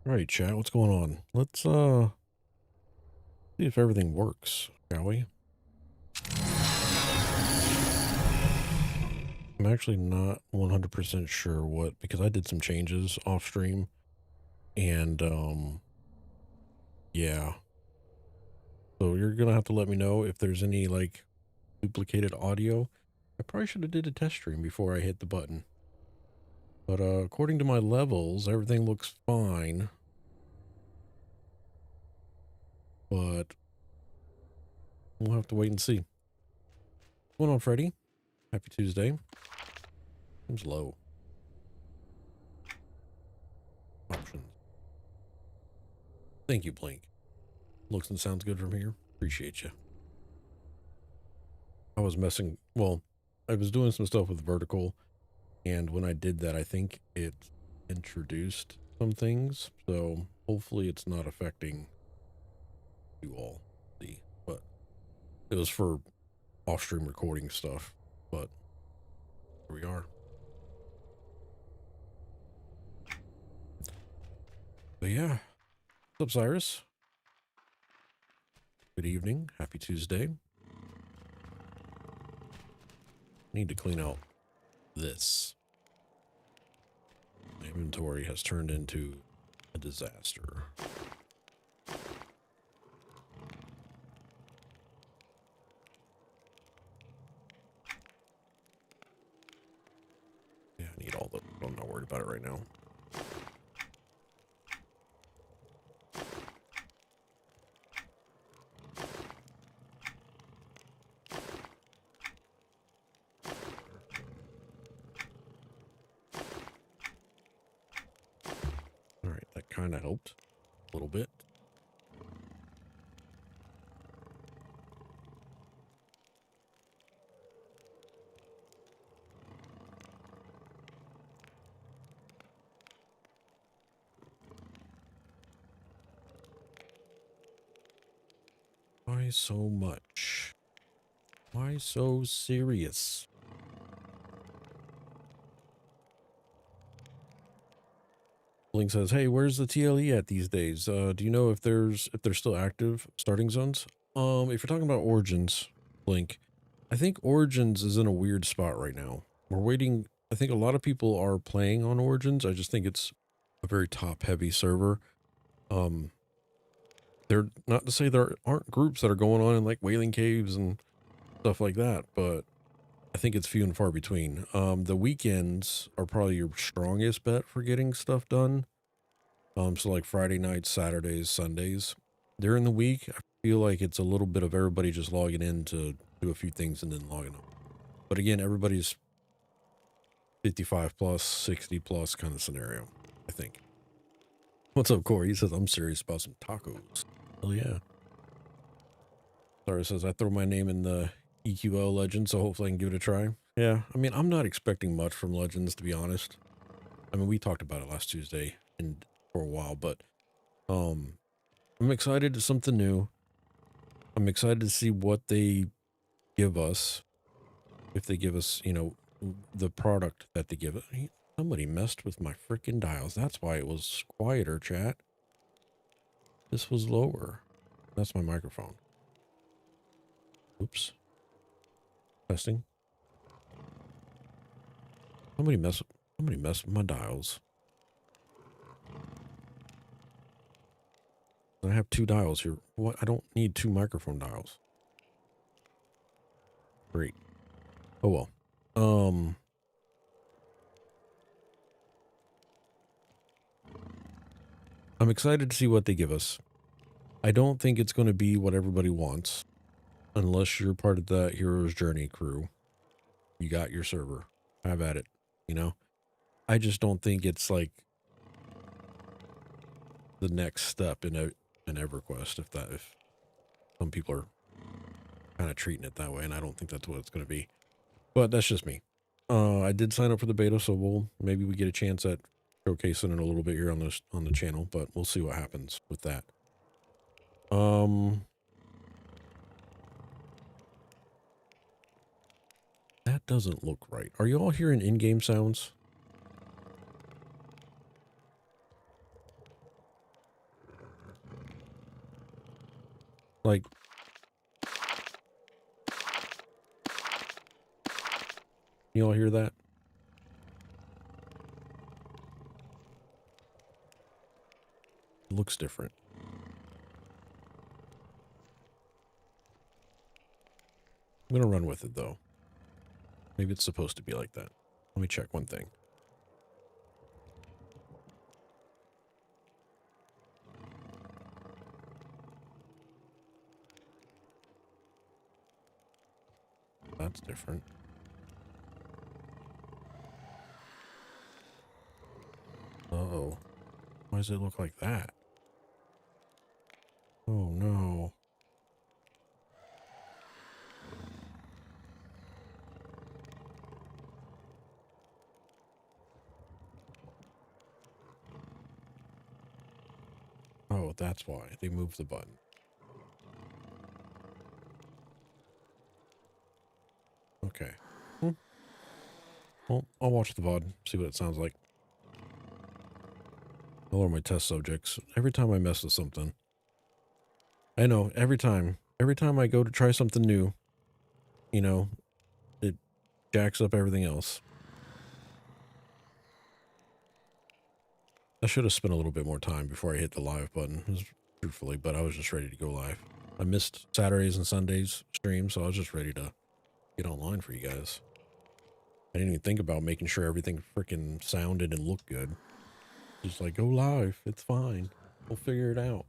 All right, chat, what's going on? Let's see if everything works, shall we? I'm actually not 100% sure what, because I did some changes off stream and yeah. So you're gonna have to let me know if there's any like duplicated audio. I probably should have did a test stream before I hit the button. But according to my levels, everything looks fine. But we'll have to wait and see. What's going on, Freddy? Happy Tuesday. Seems low. Options. Thank you, Blink. Looks and sounds good from here. Appreciate you. I was messing, well, I was doing some stuff with vertical, and when I did that, I think it introduced some things. So hopefully it's not affecting you all. See, but it was for off stream recording stuff. But here we are. But yeah, what's up, Cyrus? Good evening. Happy Tuesday. Need to clean out this. My inventory has turned into a disaster. Yeah, I need all the, I'm not worried about it right now. All right, that kind of helped a little bit. Why so much? Why so serious? Blink says, "Hey, where's the TLE at these days? Do you know if they're still active starting zones? If you're talking about Origins, Blink, I think Origins is in a weird spot right now. We're waiting. I think a lot of people are playing on Origins. I just think it's a very top-heavy server. They're not to say there aren't groups that are going on in like Wailing Caves and stuff like that, but I think it's few and far between. The weekends are probably your strongest bet for getting stuff done. So like Friday nights, Saturdays, Sundays. During the week, I feel like it's a little bit of everybody just logging in to do a few things and then logging up. But again, everybody's 55 plus, 60 plus kind of scenario, I think. What's up, Corey? He says, I'm serious about some tacos. Hell yeah. Sarah says, I throw my name in the EQL Legends, so hopefully I can give it a try. Yeah, I mean, I'm not expecting much from Legends, to be honest. I mean, we talked about it last Tuesday and for a while, but I'm excited to something new. I'm excited to see what they give us. If they give us, you know, the product that they give us. Somebody messed with my freaking dials. That's why it was quieter, chat. This was lower. That's my microphone. Oops. Testing. Somebody messed with my dials. I have two dials here. What? I don't need two microphone dials. Great. Oh well. I'm excited to see what they give us. I don't think it's going to be what everybody wants. Unless you're part of the Hero's Journey crew. You got your server. Have at it. You know? I just don't think it's like the next step in EverQuest. If some people are kind of treating it that way, and I don't think that's what it's going to be. But that's just me. I did sign up for the beta, so maybe we get a chance at showcasing it a little bit here on the channel, but we'll see what happens with that. That doesn't look right. Are you all hearing in-game sounds? Like, you all hear that? It looks different. I'm gonna run with it though. Maybe it's supposed to be like that. Let me check one thing. That's different. Uh-oh. Why does it look like that? Oh no. Oh, that's why. They moved the button. Okay. Well, I'll watch the VOD, see what it sounds like. All are my test subjects. Every time I mess with something. I know, every time. Every time I go to try something new, you know, it jacks up everything else. I should have spent a little bit more time before I hit the live button, truthfully, but I was just ready to go live. I missed Saturdays and Sundays streams, so I was just ready to get online for you guys. I didn't even think about making sure everything freaking sounded and looked good. Just like, go live. It's fine. We'll figure it out.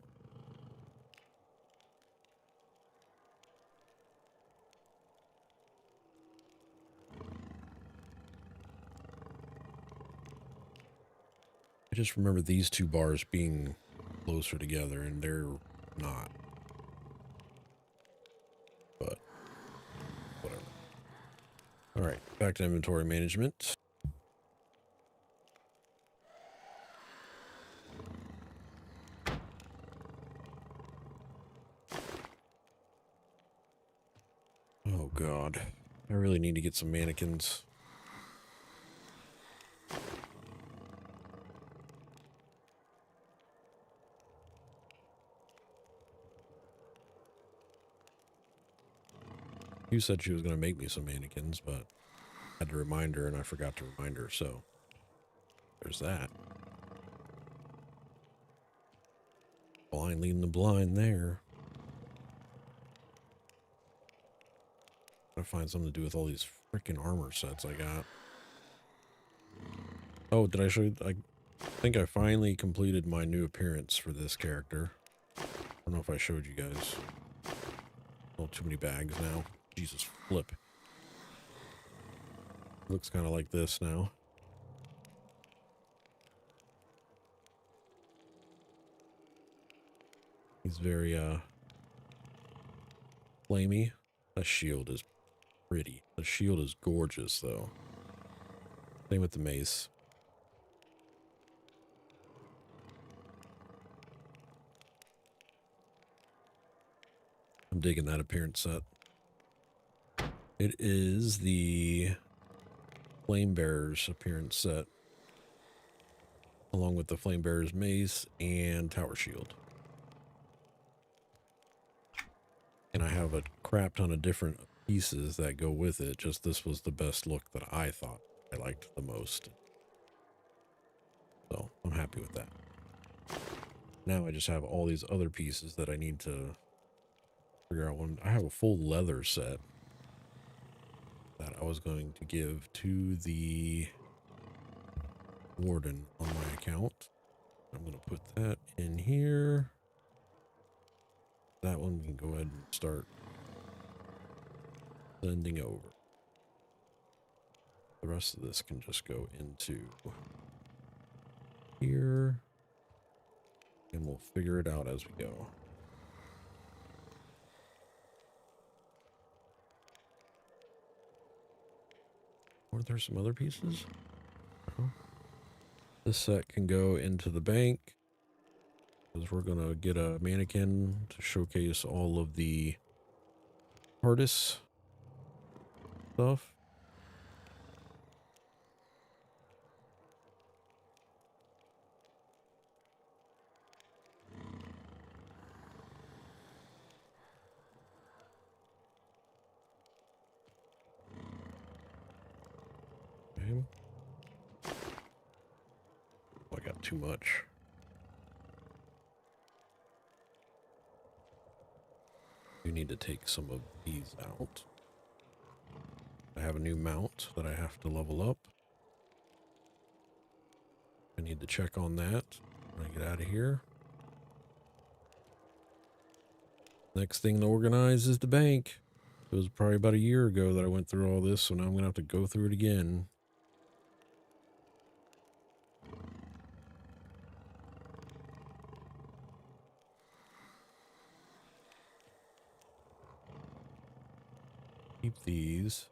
I just remember these two bars being closer together, and they're not. But, whatever. Alright, back to inventory management. Oh god. I really need to get some mannequins. You said she was going to make me some mannequins, but I had to remind her and I forgot to remind her, so there's that. Blind leading the blind there. Gotta find something to do with all these freaking armor sets I got. Oh, did I show you? I think I finally completed my new appearance for this character. I don't know if I showed you guys. Oh, too many bags now. Jesus, flip. Looks kind of like this now. He's very, flamey. That shield is pretty. The shield is gorgeous, though. Same with the mace. I'm digging that appearance set. It is the Flame Bearer's appearance set, along with the Flame Bearer's mace and tower shield. And I have a crap ton of different pieces that go with it. Just this was the best look that I thought I liked the most. So I'm happy with that. Now I just have all these other pieces that I need to figure out. I have a full leather set that I was going to give to the warden on my account. I'm going to put that in here. That one we can go ahead and start sending over. The rest of this can just go into here, and we'll figure it out as we go. Or there's some other pieces? This set can go into the bank, because we're going to get a mannequin to showcase all of the artists stuff. too much. You need to take some of these out. I have a new mount that I have to level up. I need to check on that when I get out of here. Next thing to organize is the bank. It was probably about a year ago that I went through all this, so now I'm going to have to go through it again. Keep these.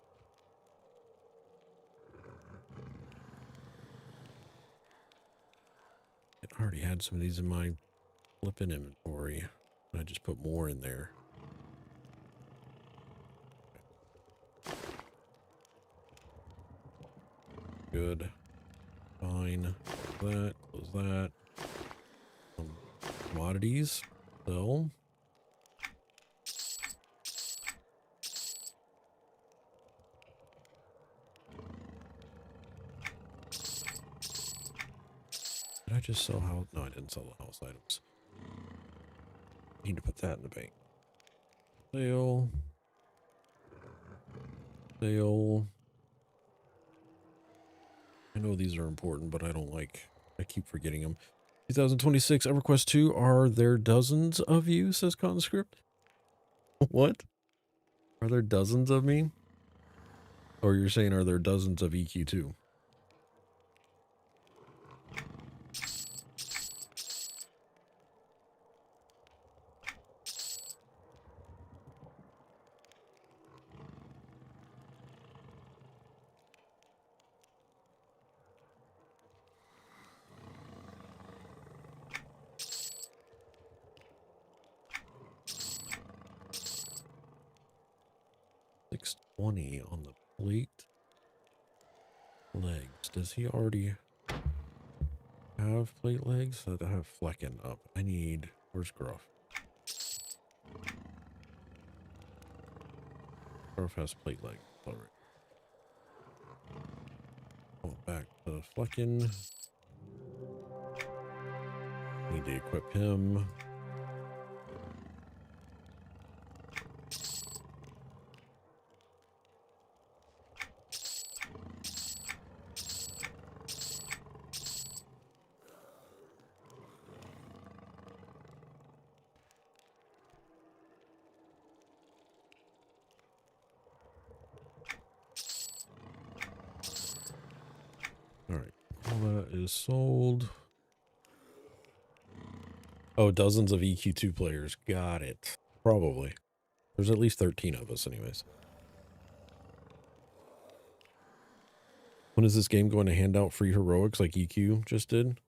I already had some of these in my flipping inventory. I just put more in there. Good. Fine. That. Close that. Commodities. Sell. Did I just sell house? No, I didn't sell the house items. Need to put that in the bank. Sale. Sale. I know these are important, but I don't like, I keep forgetting them. 2026 EverQuest 2, are there dozens of you, says Conscript? What? Are there dozens of me? Or you're saying, are there dozens of EQ2? $620 on the plate. Legs. Does he already have plate legs? I have Flecken up. I need, where's Gruff? Gruff has plate legs. All right. Oh, back to Flecken. Need to equip him. All right, all that is sold. Oh, dozens of EQ2 players. Got it. Probably. There's at least 13 of us anyways. When is this game going to hand out free heroics like EQ just did?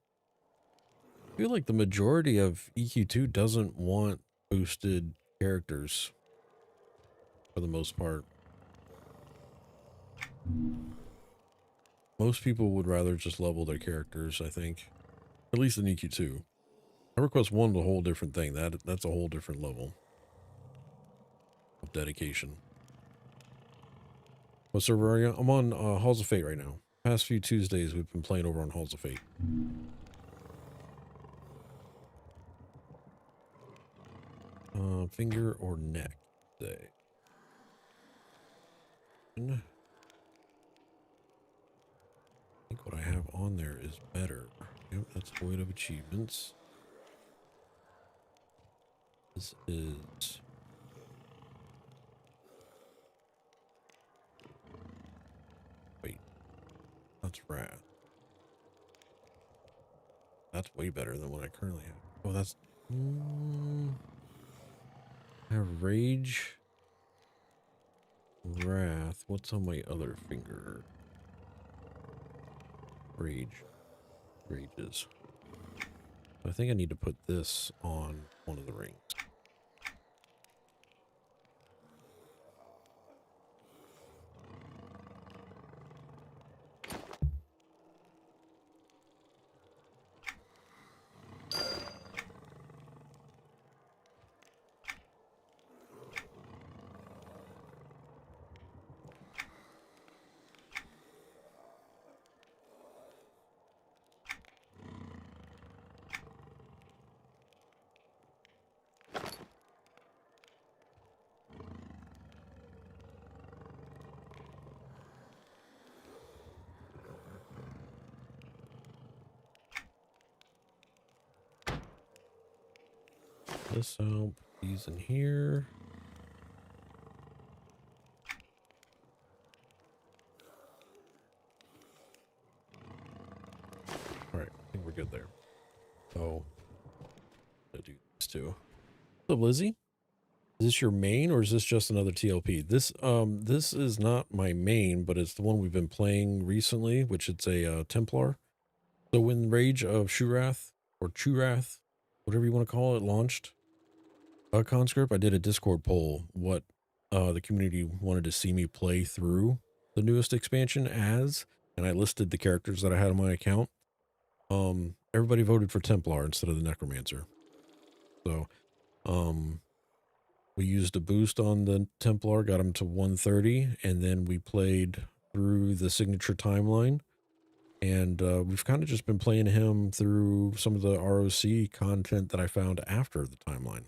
I feel like the majority of EQ2 doesn't want boosted characters for the most part. Most people would rather just level their characters, I think. At least in EQ2. EverQuest 1 is a whole different thing. That's a whole different level of dedication. What server are you on? I'm on Halls of Fate right now. Past few Tuesdays we've been playing over on Halls of Fate. Finger or neck today? I think what I have on there is better. Yep, that's void of achievements. This is... Wait. That's Wrath. That's way better than what I currently have. Oh, that's... I have Rage. Wrath. What's on my other finger? Rage. Rages. I think I need to put this on one of the rings. this out. Put these in here. All right, I think we're good there. Oh, I do these too. What's up, Lizzie? Is this your main or is this just another TLP? This is not my main, but it's the one we've been playing recently, which it's a Templar. So when Rage of Shurath or Churath, whatever you want to call it, launched Conscript, I did a Discord poll what the community wanted to see me play through the newest expansion as, and I listed the characters that I had on my account. Everybody voted for Templar instead of the Necromancer. So, we used a boost on the Templar, got him to 130, and then we played through the signature timeline. And we've kind of just been playing him through some of the ROC content that I found after the timeline.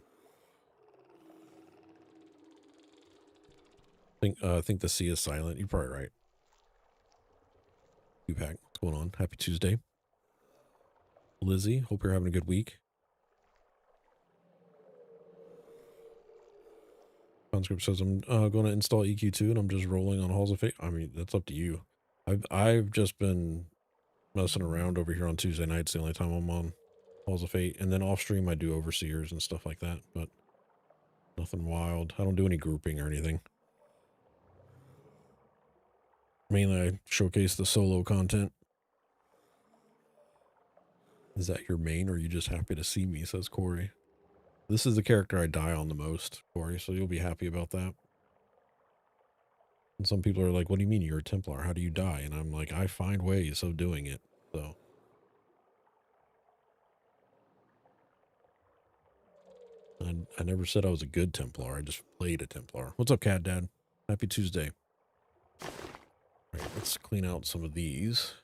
I think the C is silent. You're probably right. Pack, what's going on? Happy Tuesday. Lizzie, hope you're having a good week. Conscript says I'm going to install EQ2 and I'm just rolling on Halls of Fate. I mean, that's up to you. I've just been messing around over here on Tuesday nights. The only time I'm on Halls of Fate, and then off stream I do Overseers and stuff like that, but nothing wild. I don't do any grouping or anything. Mainly I showcase the solo content. Is that your main or are you just happy to see me, says Corey. This is the character I die on the most, Corey, so you'll be happy about that. And some people are like, what do you mean you're a Templar? How do you die? And I'm like, I find ways of doing it. So I never said I was a good Templar. I just played a Templar. What's up, Cat Dad? Happy Tuesday. All right, let's clean out some of these.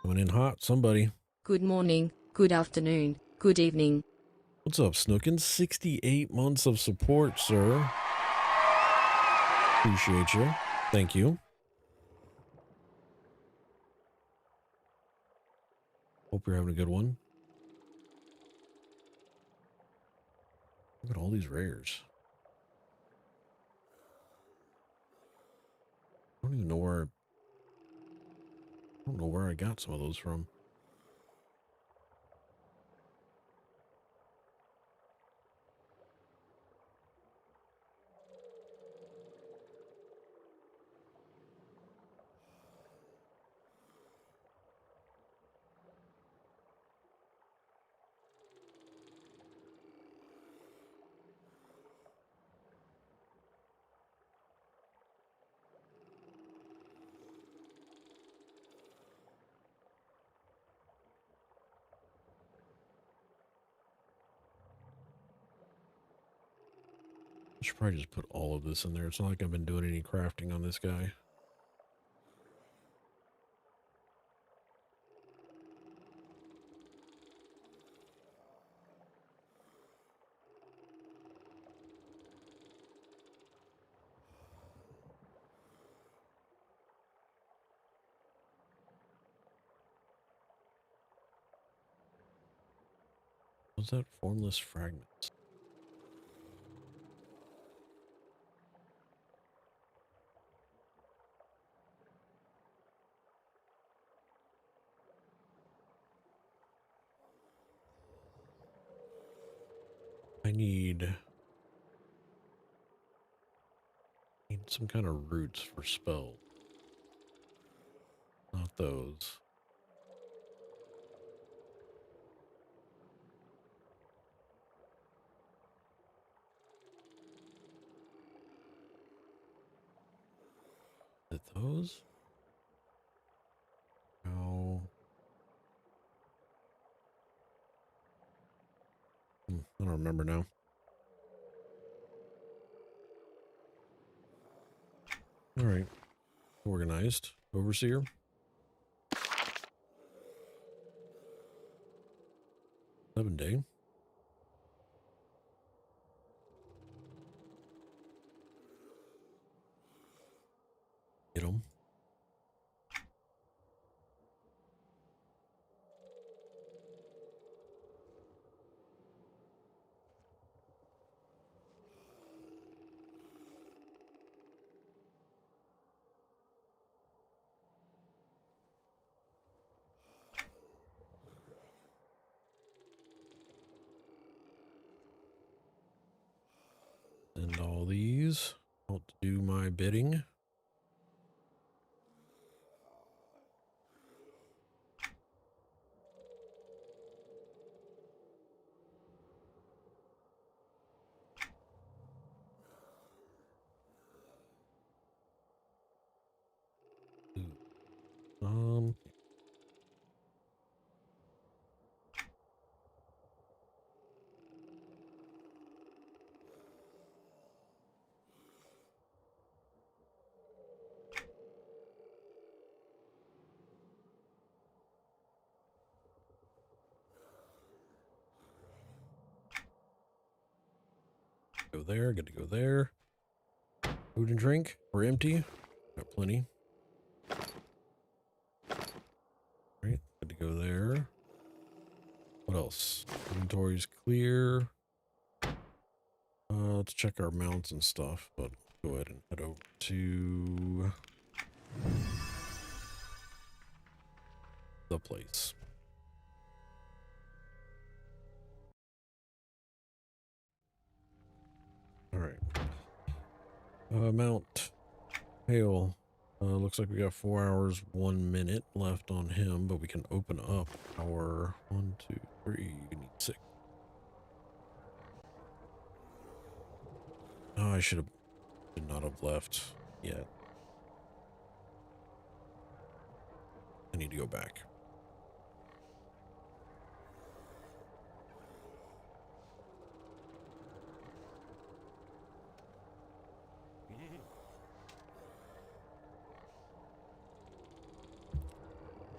Coming in hot, somebody. Good morning, good afternoon, good evening. What's up, Snookin? 68 months of support, sir. Appreciate you. Thank you. Hope you're having a good one. Look at all these rares. I don't even know where... I don't know where I got some of those from. I should probably just put all of this in there. It's not like I've been doing any crafting on this guy. What's that? Formless fragments. I need some kind of roots for spells. Not those. Is it those? No. I don't remember now. All right. Organized. Overseer. Day. Get them. my bidding. Um, go there, good to go there. Food and drink, we're empty. Got plenty. Right, good to go there. What else? Inventory's clear. Let's check our mounts and stuff, but go ahead and head over to the place. All right. Mount Hail. Looks like we got 4 hours, 1 minute left on him, but we can open up our 1, 2, 3. You need 6. Oh, I should not have left yet. I need to go back.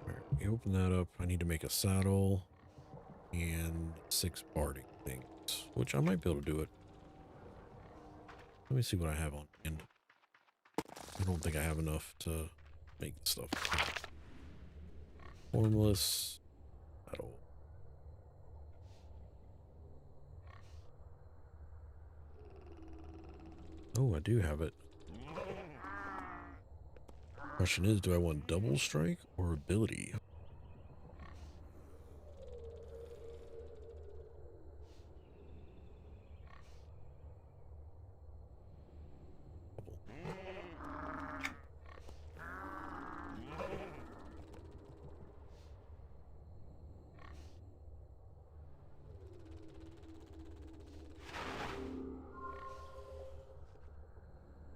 All right, we open that up. I need to make a saddle and 6 barding things, which I might be able to do it. Let me see what I have on hand. I don't think I have enough to make the stuff. Formless saddle. Oh, I do have it. Question is, do I want double strike or ability?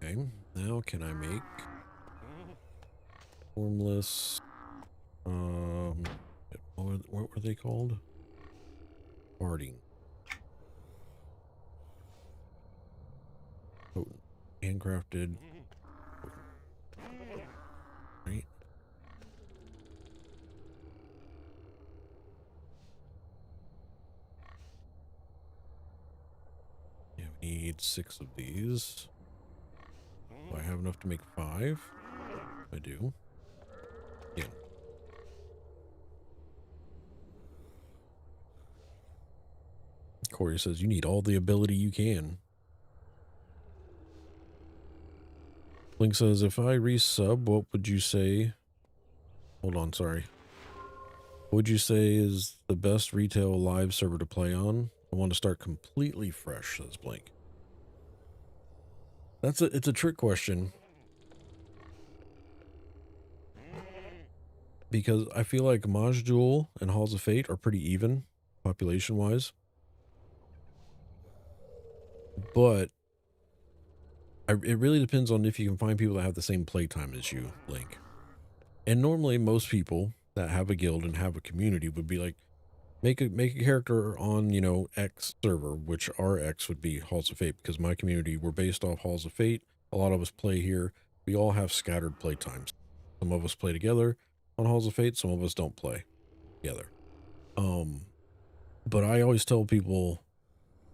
Okay, now can I make formless, what were they called? Barding. Potent. Handcrafted. Right? Yeah, we need 6 of these. Do I have enough to make 5? I do. Yeah. Corey says you need all the ability you can. Link says, if I resub, what would you say? Hold on, sorry. What would you say is the best retail live server to play on? I want to start completely fresh, says Blink. It's a trick question. Because I feel like Maj'Dul and Halls of Fate are pretty even, population-wise. But it really depends on if you can find people that have the same playtime as you, Link. And normally most people that have a guild and have a community would be like, make a character on, you know, X server, which our X would be Halls of Fate, because my community, we're based off Halls of Fate. A lot of us play here. We all have scattered play times. Some of us play together on Halls of Fate, some of us don't play together. But I always tell people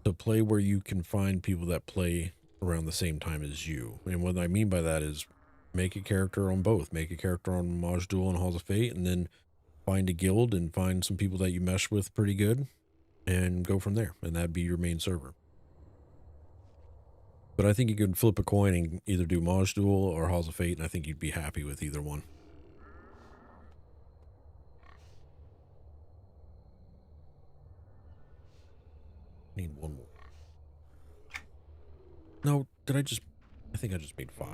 to play where you can find people that play around the same time as you. And what I mean by that is make a character on both. Make a character on Maj'Dul and Halls of Fate, and then find a guild and find some people that you mesh with pretty good and go from there. And that'd be your main server. But I think you could flip a coin and either do Maj'Dul or Halls of Fate, and I think you'd be happy with either one. Need one more. No, did I think I just made 5.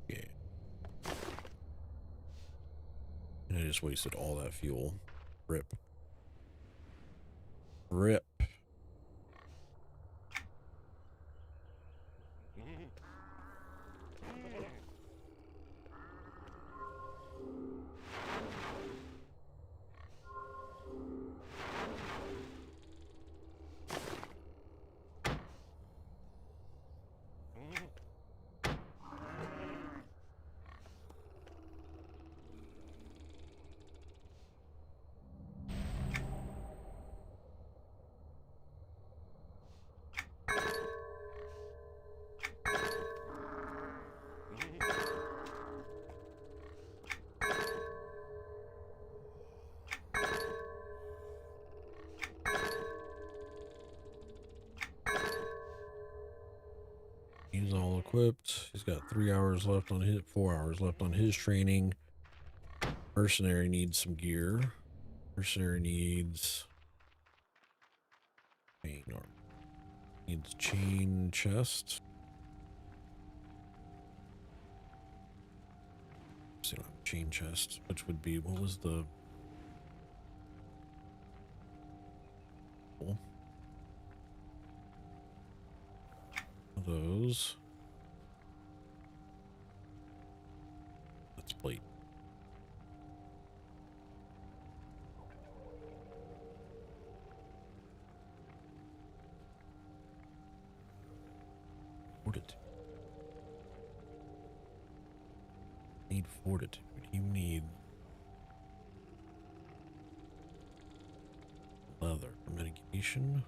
Yeah. And I just wasted all that fuel. Rip. Rip. He's all equipped. He's got 3 hours left on his, 4 hours left on his training. Mercenary needs some gear. Mercenary needs chain chest. So chain chest, which would be, what was the those? That's plate. Fortitude. Need fortitude. You need leather for medication.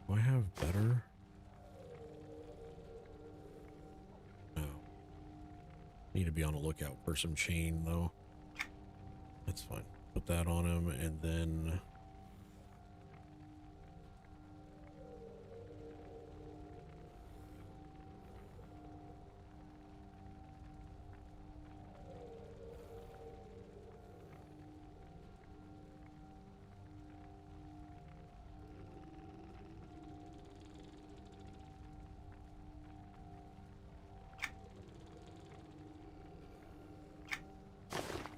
Do I have better? No. Need to be on the lookout for some chain though. That's fine. Put that on him and then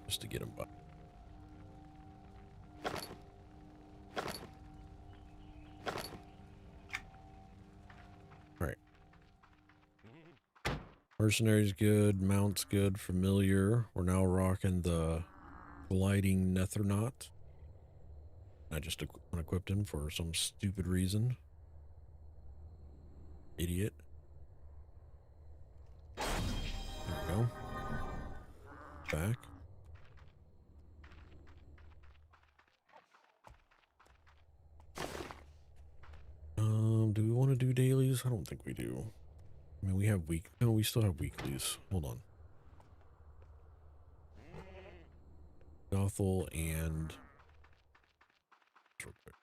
just to get him by. Alright. Mercenary's good, mount's good, familiar. We're now rocking the gliding Nethernaut. I just unequipped him for some stupid reason. Idiot. There we go. Back. Do we want to do dailies? I don't think we do. I mean, we have no, we still have weeklies. Hold on. Gothel and real quick.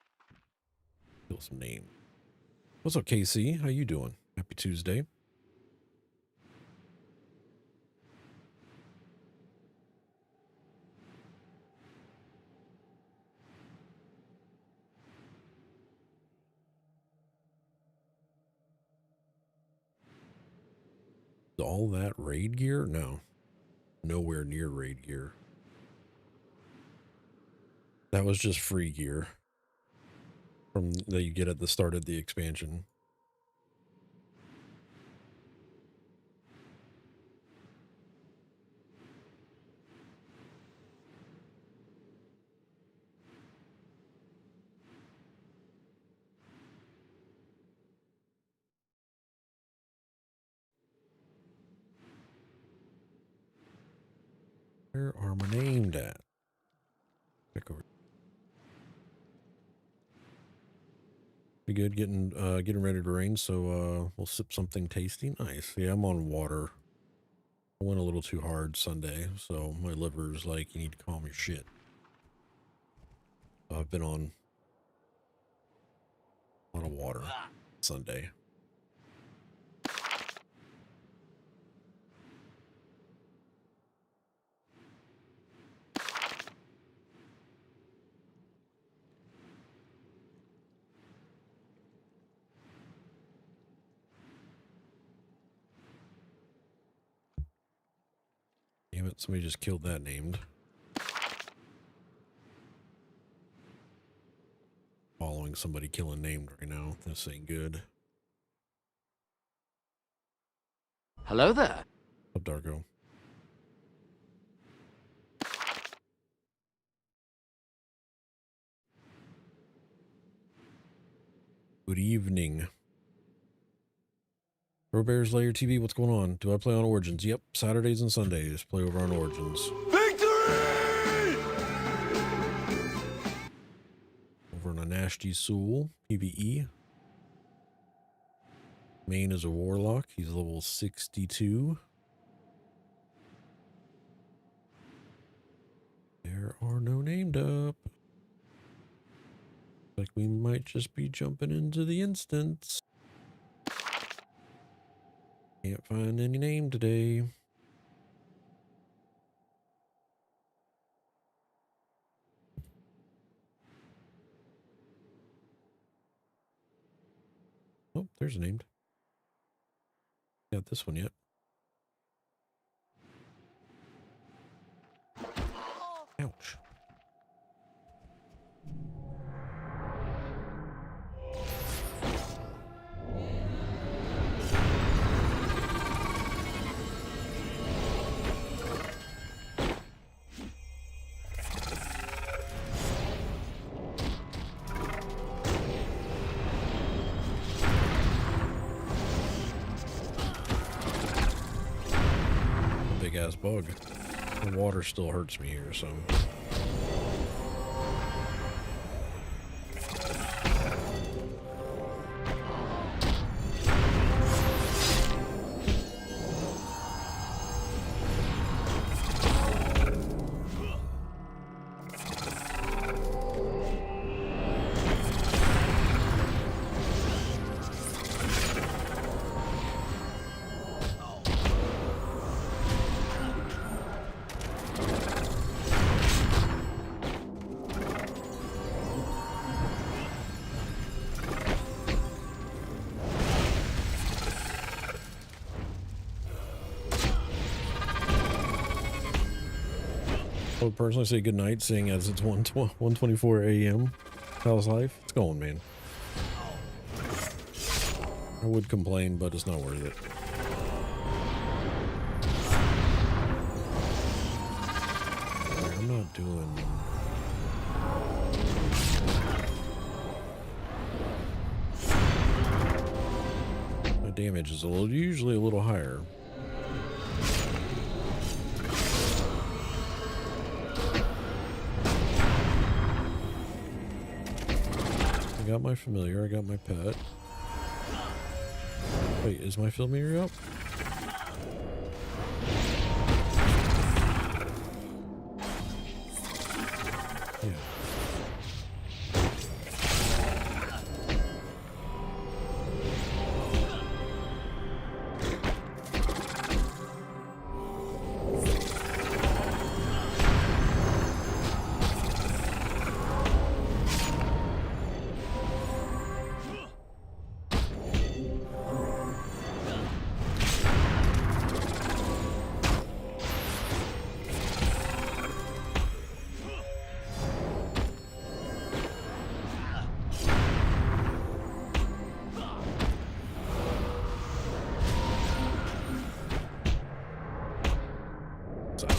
Feel some name. What's up, KC? How you doing? Happy Tuesday. All that raid gear? No. Nowhere near raid gear. That was just free gear from that you get at the start of the expansion. Where are my named at? Check over. Be good getting ready to rain, so we'll sip something tasty. Nice. Yeah, I'm on water. I went a little too hard Sunday, so my liver's like, you need to calm your shit. I've been on a lot of water Sunday. Damn it, somebody just killed that named. Following somebody killing named right now. This ain't good. Hello there. Up, Darko. Good evening. Bears Layer TV, what's going on? Do I play on Origins? Yep, Saturdays and Sundays. Play over on Origins. Victory! Over on a Nashty Soul, PvE. Main is a Warlock. He's level 62. There are no named up. Like we might just be jumping into the instance. Can't find any name today. Oh, there's a named. Got this one yet. Ouch. Big ass bug. The water still hurts me here, so. I would personally say good night, seeing as it's 1:24 a.m. How's life? It's going, man. I would complain, but it's not worth it. Right, I'm not doing... My damage is usually a little higher. I got my familiar, I got my pet. Wait, is my familiar up? Yeah.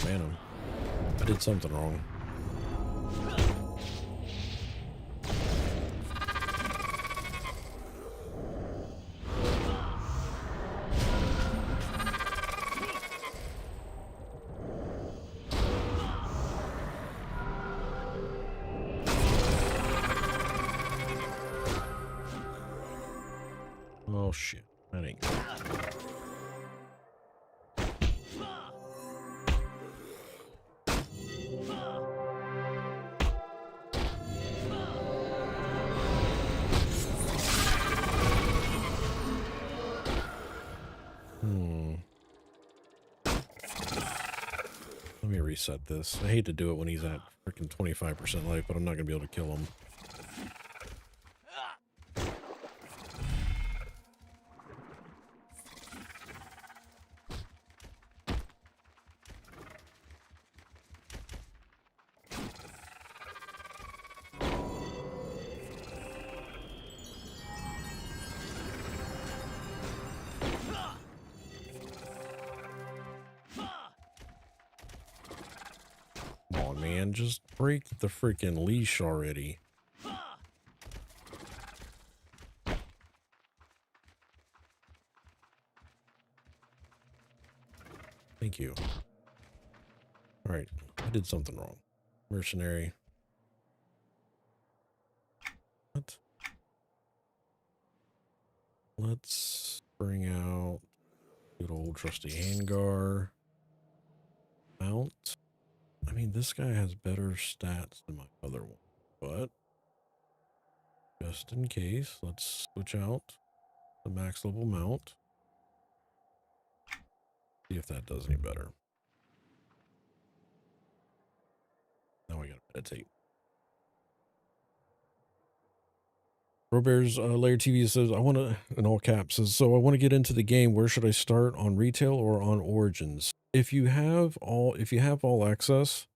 Man, I did something wrong. Oh shit, that ain't good. Let me reset this. I hate to do it when he's at freaking 25% life, but I'm not going to be able to kill him. man. Just break the freaking leash already. Thank you. All right, I did something wrong. Mercenary. What? Let's bring out good old trusty handgar. Mount. I mean, this guy has better stats than my other one, but just in case, let's switch out the max level mount. See if that does any better. Now I gotta meditate. Robert's Layer TV says, I want to, in all caps, says, so I want to get into the game. Where should I start, on retail or on Origins? If you have all access,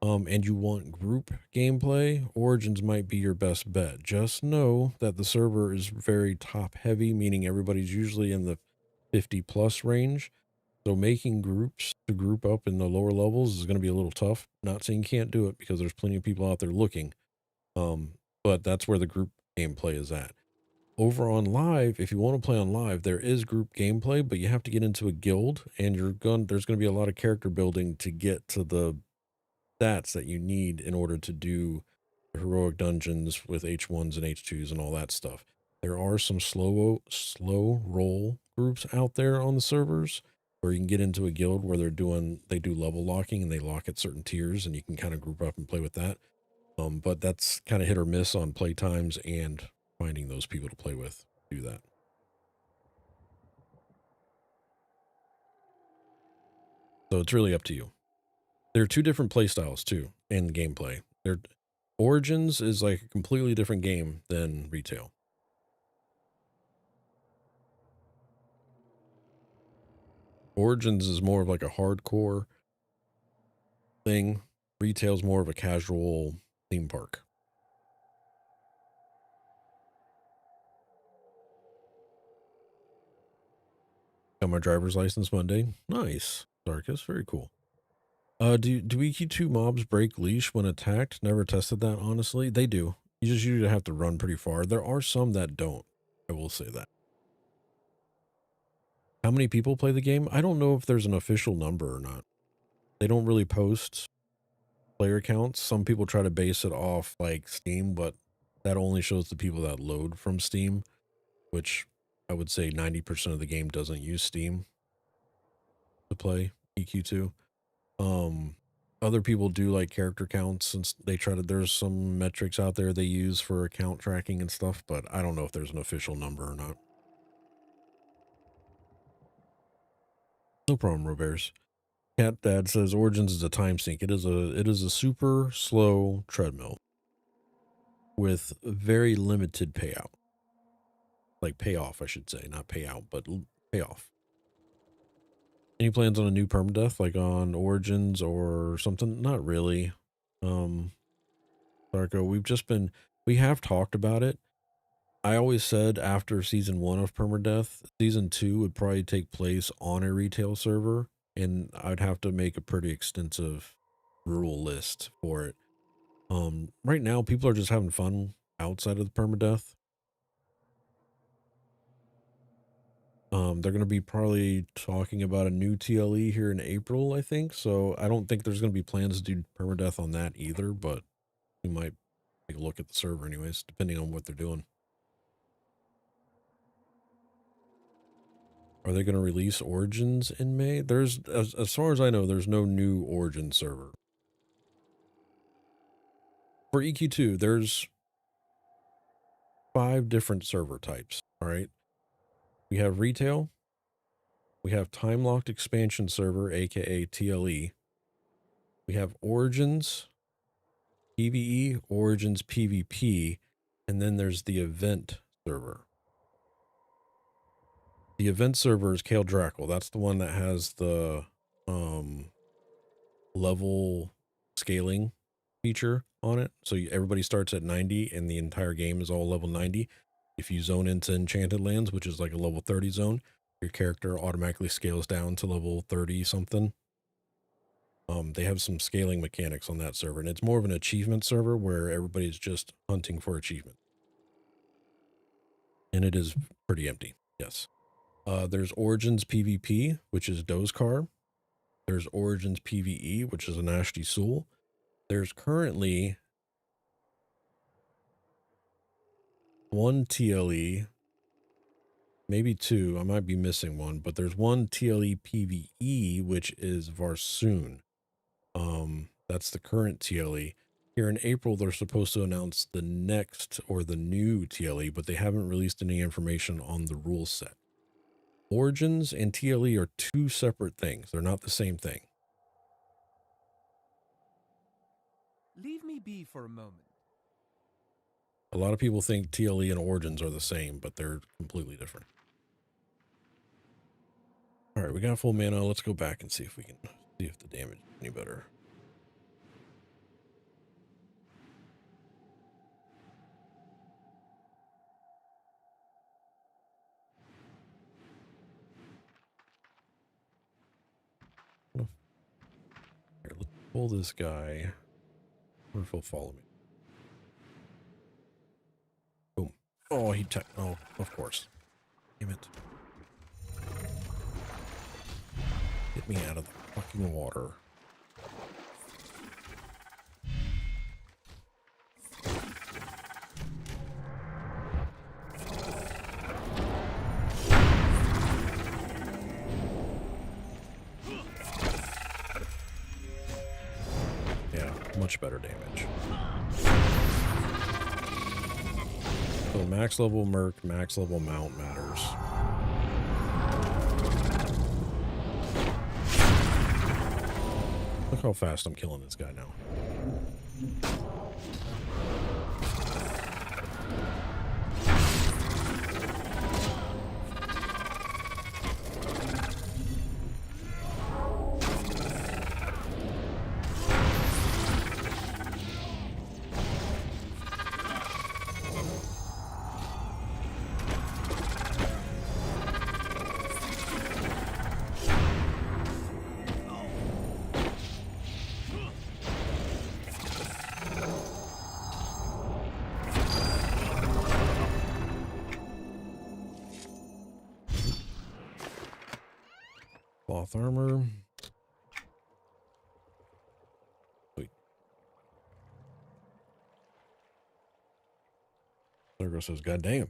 and you want group gameplay, Origins might be your best bet. Just know that the server is very top heavy, meaning everybody's usually in the 50 plus range. So making groups to group up in the lower levels is going to be a little tough. Not saying you can't do it, because there's plenty of people out there looking. But that's where the group gameplay is at. Over on live, if you want to play on live, there is group gameplay, but you have to get into a guild, and there's going to be a lot of character building to get to the stats that you need in order to do heroic dungeons with H1s and H2s and all that stuff. There are some slow roll groups out there on the servers where you can get into a guild where they do level locking, and they lock at certain tiers, and you can kind of group up and play with that. But that's kind of hit or miss on play times and finding those people to play with do that. So it's really up to you. There are two different play styles too in gameplay. Origins is like a completely different game than retail. Origins is more of like a hardcore thing. Retail's more of a casual theme park. Got my driver's license Monday. Nice. Darkus, very cool. Do EQ2 mobs break leash when attacked? Never tested that, honestly. They do. You just usually have to run pretty far. There are some that don't. I will say that. How many people play the game? I don't know if there's an official number or not. They don't really post player counts. Some people try to base it off like Steam, but that only shows the people that load from Steam, which I would say 90% of the game doesn't use Steam to play EQ2. Other people do like character counts, since they try to, there's some metrics out there they use for account tracking and stuff, but I don't know if there's an official number or not. No problem, Roberts. Cat Dad says Origins is a time sink. It is a super slow treadmill with very limited payout. Like payoff, I should say, not payout, but payoff. Any plans on a new permadeath, like on Origins or something? Not really. Darko, we have talked about it. I always said after season 1 of permadeath, season 2 would probably take place on a retail server, and I'd have to make a pretty extensive rule list for it. Right now people are just having fun outside of the permadeath. They're going to be probably talking about a new TLE here in April, I think. So I don't think there's going to be plans to do permadeath on that either, but we might take a look at the server anyways, depending on what they're doing. Are they going to release Origins in May? There's, as far as I know, there's no new Origin server. For EQ2, there's 5 different server types, all right? We have retail, we have time-locked expansion server, aka TLE. We have Origins, PvE, Origins PvP, and then there's the event server. The event server is Kale Drackle. That's the one that has the level scaling feature on it. So everybody starts at 90 and the entire game is all level 90. If you zone into Enchanted Lands, which is like a level 30 zone, your character automatically scales down to level 30 something. They have some scaling mechanics on that server, and it's more of an achievement server where everybody's just hunting for achievement. And it is pretty empty, yes. There's Origins PvP, which is Dozcar. There's Origins PvE, which is a Nasty Soul. There's currently one TLE, maybe two. I might be missing one, but there's one TLE PvE, which is Varsoon. That's the current TLE. Here in April, they're supposed to announce the next or the new TLE, but they haven't released any information on the rule set. Origins and TLE are two separate things. They're not the same thing. Leave me be for a moment. A lot of people think TLE and Origins are the same, but they're completely different. All right, we got full mana. Let's go back and see if we can see if the damage is any better. Here, let's pull this guy. I wonder if he'll follow me. Boom. Oh, oh, of course. Damn it. Get me out of the fucking water. Yeah, much better damage. So max level Merc, max level Mount matters. Look how fast I'm killing this guy now. Cloth armor. Wait. There says, God damn.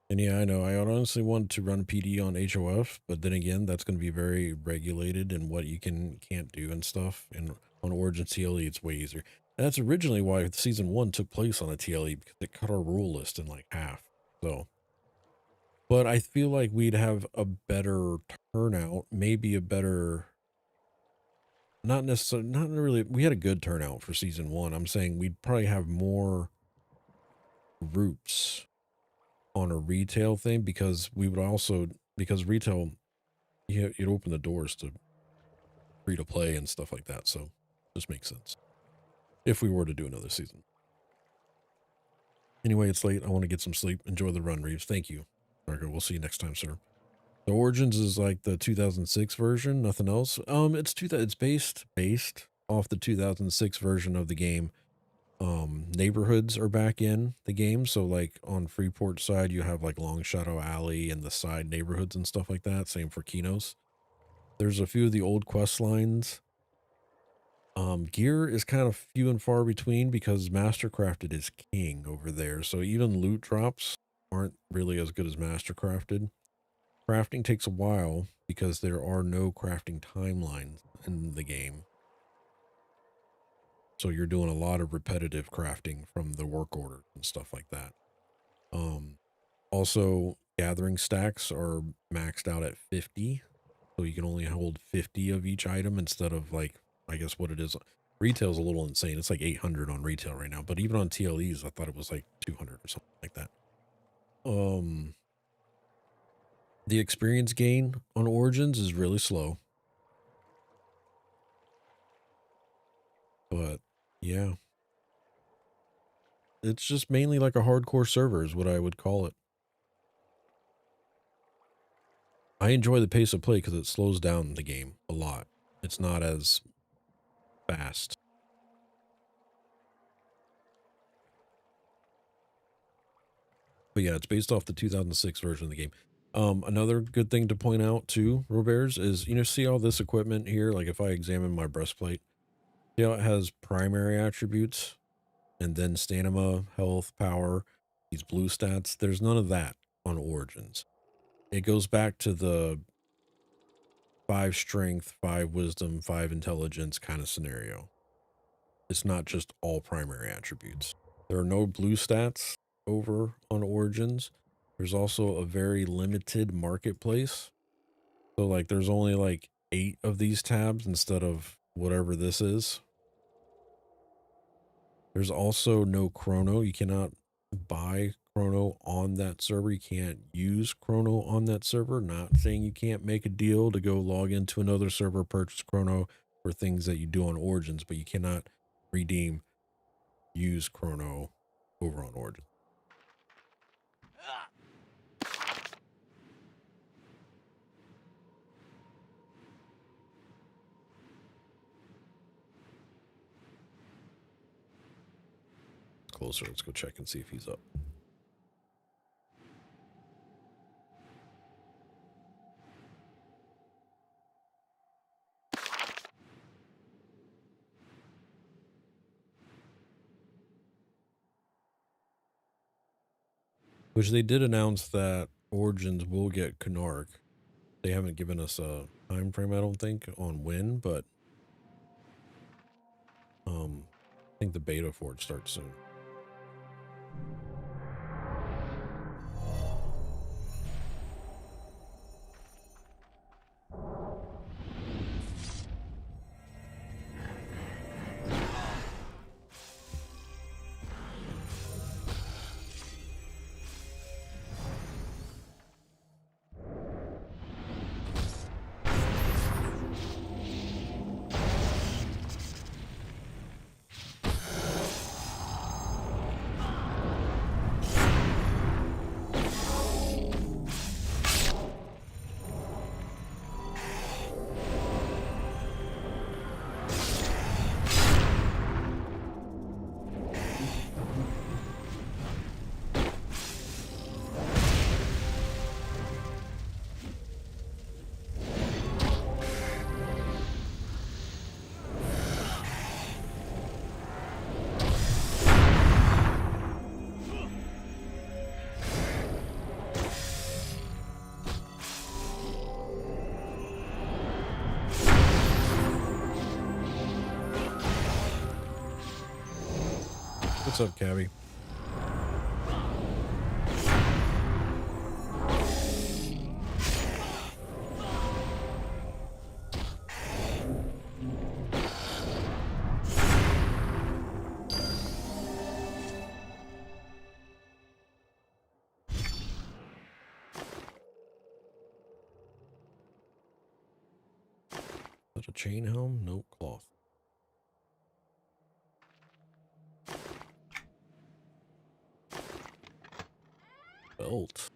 And yeah, I know. I honestly want to run PD on HOF, but then again, that's going to be very regulated in what you can't do and stuff. And on Origin TLE, it's way easier. And that's originally why Season 1 took place on a TLE, because it cut our rule list in like half. So, but I feel like we'd have a better turnout, maybe a better... Not necessarily, not really. We had a good turnout for Season 1. I'm saying we'd probably have more groups on a retail thing, because we would also, because retail, you'd open the doors to free to play and stuff like that. So this makes sense if we were to do another season. Anyway, it's late. I want to get some sleep. Enjoy the run, Reeves. Thank you. Okay, we'll see you next time, sir. The Origins is like the 2006 version, nothing else. It's based off the 2006 version of the game. Neighborhoods are back in the game, so like on Freeport side you have like Long Shadow Alley and the side neighborhoods and stuff like that. Same for Kinos. There's a few of the old quest lines. Gear is kind of few and far between because Mastercrafted is king over there, so even loot drops aren't really as good as Mastercrafted. Crafting takes a while because there are no crafting timelines in the game. So you're doing a lot of repetitive crafting from the work order and stuff like that. Also, gathering stacks are maxed out at 50. So you can only hold 50 of each item instead of like, I guess what it is. Retail's a little insane. It's like 800 on retail right now. But even on TLEs, I thought it was like 200 or something like that. The experience gain on Origins is really slow. But yeah. It's just mainly like a hardcore server is what I would call it. I enjoy the pace of play because it slows down the game a lot. It's not as fast. But yeah, it's based off the 2006 version of the game. Another good thing to point out too, Roberts, is, see all this equipment here? Like if I examine my breastplate, see how it has primary attributes and then stamina, health, power, these blue stats. There's none of that on Origins. It goes back to the 5 strength, 5 wisdom, 5 intelligence kind of scenario. It's not just all primary attributes. There are no blue stats over on Origins. There's also a very limited marketplace. So like there's only like 8 of these tabs instead of whatever this is. There's also no chrono. You cannot buy chrono on that server. You can't use chrono on that server. Not saying you can't make a deal to go log into another server, purchase chrono for things that you do on Origins, but you cannot redeem, use chrono over on Origins. Closer. Let's go check and see if he's up. Which they did announce that Origins will get Canark. They haven't given us a time frame, I don't think, on when, but I think the beta for it starts soon. What's up, Cabby? Is that a chain helm? No, cloth. Belt.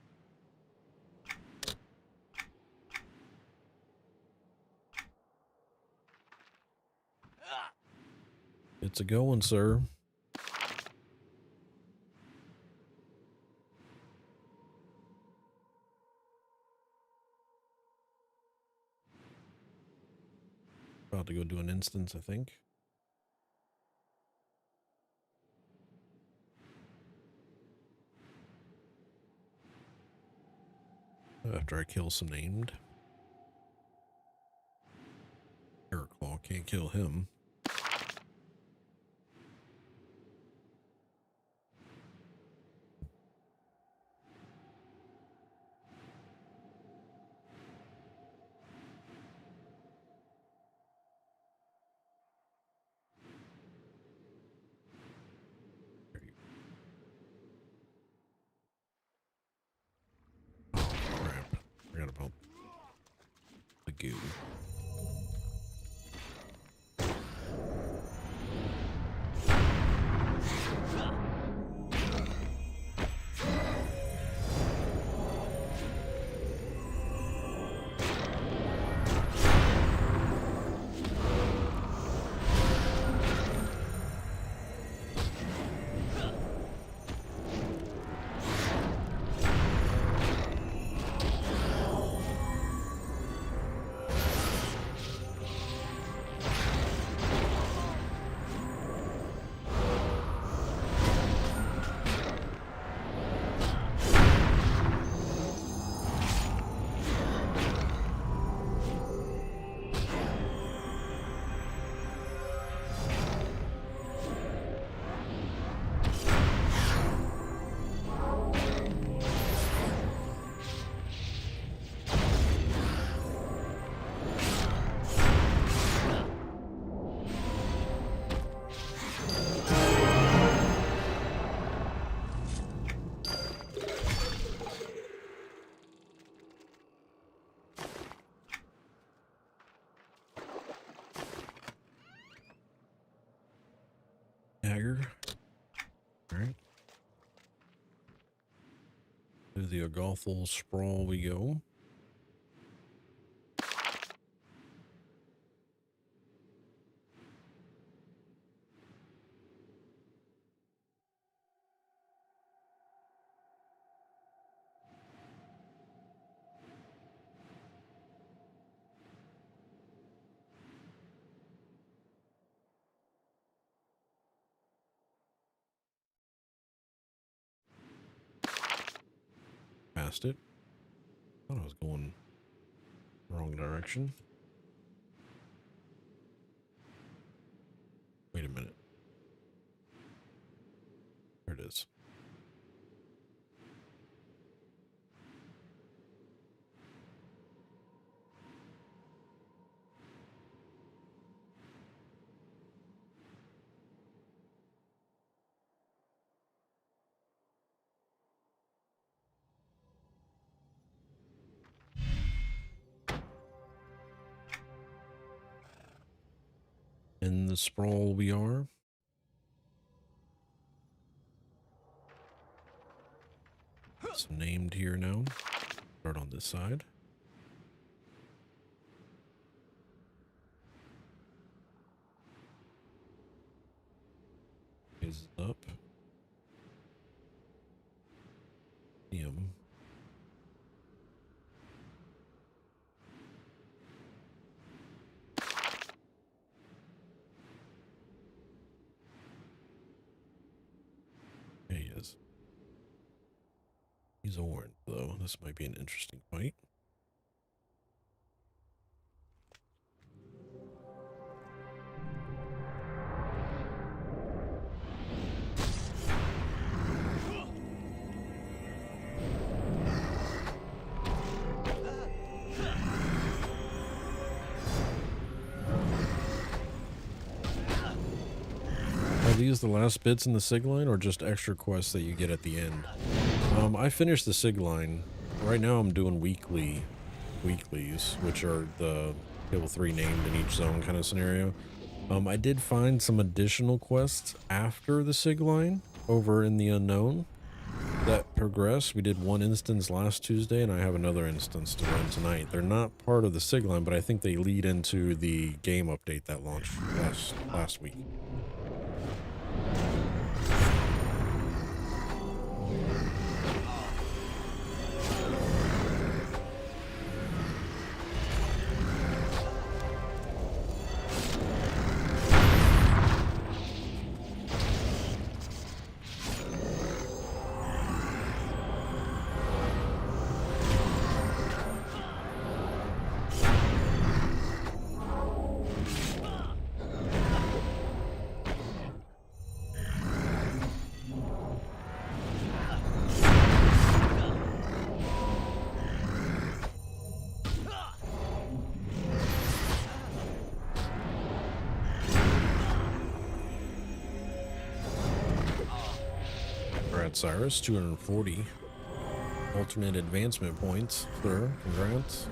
It's a going, sir. About to go do an instance, I think. After I kill some named. Claw can't kill him. Crap. Forgot about the goo. the Gothel Sprawl we go. Past it. Thought I was going the wrong direction. Wait a minute. There it is. In the sprawl we are. It's named here now. Start on this side. Is up. Him. There he is. He's orange, though. This might be an interesting fight. Are these the last bits in the SIG line or just extra quests that you get at the end? I finished the SIG line. Right now I'm doing weeklies, which are the level 3 named in each zone kind of scenario. I did find some additional quests after the SIG line over in the unknown that progress. We did one instance last Tuesday and I have another instance to run tonight. They're not part of the SIG line, but I think they lead into the game update that launched last week. Cyrus, 240 alternate advancement points, sir. Congrats.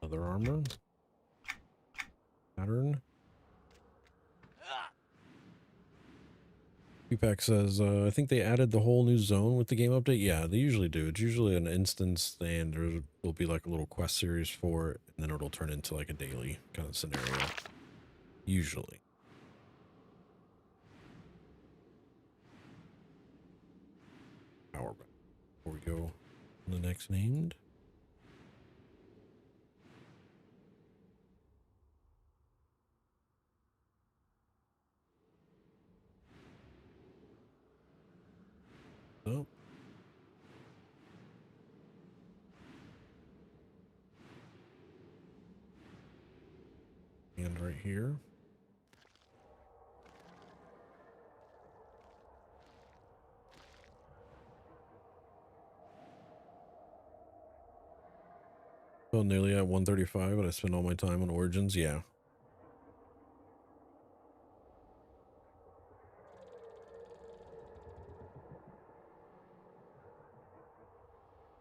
Other armor. Pattern. QPAC says, I think they added the whole new zone with the game update. Yeah, they usually do. It's usually an instance and there will be like a little quest series for it, and then it'll turn into like a daily kind of scenario. Usually. power back before we go to the next named. Oh. And right here. Well, nearly at 135, but I spend all my time on Origins. Yeah.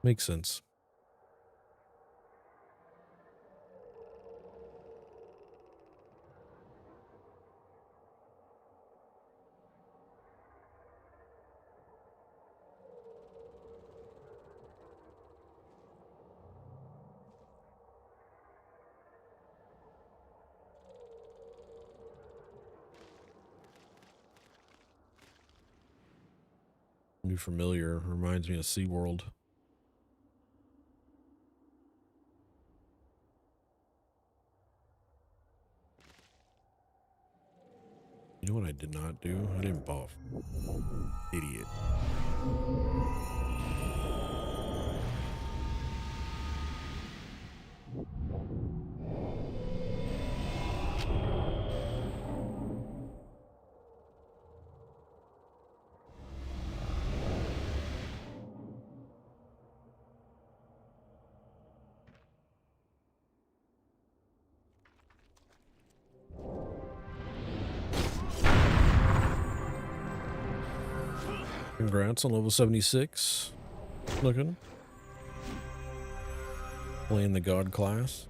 Makes sense. New familiar reminds me of SeaWorld. You know what I did not do? I didn't buff. Idiot. Congrats on level 76. Looking. Playing the God class.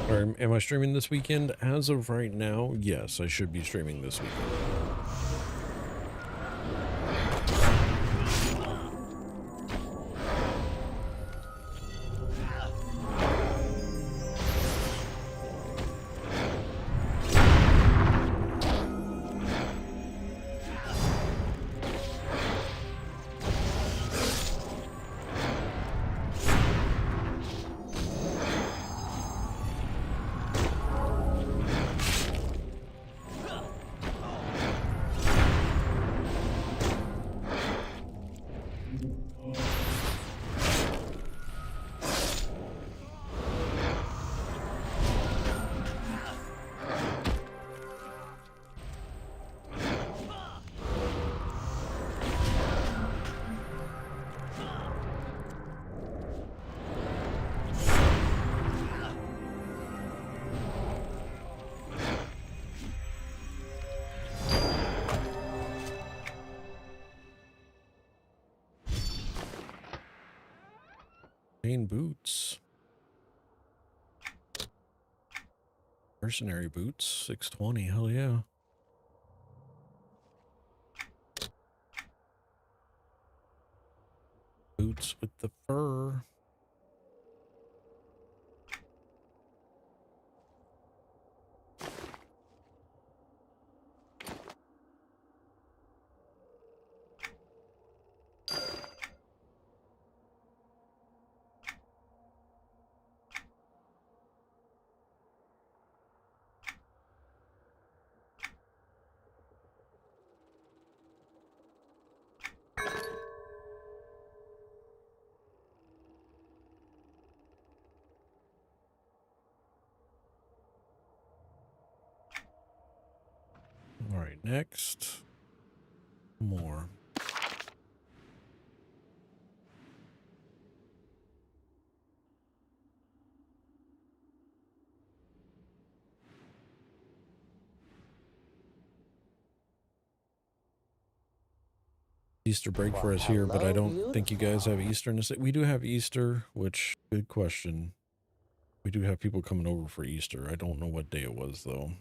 Or am I streaming this weekend? As of right now, yes, I should be streaming this weekend. Boots. Mercenary boots, 620, hell yeah. boots with the fur. All right, next. More. Easter break for us here, but I don't think you guys have Easter in the state. We do have Easter, which, good question. We do have people coming over for Easter. I don't know what day it was, though.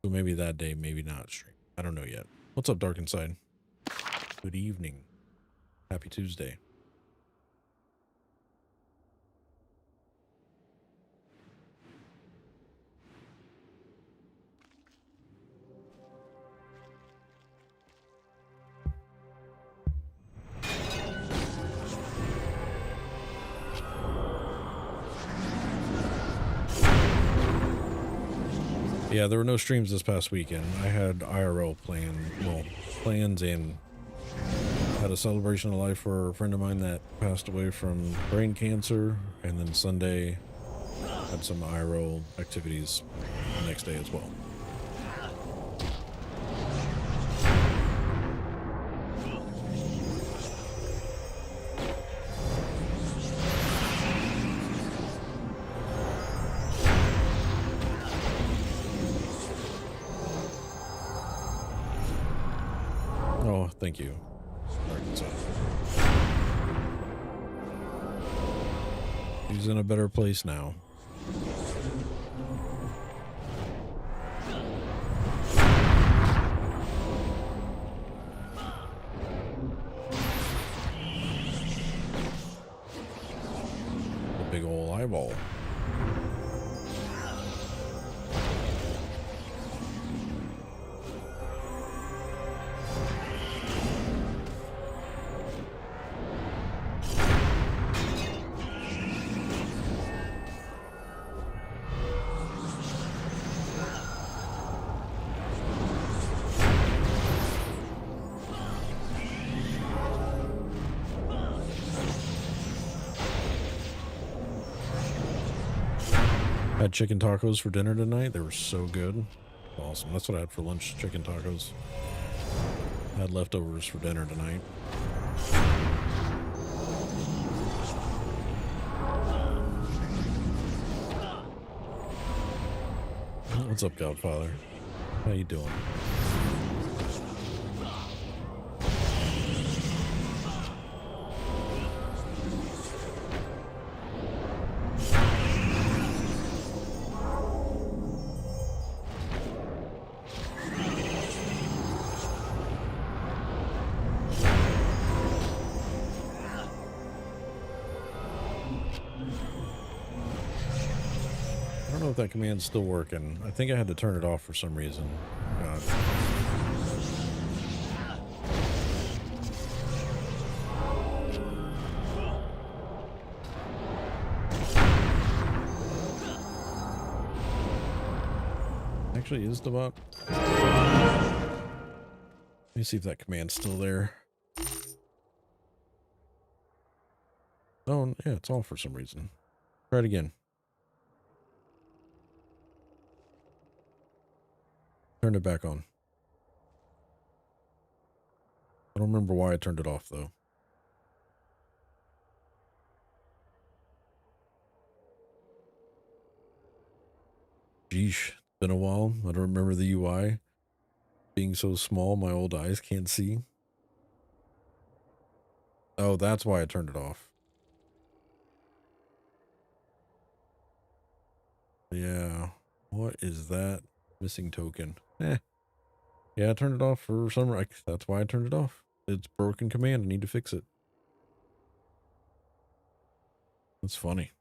So maybe that day, maybe not stream. I don't know yet. What's up, Dark Inside? Good evening. Happy Tuesday. Yeah, there were no streams this past weekend. I had IRL plans and had a celebration of life for a friend of mine that passed away from brain cancer. And then Sunday, had some IRL activities the next day as well. Oh, thank you. He's in a better place now. A big old eyeball. Had chicken tacos for dinner tonight. They were so good. Awesome. That's what I had for lunch, chicken tacos. I had leftovers for dinner tonight. What's up, Godfather? How you doing? I don't know if that command's still working. I think I had to turn it off for some reason. God. Actually, is the bot? Let me see if that command's still there. Oh, yeah, it's off for some reason. Try it again. Turn it back on. I don't remember why I turned it off, though. Geesh, it's been a while. I don't remember the UI being so small my old eyes can't see. Oh, that's why I turned it off. Yeah. What is that? Missing token. Eh. Yeah, I turned it off for some reason. That's why I turned it off. It's broken command. I need to fix it. That's funny.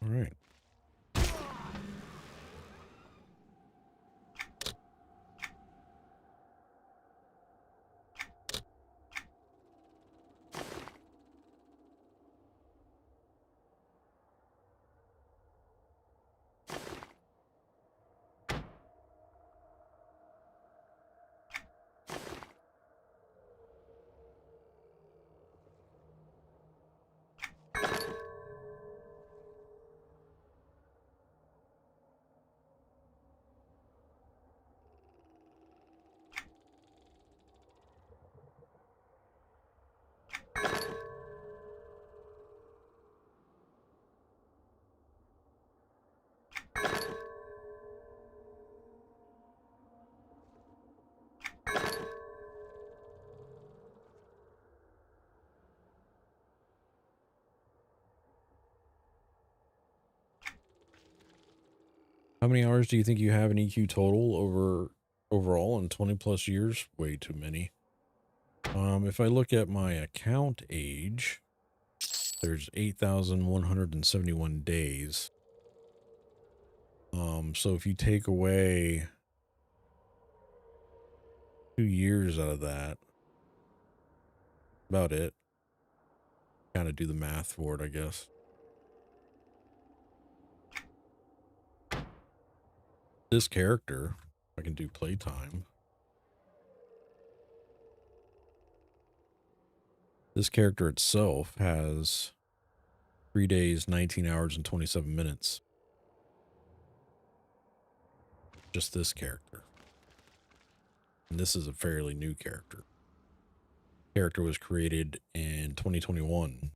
All right. How many hours do you think you have in EQ total overall in 20 plus years? Way too many. If I look at my account age, there's 8,171 days. So if you take away 2 years out of that, about it. Kind of do the math for it, I guess. This character, I can do playtime. This character itself has 3 days, 19 hours, and 27 minutes. Just this character. And this is a fairly new character. Character was created in 2021.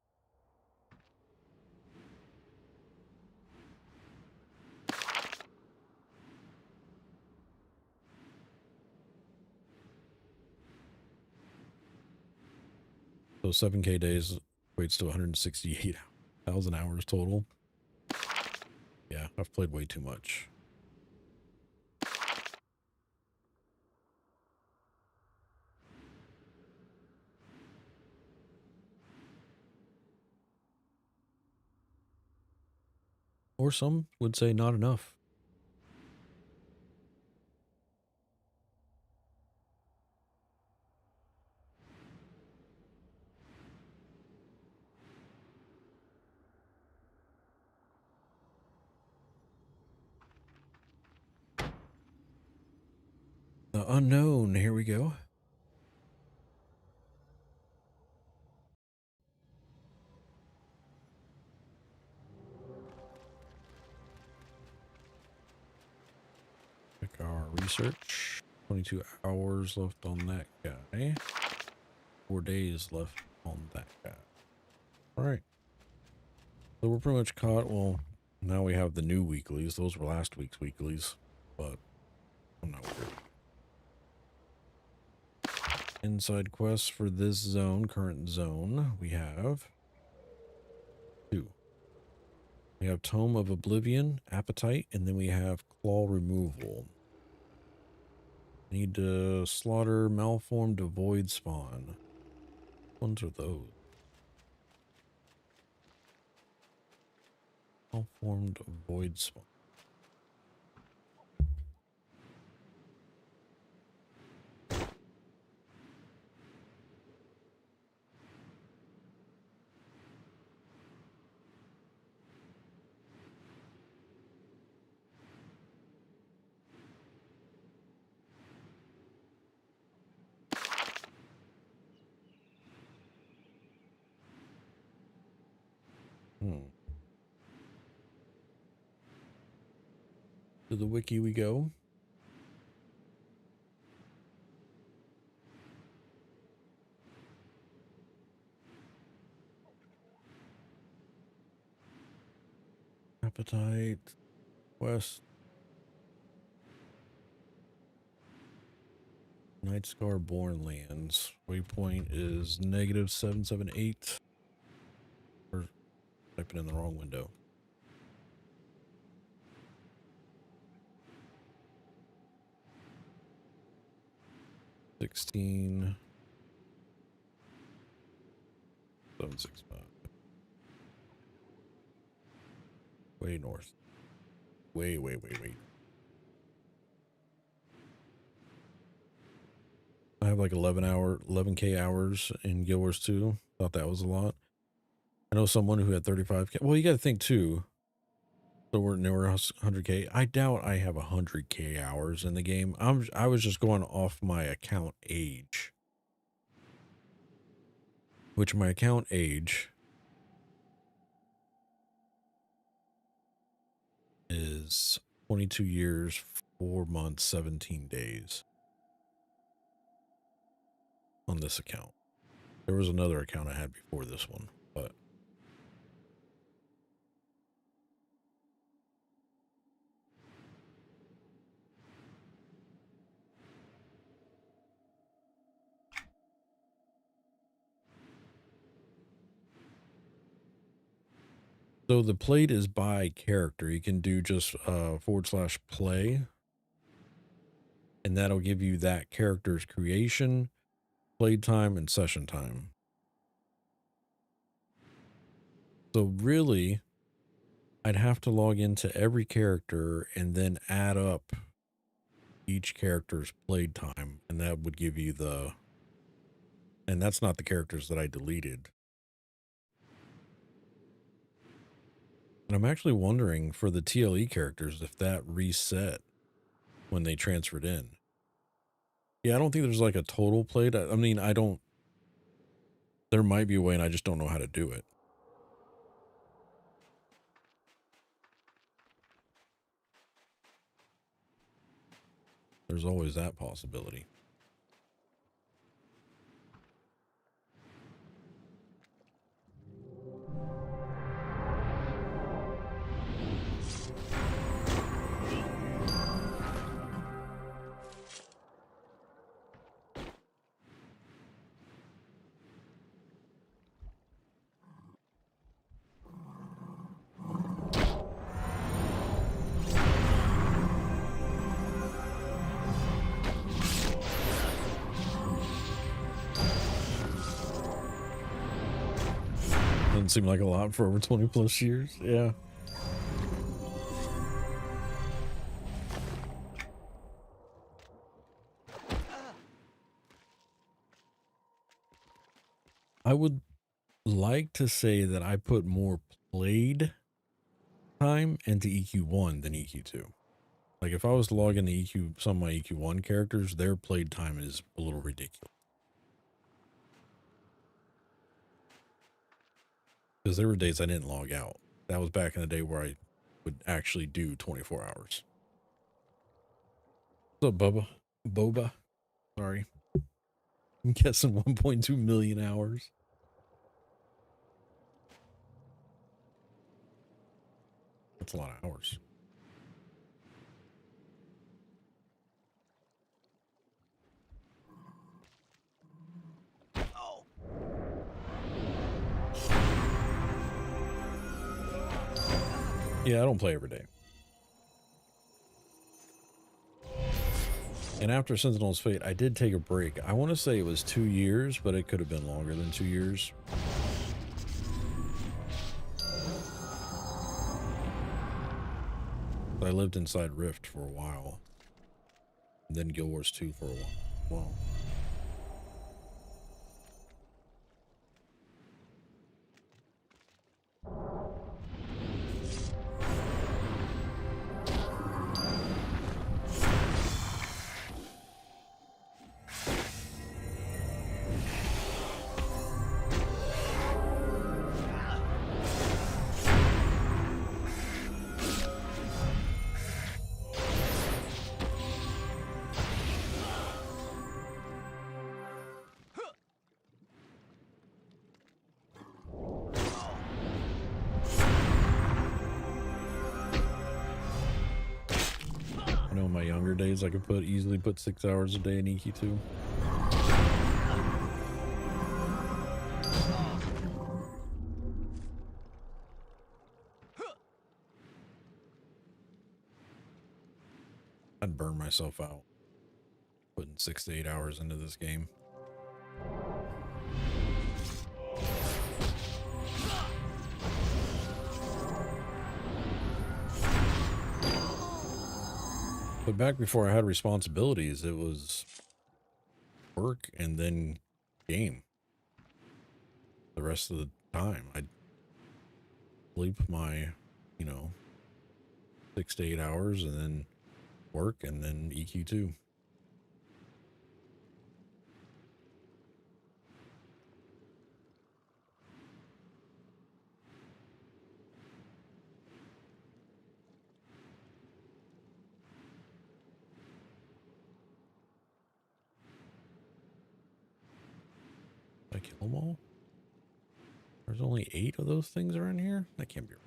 So 7K days equates to 168,000 hours total. Yeah, I've played way too much. Or some would say not enough. The unknown, here we go. Check our research. 22 hours left on that guy. 4 days left on that guy. All right. So we're pretty much caught. Well, now we have the new weeklies. Those were last week's weeklies, but I'm not worried. Inside quests for this zone, current zone, we have 2. We have Tome of Oblivion, Appetite, and then we have Claw Removal. Need to slaughter malformed void spawn. What ones are those? Malformed void spawn. To the wiki we go. Appetite. Quest. Night Scar Born Lands. Waypoint is -778. Or typing in the wrong window. 16 765. Way north. Way. I have like 11K hours in Guild Wars 2. Thought that was a lot. I know someone who had 35K. Well, you got to think too. So we're newer 100K. I doubt I have 100K hours in the game. I was just going off my account age, which my account age is 22 years, 4 months, 17 days on this account. There was another account I had before this one, but so the plate is by character. You can do just /play, and that'll give you that character's creation, play time, and session time. So really, I'd have to log into every character and then add up each character's played time, and that would give you the, and that's not the characters that I deleted. And I'm actually wondering for the TLE characters if that reset when they transferred in. Yeah, I don't think there's like a total played. I mean, I don't, there might be a way and I just don't know how to do it. There's always that possibility. Doesn't seem like a lot for over 20 plus years. Yeah. I would like to say that I put more played time into EQ1 than EQ2. Like if I was to log into EQ, some of my EQ1 characters, their played time is a little ridiculous. Because there were days I didn't log out. That was back in the day where I would actually do 24 hours. What's up, Bubba? Boba? Sorry. I'm guessing 1.2 million hours. That's a lot of hours. Yeah, I don't play every day. And after Sentinel's Fate, I did take a break. I want to say it was 2 years, but it could have been longer than 2 years. I lived inside Rift for a while. And then Guild Wars 2 for a while. I know in my younger days I could easily put 6 hours a day in EQ2. I'd burn myself out. Putting 6 to 8 hours into this game. But back before I had responsibilities, it was work and then game. The rest of the time, I'd sleep my, 6 to 8 hours and then work and then EQ2. Did I kill them all? There's only 8 of those things are in here? That can't be right.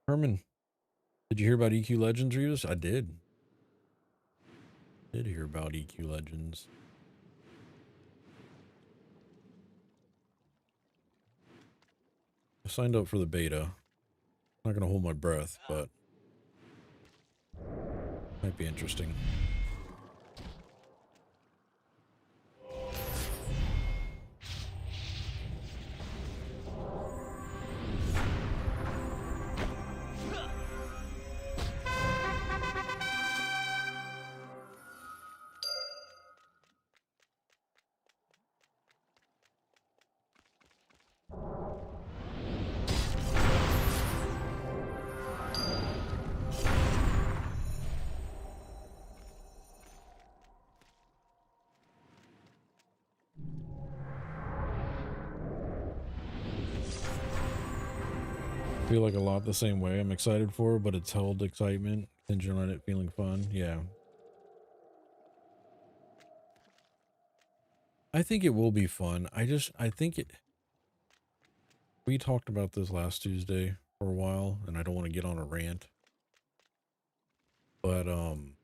Herman, did you hear about EQ Legends, Reeves? I did. Did hear about EQ Legends. I signed up for the beta. I'm not going to hold my breath, but might be interesting. Feel like a lot the same way. I'm excited for it, but it's held excitement, contingent on it feeling fun. Yeah. I think it will be fun. I think we talked about this last Tuesday for a while, and I don't want to get on a rant. But I'm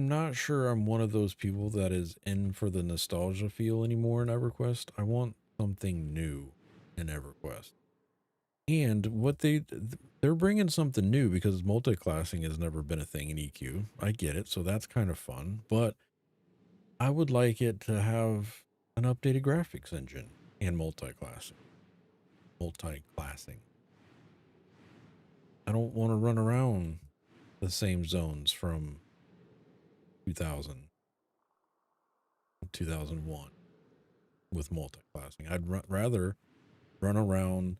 not sure I'm one of those people that is in for the nostalgia feel anymore in EverQuest. I want something new in EverQuest. And they're bringing something new because multi-classing has never been a thing in EQ. I get it, so that's kind of fun, but I would like it to have an updated graphics engine and multi-classing. I don't want to run around the same zones from 2000, 2001 with multi-classing. I'd rather run around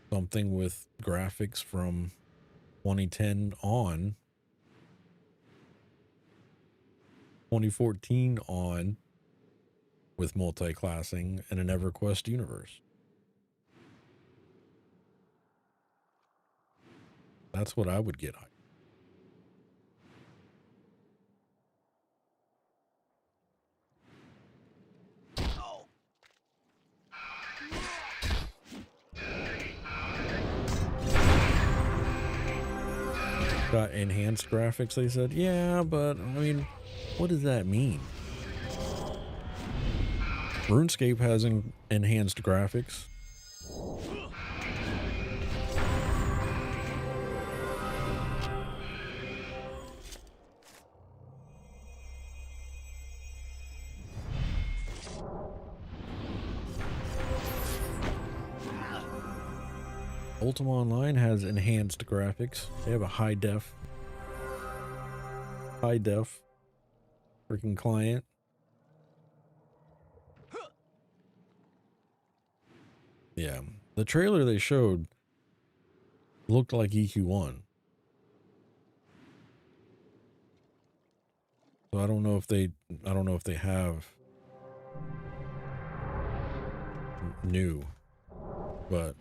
something with graphics from 2010 on, 2014 on, with multi-classing in an EverQuest universe. That's what I would get. Got enhanced graphics, they said. Yeah, but I mean, what does that mean? RuneScape has enhanced graphics. Ultima Online has enhanced graphics. They have a high def freaking client. Yeah, the trailer they showed looked like EQ1. So I don't know if they have new, but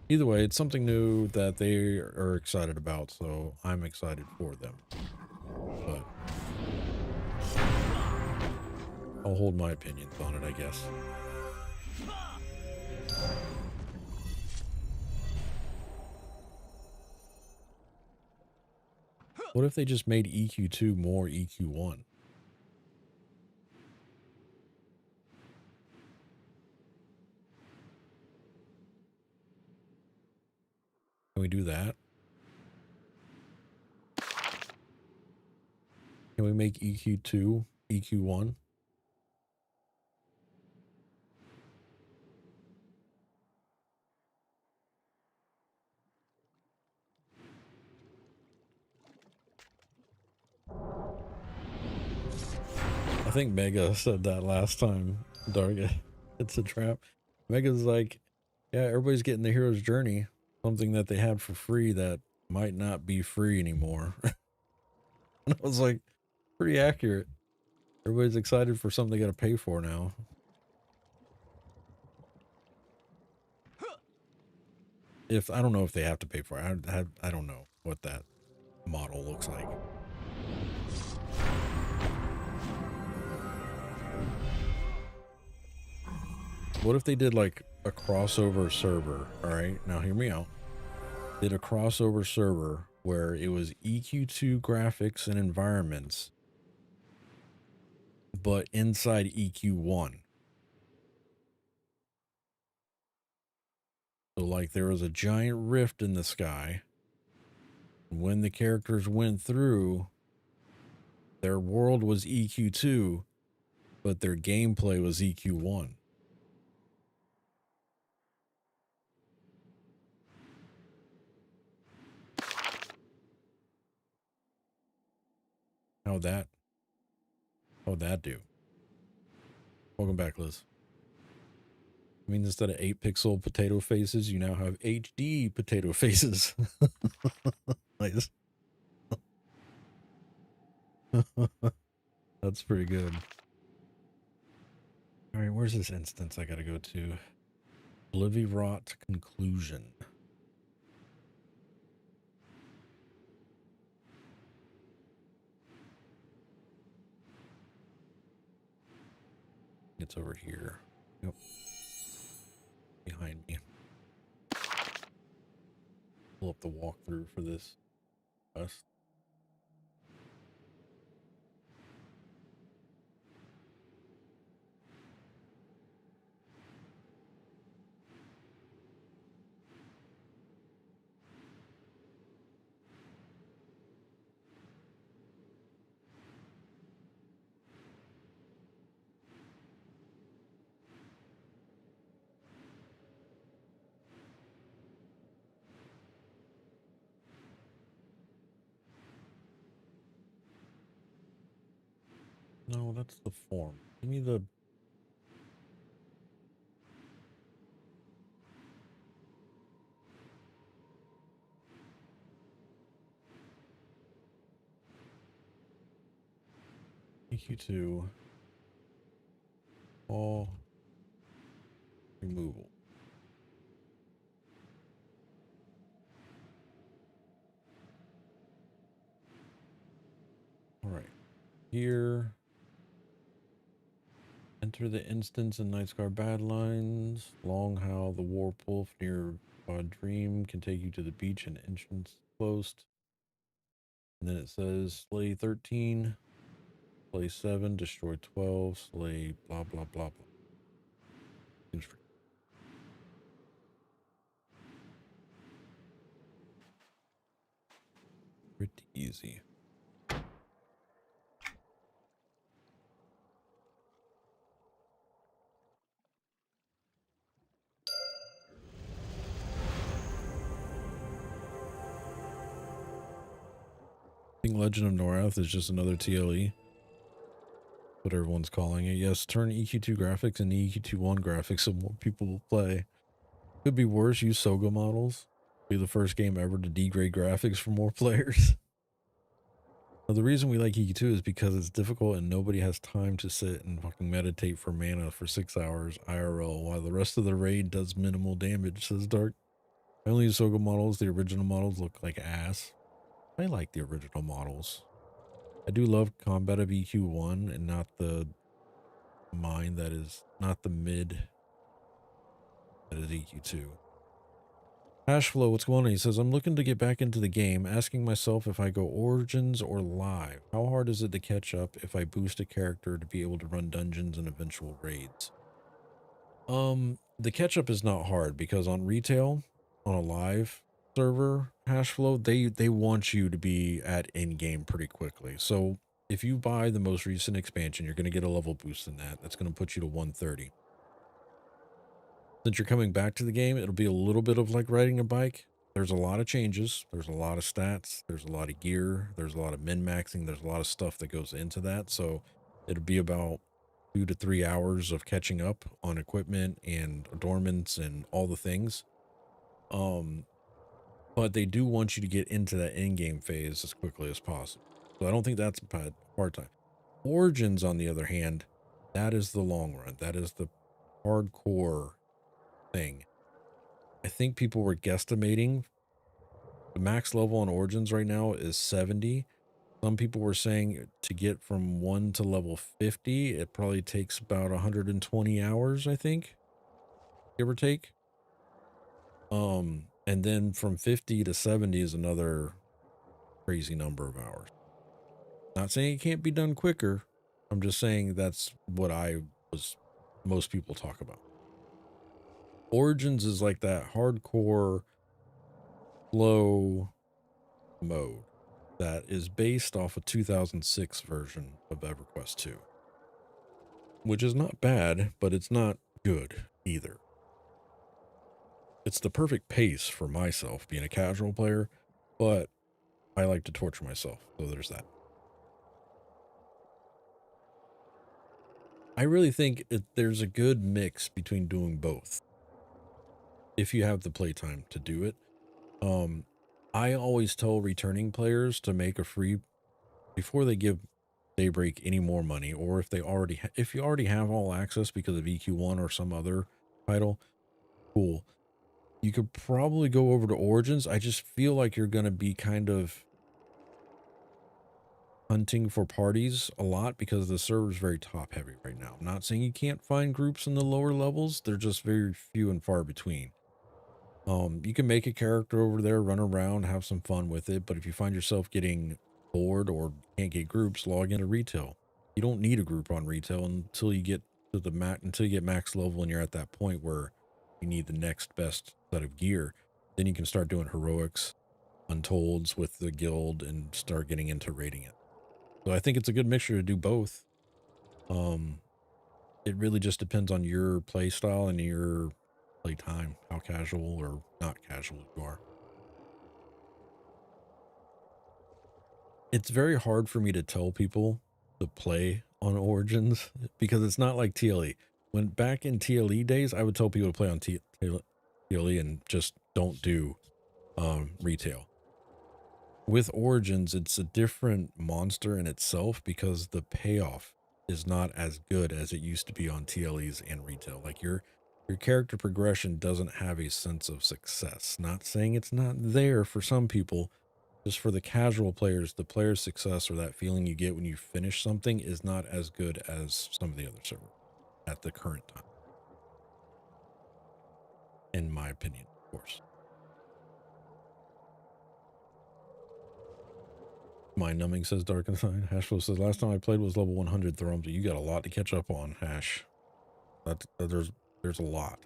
either way, it's something new that they are excited about, so I'm excited for them. But I'll hold my opinions on it, I guess. What if they just made EQ2 more EQ1? Can we do that? Can we make EQ2 EQ1? I think Mega said that last time, Dark. It's a trap. Mega's like, yeah, everybody's getting the hero's journey, something that they had for free that might not be free anymore. And I was like, pretty accurate. Everybody's excited for something they got to pay for now. If I don't know if they have to pay for it. I don't know what that model looks like. What if they did like a crossover server? All right, now hear me out. Did a crossover server where it was EQ2 graphics and environments, but inside EQ1. So like there was a giant rift in the sky. When the characters went through, their world was EQ2, but their gameplay was EQ1. How'd that do? Welcome back, Liz. I mean, instead of 8-pixel potato faces, you now have HD potato faces. Nice. That's pretty good. All right, where's this instance I gotta go to? Oblivivrot conclusion. It's over here. Yep. Behind me. Pull up the walkthrough for this quest. No, that's the form. Give me the... EQ2. All removal. All right. Here. Enter the instance in Night Scar Badlands. Long How the Warp Wolf near Dream can take you to the beach and entrance closed. And then it says slay 13, slay 7, destroy 12, slay blah blah blah blah. Seems pretty easy. I think Legend of Norath is just another TLE. What everyone's calling it. Yes, turn EQ2 graphics into EQ21 graphics so more people will play. Could be worse, use Soga models. Be the first game ever to degrade graphics for more players. Now, the reason we like EQ2 is because it's difficult and nobody has time to sit and fucking meditate for mana for 6 hours IRL while the rest of the raid does minimal damage, says Dark. I only use Soga models. The original models look like ass. I like the original models. I do love combat of EQ1 and not the mine that is not the mid that is EQ2. Hash Flow, what's going on? He says, I'm looking to get back into the game, asking myself if I go Origins or Live. How hard is it to catch up if I boost a character to be able to run dungeons and eventual raids? The catch up is not hard because on retail, on a live server, Hash Flow, they want you to be at in-game pretty quickly. So if you buy the most recent expansion, you're going to get a level boost in that. That's going to put you to 130. Since you're coming back to the game, it'll be a little bit of like riding a bike. There's a lot of changes. There's a lot of stats. There's a lot of gear. There's a lot of min-maxing. There's a lot of stuff that goes into that. So it'll be about 2 to 3 hours of catching up on equipment and adornments and all the things. But they do want you to get into that in-game phase as quickly as possible. So I don't think that's a hard time. Origins, on the other hand, that is the long run. That is the hardcore thing. I think people were guesstimating the max level on Origins right now is 70. Some people were saying to get from 1 to level 50, it probably takes about 120 hours, I think, give or take. And then from 50 to 70 is another crazy number of hours. Not saying it can't be done quicker. I'm just saying that's what most people talk about. Origins is like that hardcore slow mode that is based off a 2006 version of EverQuest 2, which is not bad, but it's not good either. It's the perfect pace for myself being a casual player, but I like to torture myself, so there's that. I really think there's a good mix between doing both if you have the playtime to do it. I always tell returning players to make a free before they give Daybreak any more money, or if they already if you already have all access because of EQ1 or some other title, cool. You could probably go over to Origins. I just feel like you're going to be kind of hunting for parties a lot because the server's very top heavy right now. I'm not saying you can't find groups in the lower levels. They're just very few and far between. You can make a character over there, run around, have some fun with it. But if you find yourself getting bored or can't get groups, log into retail. You don't need a group on retail until you get to the until you get max level and you're at that point where you need the next best set of gear. Then you can start doing heroics, untolds with the guild and start getting into raiding it. So I think it's a good mixture to do both. It really just depends on your play style and your play time, how casual or not casual you are. It's very hard for me to tell people to play on Origins because it's not like TLE. When back in TLE days, I would tell people to play on TLE and just don't do retail. With Origins, it's a different monster in itself because the payoff is not as good as it used to be on TLEs and retail. Like your character progression doesn't have a sense of success. Not saying it's not there for some people, just for the casual players, the player's success or that feeling you get when you finish something is not as good as some of the other servers at the current time. In my opinion, of course. Mind numbing, says Dark Inside. Hashflow says, last time I played was level 100 Thrums. You got a lot to catch up on, Hash. There's a lot.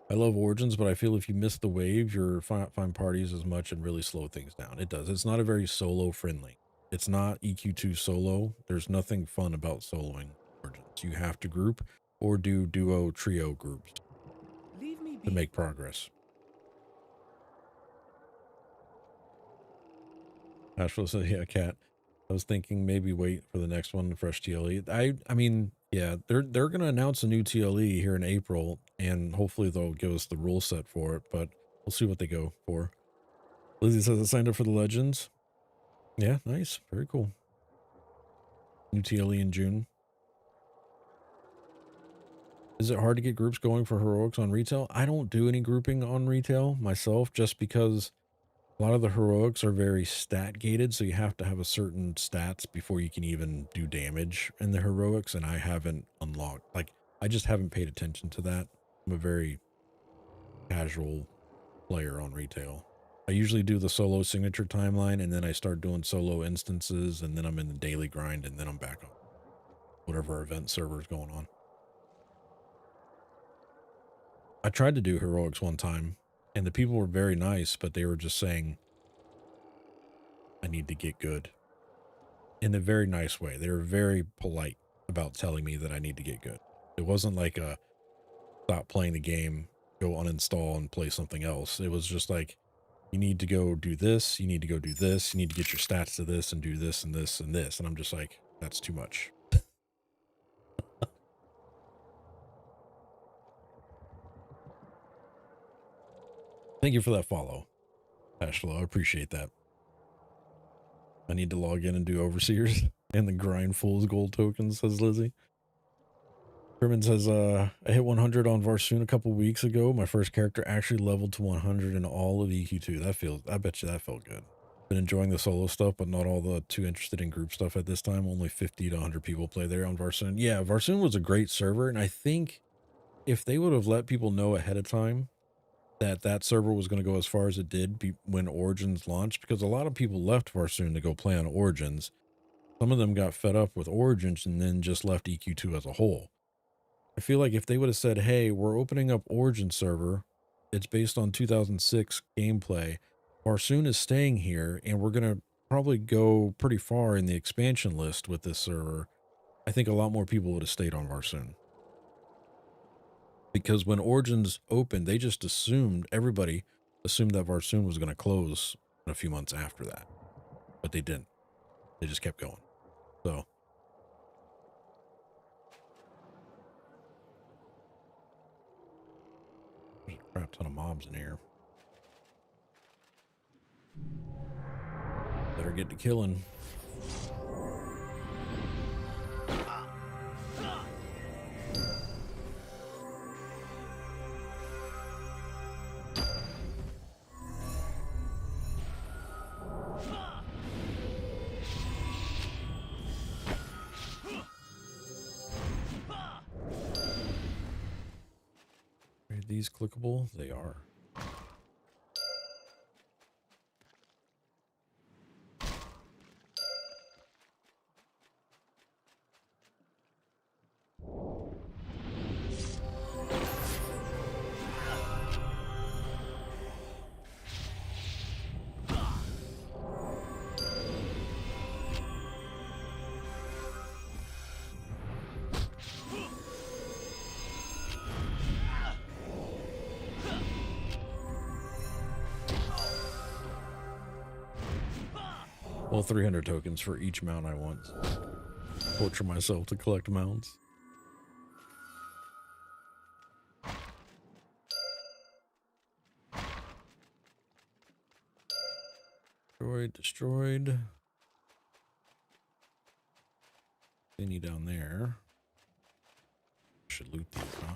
I love Origins, but I feel if you miss the wave, you're find parties as much and really slow things down. It does. It's not a very solo friendly. It's not EQ2 solo. There's nothing fun about soloing Origins. You have to group or do duo trio groups to make progress. Asheville said, yeah, cat. I was thinking maybe wait for the next one, fresh TLE. I mean, yeah, they're going to announce a new TLE here in April, and hopefully they'll give us the rule set for it, but we'll see what they go for. Lizzie says I signed up for the Legends. Yeah, nice. Very cool. New TLE in June. Is it hard to get groups going for heroics on retail? I don't do any grouping on retail myself just because A lot of the heroics are very stat gated, so you have to have a certain stats before you can even do damage in the heroics, and I haven't unlocked, like, I just haven't paid attention to that. I'm a very casual player on retail. I usually do the solo signature timeline, and then I start doing solo instances, and then I'm in the daily grind, and then I'm back on whatever event server is going on. I tried to do heroics one time, and the people were very nice, but they were just saying, I need to get good. In a very nice way. They were very polite about telling me that I need to get good. It wasn't like a stop playing the game, go uninstall and play something else. It was just like, you need to go do this, you need to go do this, you need to get your stats to this and do this and this and this. And I'm just like, that's too much. Thank you for that follow, Ashlow. I appreciate that. I need to log in and do overseers and the grind fools gold tokens, says Lizzie. Herman says, I hit 100 on Varsoon a couple weeks ago. My first character actually leveled to 100 in all of EQ2. I bet you that felt good. Been enjoying the solo stuff, but not all the too interested in group stuff at this time. Only 50 to 100 people play there on Varsoon. Yeah, Varsoon was a great server, and I think if they would have let people know ahead of time that that server was going to go as far as it did when Origins launched, because a lot of people left Varsoon to go play on Origins. Some of them got fed up with Origins and then just left EQ2 as a whole. I feel like if they would have said, hey, we're opening up Origin server, it's based on 2006 gameplay, Varsoon is staying here, and we're going to probably go pretty far in the expansion list with this server, I think a lot more people would have stayed on Varsoon. Because when Origins opened, they just everybody assumed that Varsoon was going to close in a few months after that. But they didn't. They just kept going. So there's a crap ton of mobs in here. Better get to killing. Are these clickable? They are. Well, 300 tokens for each mount I want. Torture myself to collect mounts. Destroyed. Any down there. Should loot these, huh?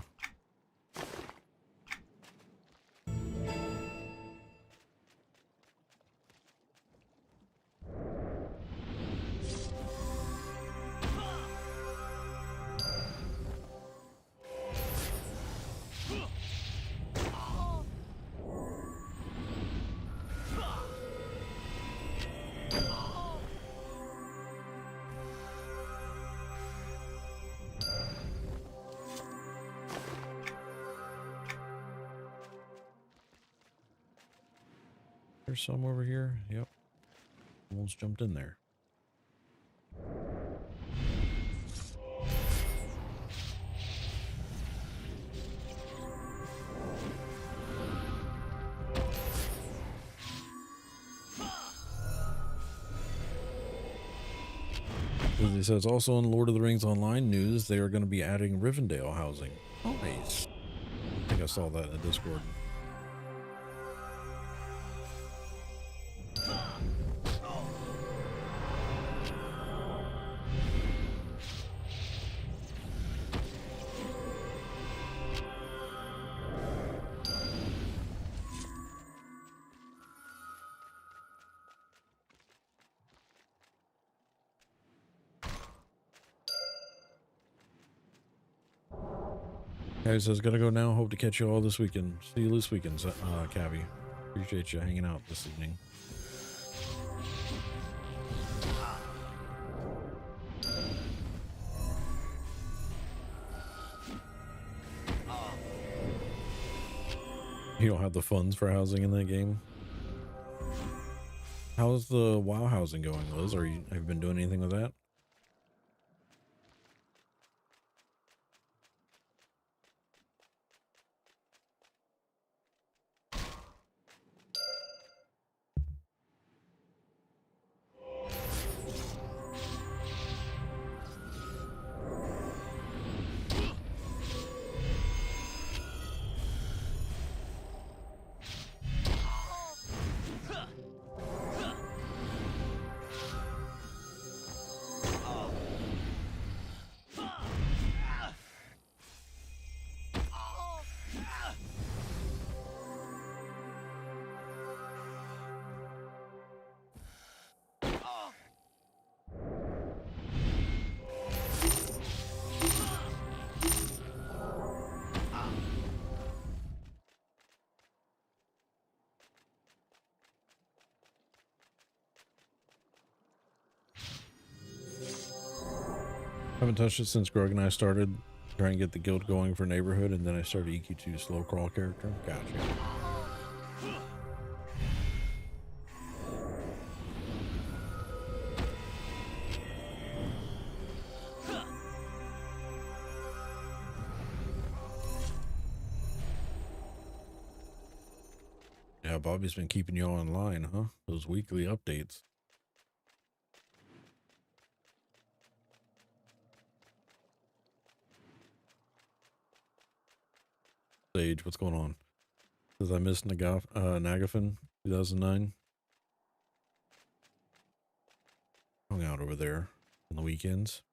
There's some over here. Yep. Almost jumped in there. He says also in Lord of the Rings Online news, they are going to be adding Rivendell housing. Oh, nice. I think I saw that in the Discord. Guys says gotta go now. Hope to catch you all this weekend. See you this weekend, Cabby. Appreciate you hanging out this evening. You don't have the funds for housing in that game. How's the WoW housing going, Liz? Have you been doing anything with that? Haven't touched it since Greg and I started trying to get the guild going for neighborhood, and then I started EQ2 slow crawl character. Gotcha. Yeah, Bobby's been keeping you online, huh? Those weekly updates. Sage, what's going on? Says I missed Nagafin 2009. Hung out over there on the weekends.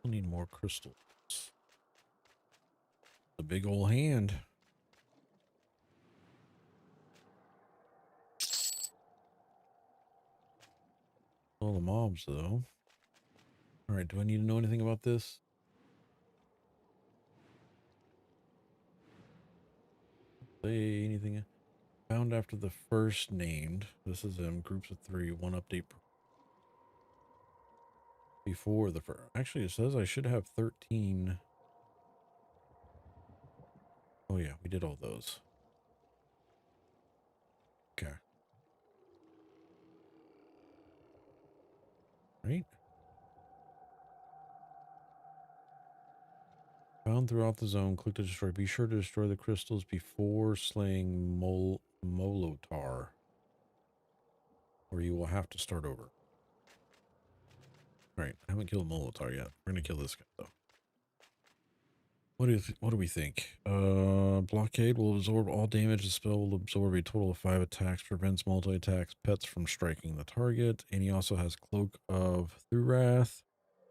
Need more crystals. A big old hand. All the mobs, though. All right, do I need to know anything about this? Say anything? Found after the first named. This is groups of 3. One update before the first. Actually, it says I should have 13. Oh yeah, we did all those. Okay. Right. Found throughout the zone. Click to destroy. Be sure to destroy the crystals before slaying Molotar, or you will have to start over. All right, I haven't killed Molotar yet. We're gonna kill this guy though. What do we think? Blockade will absorb all damage. The spell will absorb a total of 5 attacks. Prevents multi-attacks pets from striking the target. And he also has Cloak of Thurath.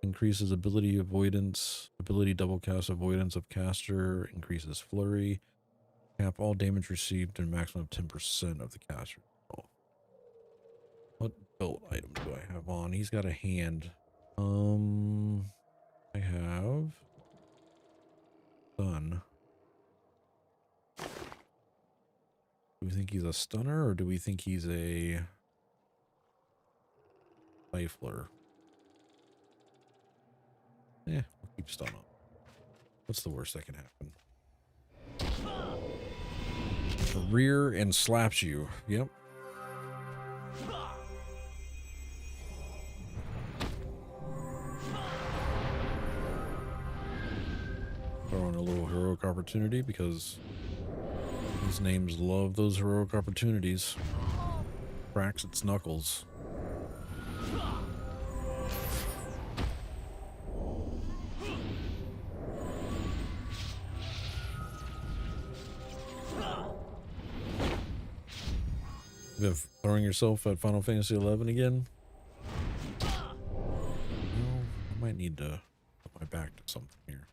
Increases ability avoidance. Ability double cast avoidance of caster. Increases flurry. Cap all damage received and maximum of 10% of the caster. Oh. What belt item do I have on? He's got a hand. I have stun. Do we think he's a stunner or do we think he's a rifler? Yeah, we'll keep stun on. What's the worst that can happen? rear and slaps you. Yep. Throw in a little heroic opportunity because these names love those heroic opportunities. Cracks its knuckles. Been throwing yourself at Final Fantasy 11 again? No, I might need to put my back to something here.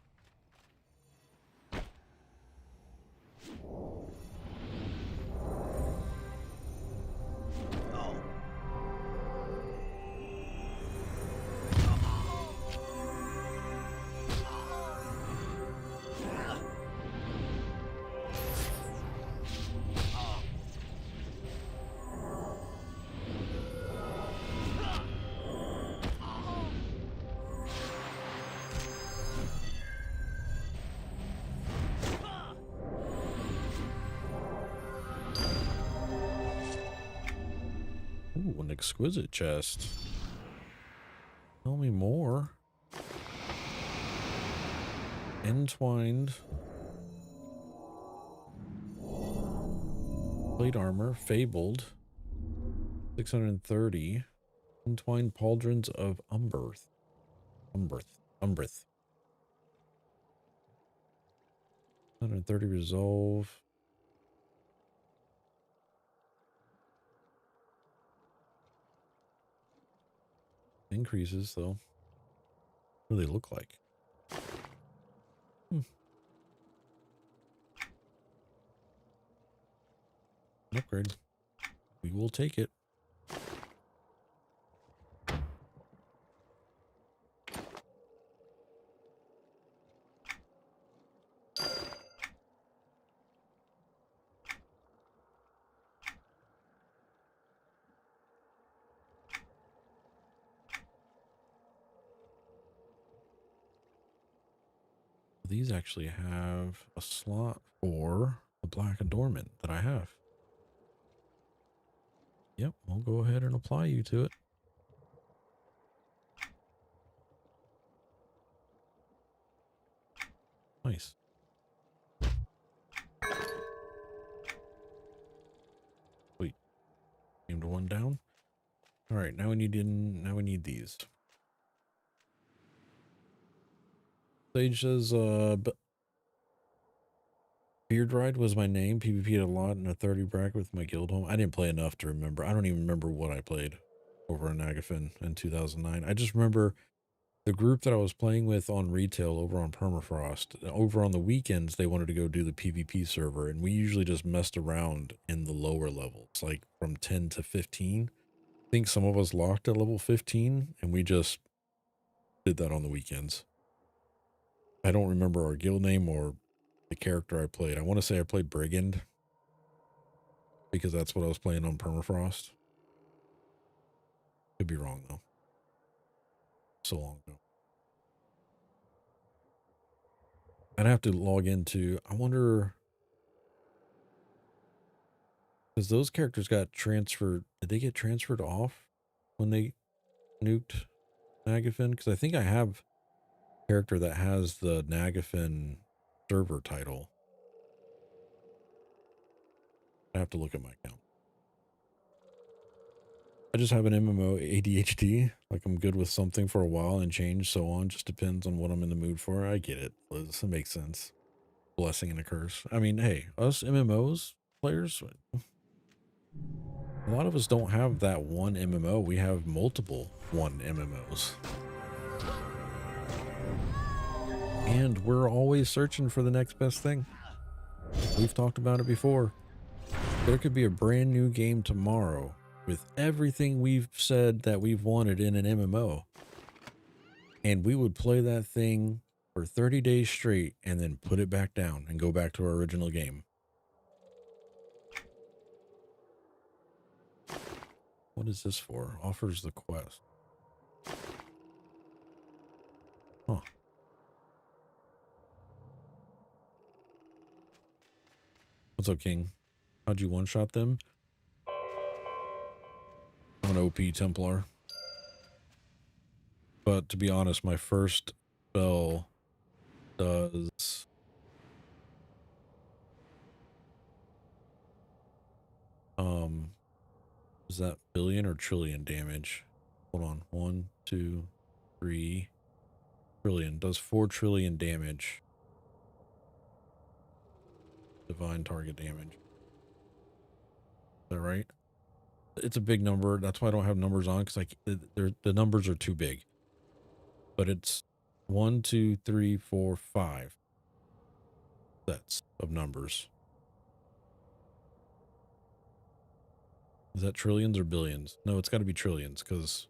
Ooh, an exquisite chest. Tell me more. Entwined plate armor, fabled. 630. Entwined pauldrons of Umberth. Umbrith. 130 resolve. Increases though. What do they look like? Upgrade. We will take it. These actually have a slot for the Black Adornment that I have. Yep, we'll go ahead and apply you to it. Nice. Sweet. Aimed one down. All right, now we need these. Sage says, Beard Ride was my name. PvP'd a lot in a 30 bracket with my guild home. I didn't play enough to remember. I don't even remember what I played over in Agafin in 2009. I just remember the group that I was playing with on retail over on Permafrost. Over on the weekends, they wanted to go do the PvP server, and we usually just messed around in the lower levels, like from 10 to 15. I think some of us locked at level 15, and we just did that on the weekends. I don't remember our guild name or the character I played. I want to say I played Brigand because that's what I was playing on Permafrost. Could be wrong though. So long ago. I'd have to log into, I wonder, because those characters got transferred. Did they get transferred off when they nuked Nagafin? Because I think I have a character that has the Nagafin server title. I have to look at my account. I just have an MMO ADHD. Like I'm good with something for a while and change so on. Just depends on what I'm in the mood for. I get it, Liz. It makes sense. Blessing and a curse. I mean, hey, us MMOs players, a lot of us don't have that one MMO. We have multiple one MMOs. And we're always searching for the next best thing. We've talked about it before. There could be a brand new game tomorrow with everything we've said that we've wanted in an MMO. And we would play that thing for 30 days straight and then put it back down and go back to our original game. What is this for? Offers the quest. Huh. What's up, King? How'd you one-shot them? I'm an OP Templar. But to be honest, my first spell does... is that billion or trillion damage? Hold on. 1, 2, 3... trillion. Does 4 trillion damage. Divine target damage. Is that right? It's a big number. That's why I don't have numbers on, because the numbers are too big. But it's 1, 2, 3, 4, 5 sets of numbers. Is that trillions or billions? No, it's got to be trillions, because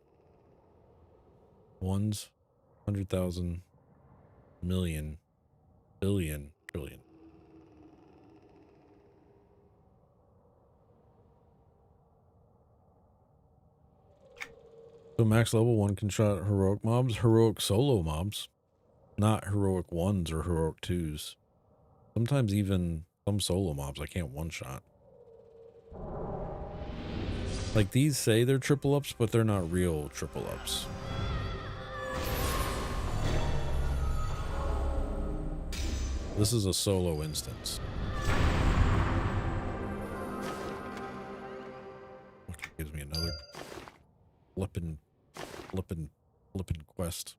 ones, 100,000, million, billion, trillion. So max level 1 can shot heroic mobs, heroic solo mobs, not heroic 1s or heroic 2s. Sometimes even some solo mobs I can't one-shot. Like, these say they're triple ups, but they're not real triple ups. This is a solo instance. Okay, gives me another flippin' quest.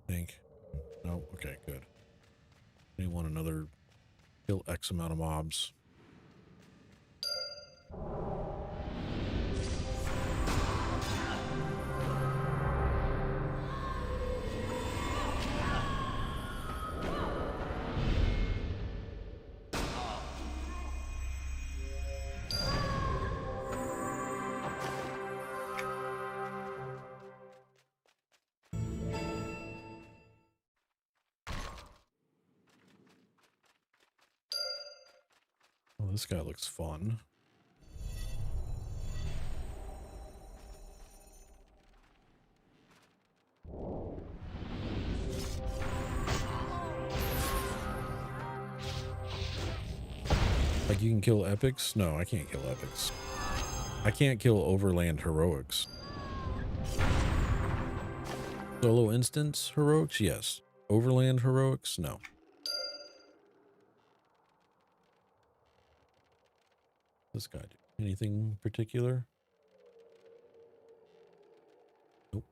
I think. No, okay, good. We want another kill X amount of mobs. Oh, this guy looks fun. Like, you can kill epics? No, I can't kill epics. I can't kill overland heroics. Solo instance heroics? Yes. Overland heroics? No. This guy do anything particular? Nope.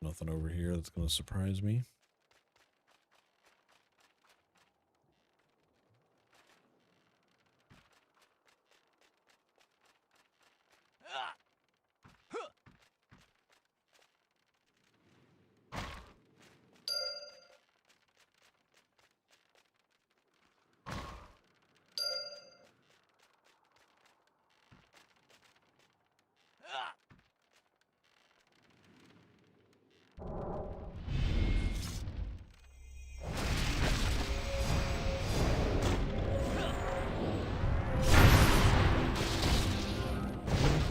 Nothing over here that's going to surprise me.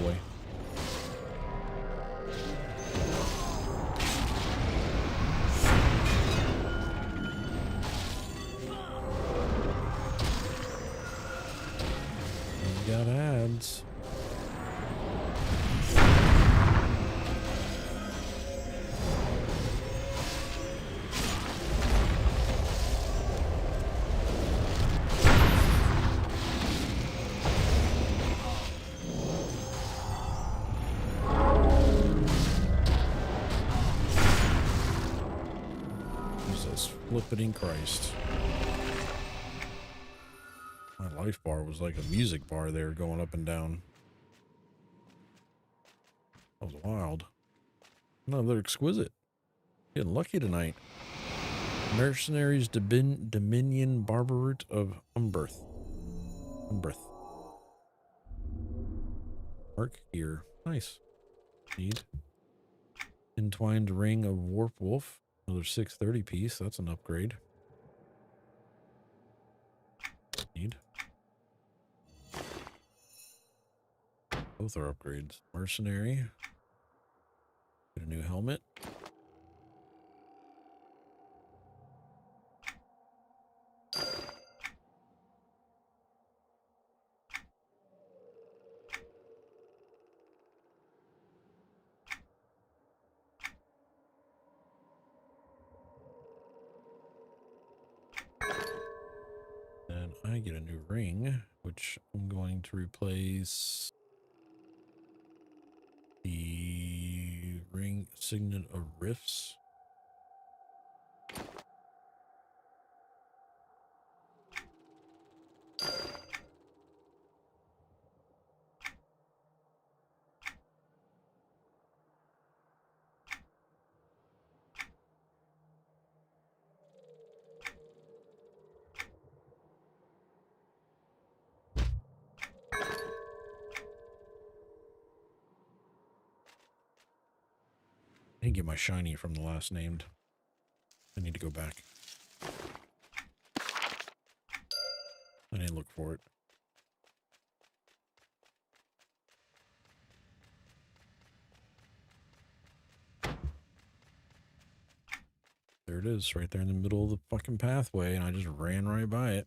Boy. We got ads. Jesus flipping Christ. My life bar was like a music bar there going up and down. That was wild. No, they're exquisite. Getting lucky tonight. Mercenaries Dominion Barbaroot of Umberth. Arc gear. Nice. Need. Entwined Ring of Warp Wolf. Another 630 piece. That's an upgrade. Need. Both are upgrades. Mercenary. Get a new helmet. And I get a new ring, which I'm going to replace the ring signet of rifts. I didn't get my shiny from the last named. I need to go back. I didn't look for it. There it is, right there in the middle of the fucking pathway, and I just ran right by it.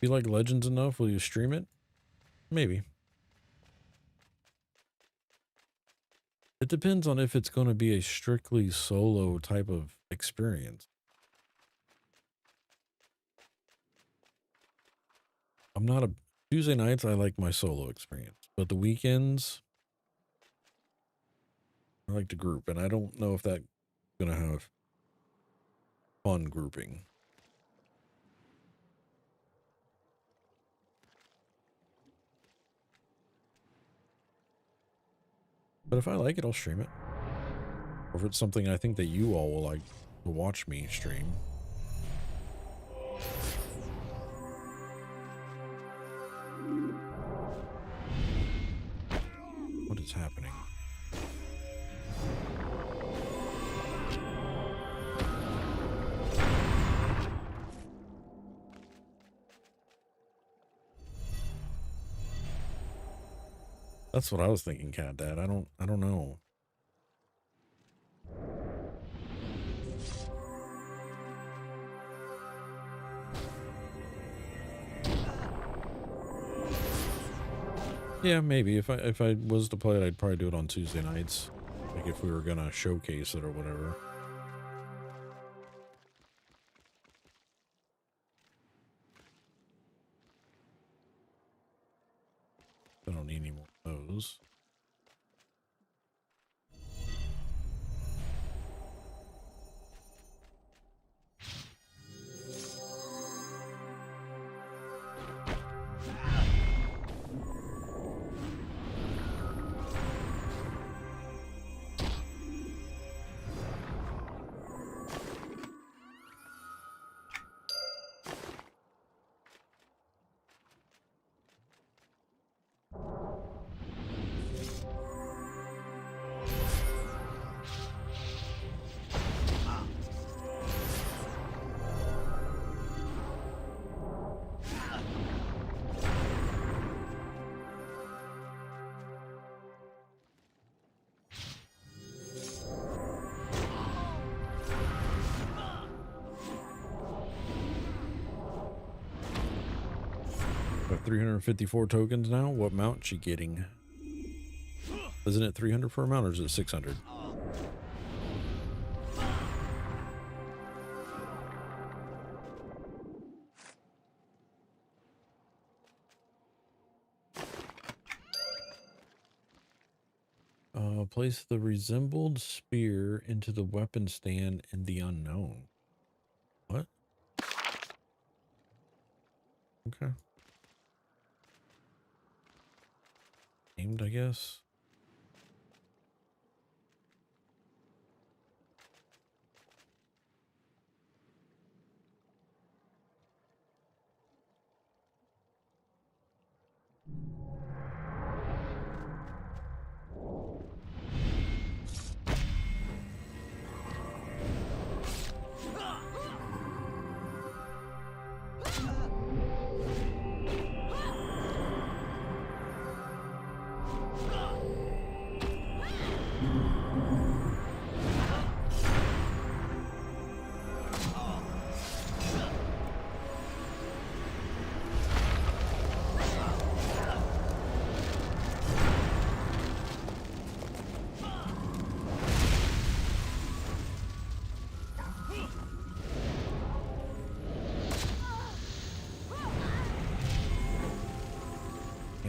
If you like Legends enough, will you stream it? Maybe. It depends on if it's going to be a strictly solo type of experience. I'm not a... Tuesday nights, I like my solo experience. But the weekends, I like to group. And I don't know if that's going to have fun grouping. But if I like it, I'll stream it. Or if it's something I think that you all will like to watch me stream. What is happening? That's what I was thinking, Cat Dad. I don't know. Yeah, maybe. If I was to play it, I'd probably do it on Tuesday nights. Like if we were gonna showcase it or whatever. I don't need any more of those. Got 354 tokens now. What mount she getting? Isn't it 300 for a mount or is it 600? Place the resembled spear into the weapon stand in the unknown. What? Okay. Aimed, I guess.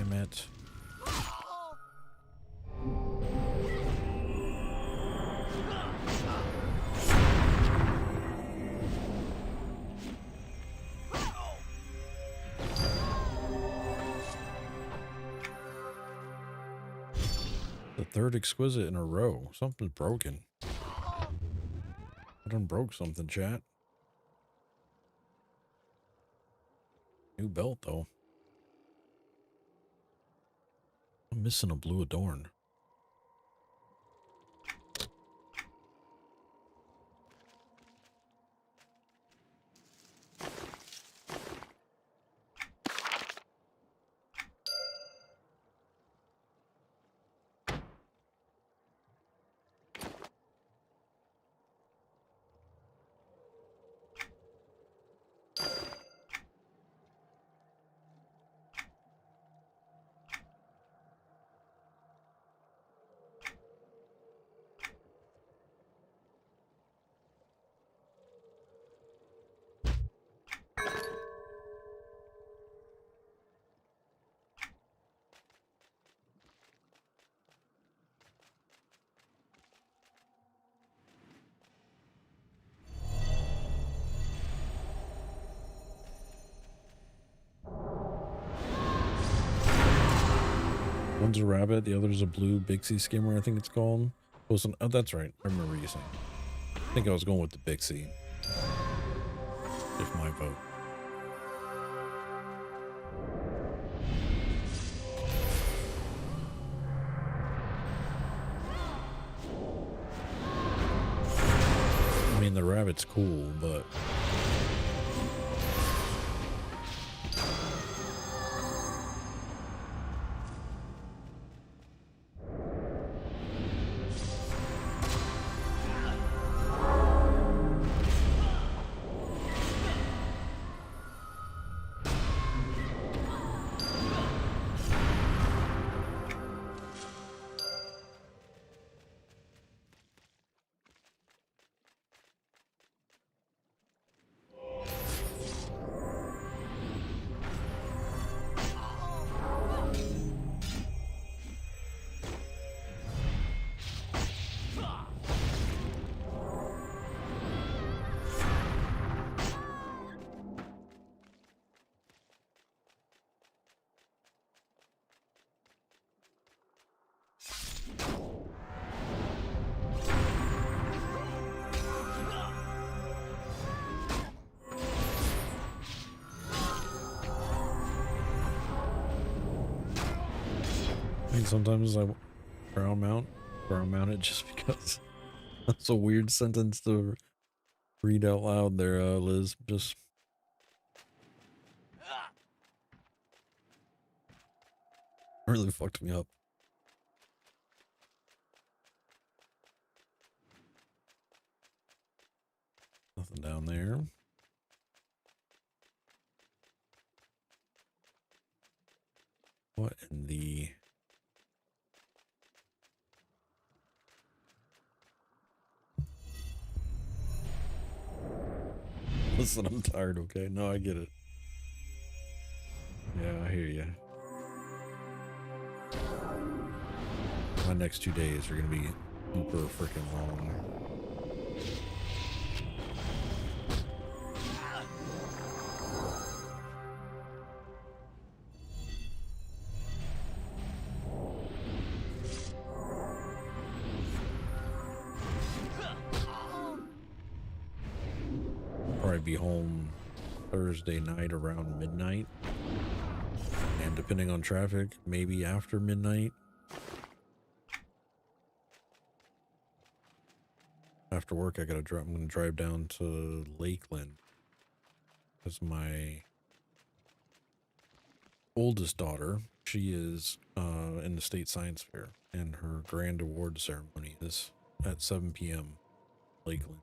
Damn it. The third exquisite in a row. Something's broken. I done broke something, chat. New belt, though. I'm missing a blue adorn. One's a rabbit, the other's a blue Bixie skimmer, I think it's called. Oh, that's right. I remember you saying. I think I was going with the Bixie. If my vote. I mean, the rabbit's cool, but... I mean, sometimes I brown mount it just because that's a weird sentence to read out loud there, Liz. Just really fucked me up. Nothing down there. What in the... Listen, I'm tired, okay? No, I get it. Yeah, I hear you. My next 2 days are gonna be super freaking long. Probably be home Thursday night around midnight, and depending on traffic, maybe after midnight. After work, I gotta drive. I'm gonna drive down to Lakeland because my oldest daughter, she is in the state science fair, and her grand award ceremony is at 7 p.m. Lakeland.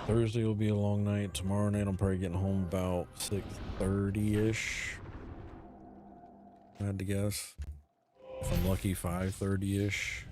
Thursday will be a long night. Tomorrow night I'm probably getting home about 6:30-ish. I had to guess. If I'm lucky, 5:30-ish.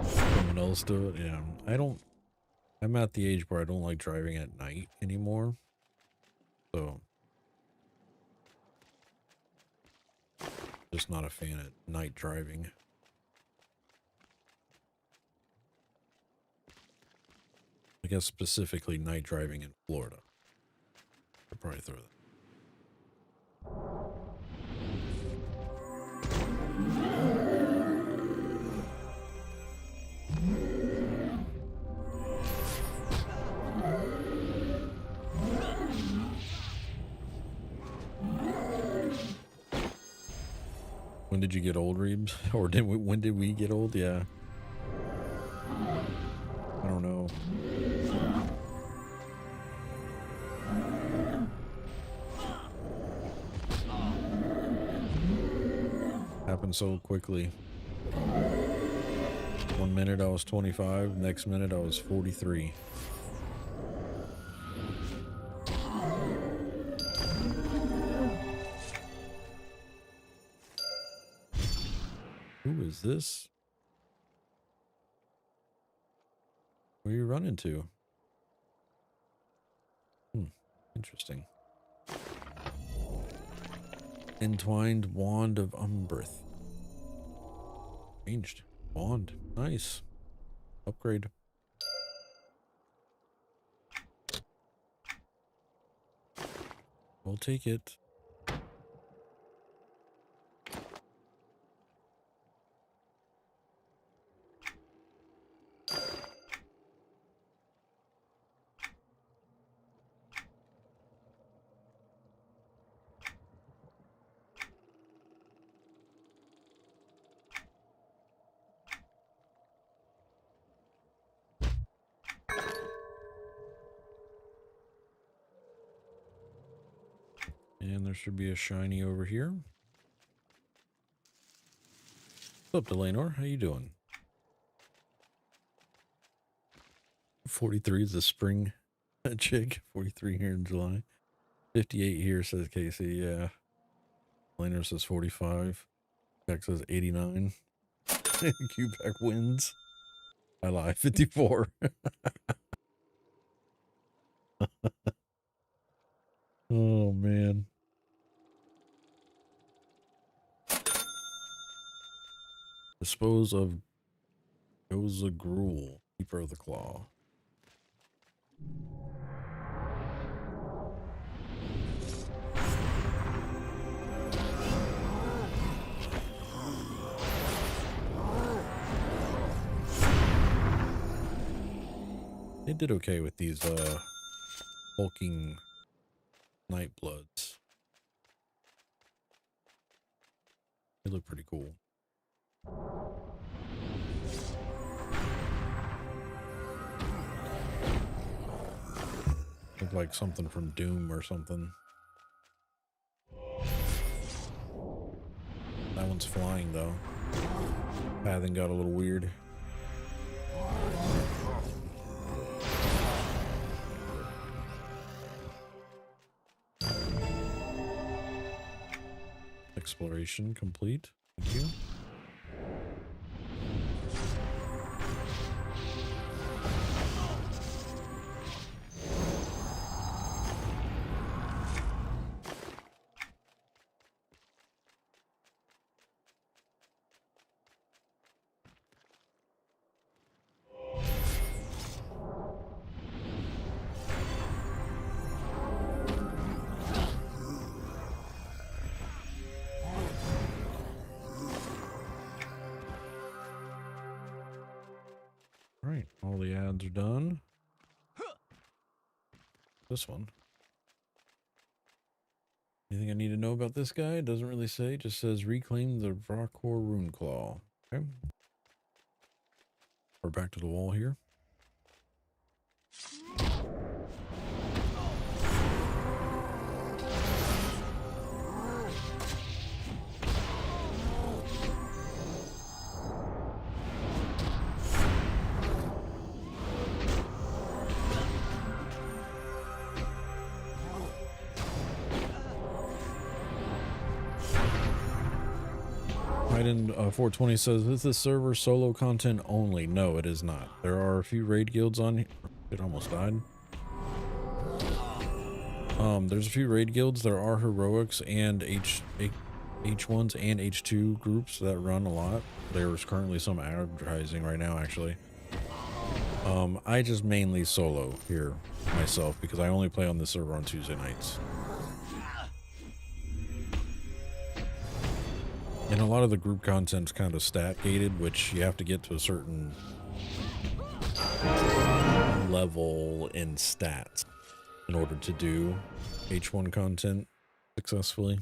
Someone else do it? Yeah. I'm at the age where I don't like driving at night anymore. So just not a fan of night driving. I guess specifically night driving in Florida. I'll probably throw that. When did you get old, Reeves? Or when did we get old? Yeah. I don't know. Happened so quickly. 1 minute I was 25, next minute I was 43. Who is this? Where are you running to? Interesting. Entwined Wand of Umbrith. Changed. Wand. Nice. Upgrade. We'll take it. And there should be a shiny over here. What's up, Delanor? How you doing? 43 is a spring chick. 43 here in July. 58 here, says Casey. Yeah. Delanor says 45. Jack says 89. Q-Pack wins. I lie. 54. Oh, man. Dispose of Goza Gruel, Keeper of the Claw. They did okay with these hulking Nightbloods. They look pretty cool. Look like something from Doom or something. That one's flying though. Pathing got a little weird. Exploration complete. Thank you. right, all the ads are done. This one. Anything I need to know about this guy? It doesn't really say. It just says reclaim the Vrakor Rune Claw. Okay. We're back to the wall here. Biden 420 says, is this server solo content only? No, it is not. There are a few raid guilds on here. It almost died. There's a few raid guilds. There are heroics and H1s and H2 groups that run a lot. There's currently some advertising right now, actually. I just mainly solo here myself because I only play on this server on Tuesday nights. And a lot of the group content's kind of stat gated, which you have to get to a certain level in stats in order to do H1 content successfully.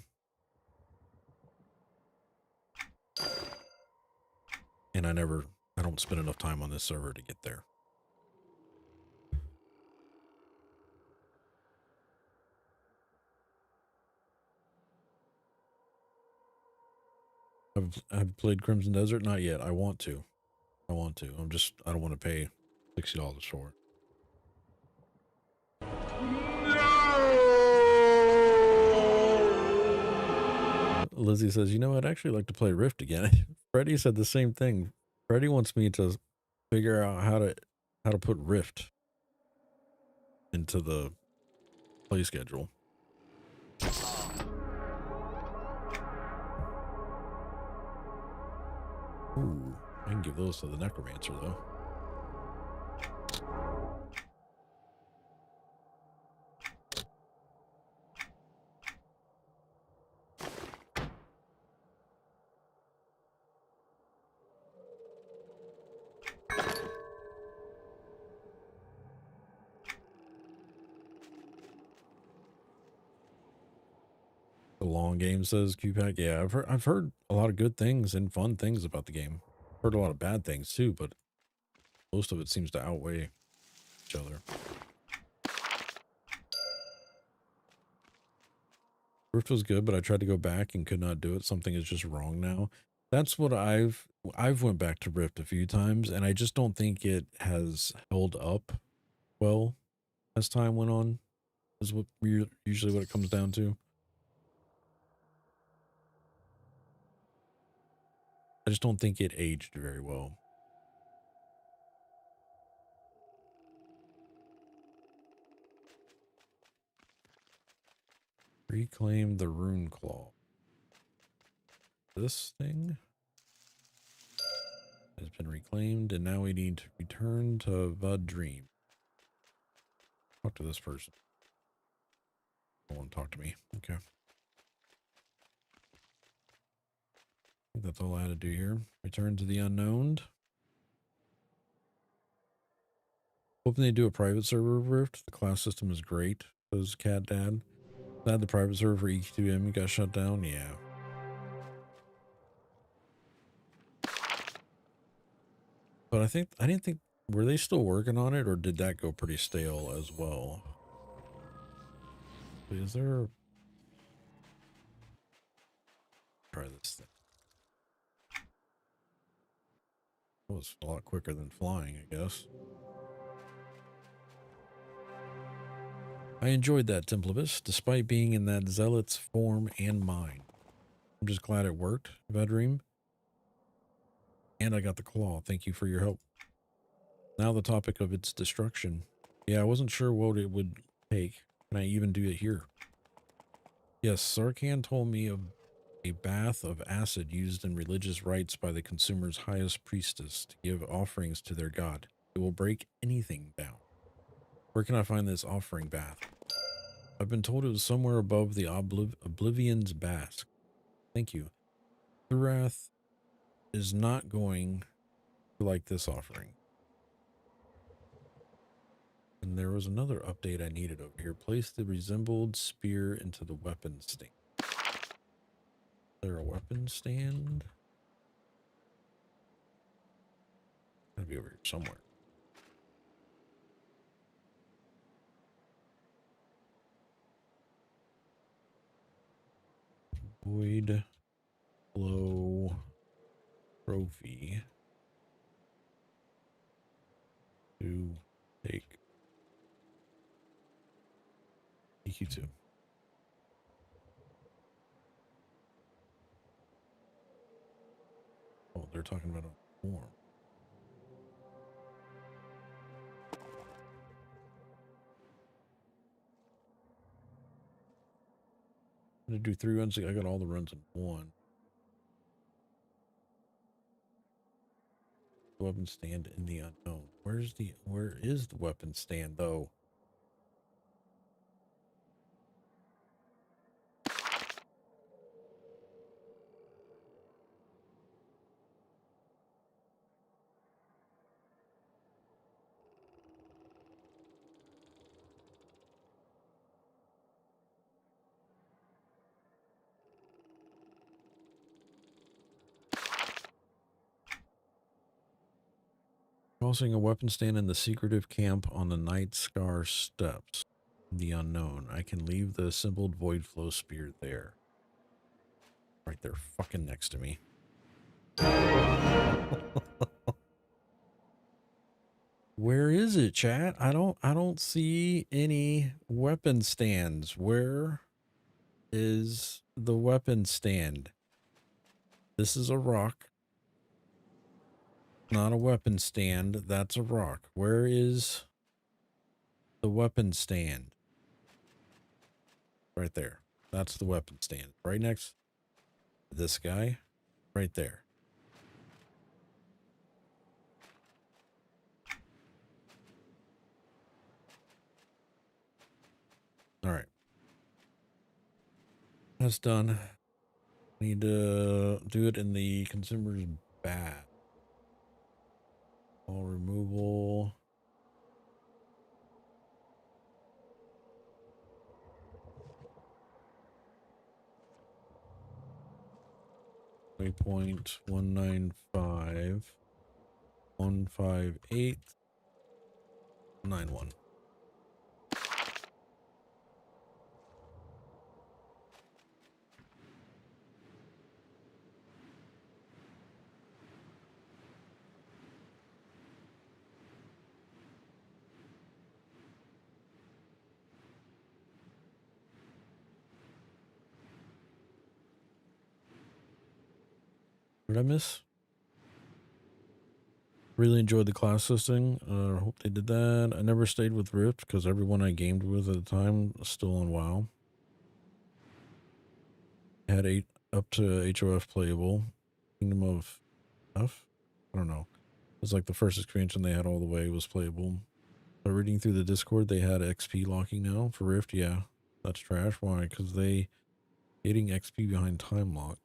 And I don't spend enough time on this server to get there. I've played Crimson Desert, not yet. I want to. I don't want to pay $60 for it. Lizzie says, you know, I'd actually like to play Rift again. Freddie said the same thing. Freddie wants me to figure out how to put Rift into the play schedule. Ooh, I can give those to the Necromancer though. The long game, says QPack. Yeah, I've heard a lot of good things and fun things about the game. Heard a lot of bad things too, but most of it seems to outweigh each other. Rift was good, but I tried to go back and could not do it. Something is just wrong now. That's what I've went back to Rift a few times, and I just don't think it has held up well as time went on. Is what usually what it comes down to. I just don't think it aged very well. Reclaim the Rune Claw. This thing has been reclaimed, and now we need to return to the dream. Talk to this person. Don't want to talk to me. Okay. I think that's all I had to do here. Return to the unknown. Hoping they do a private server of Rift. The class system is great. Says Cat Dad. Glad the private server for EQ2M got shut down. Yeah. But I didn't think, were they still working on it, or did that go pretty stale as well? Is there, try this thing. That was a lot quicker than flying, I guess. I enjoyed that, Templibus, despite being in that zealot's form and mind. I'm just glad it worked, Vedream. And I got the claw. Thank you for your help. Now the topic of its destruction. Yeah, I wasn't sure what it would take. Can I even do it here? Yes, Sarkhan told me of a bath of acid used in religious rites by the consumer's highest priestess to give offerings to their god. It will break anything down. Where can I find this offering bath? I've been told it was somewhere above the Oblivion's Bask. Thank you. Thurath is not going to like this offering. And there was another update I needed over here. Place the resembled spear into the weapon stand. Is there a weapon stand? Gotta be over here somewhere. Void flow trophy to take EQ2. Oh, they're talking about a form. I'm gonna do 3 runs. I got all the runs in one. Weapon stand in the unknown. Where is the weapon stand though? Causing a weapon stand in the secretive camp on the Night Scar steps. The unknown. I can leave the assembled void flow spear there. Right there, fucking next to me. Where is it, chat? I don't see any weapon stands. Where is the weapon stand? This is a rock. Not a weapon stand. That's a rock. Where is the weapon stand? Right there. That's the weapon stand. Right next to this guy. Right there. All right. That's done. Need to do it in the consumer's bath. All removal. Waypoint 195 158 91. What did I miss? Really enjoyed the class listing. Hope they did that. I never stayed with Rift because everyone I gamed with at the time was still on WoW. Had 8 up to HOF playable. Kingdom of F? I don't know. It was like the first expansion they had all the way was playable. So reading through the Discord, they had XP locking now for Rift. Yeah, that's trash. Why? Because they getting XP behind time lock.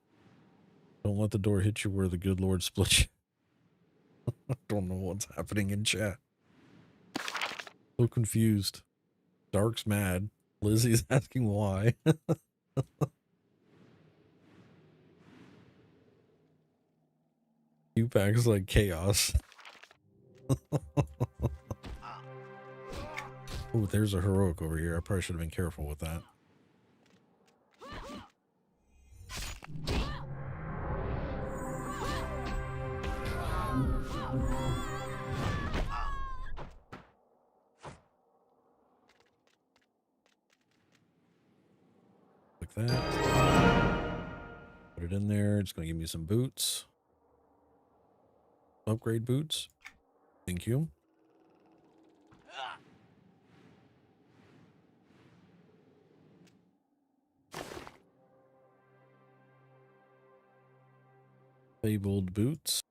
Don't let the door hit you where the good Lord split you. I don't know what's happening in chat. So confused. Dark's mad. Lizzie's asking why. Two-pack's like chaos. Oh, there's a heroic over here. I probably should have been careful with that. Like that. Put it in there. It's going to give me some boots. Upgrade boots. Thank you. Fabled boots.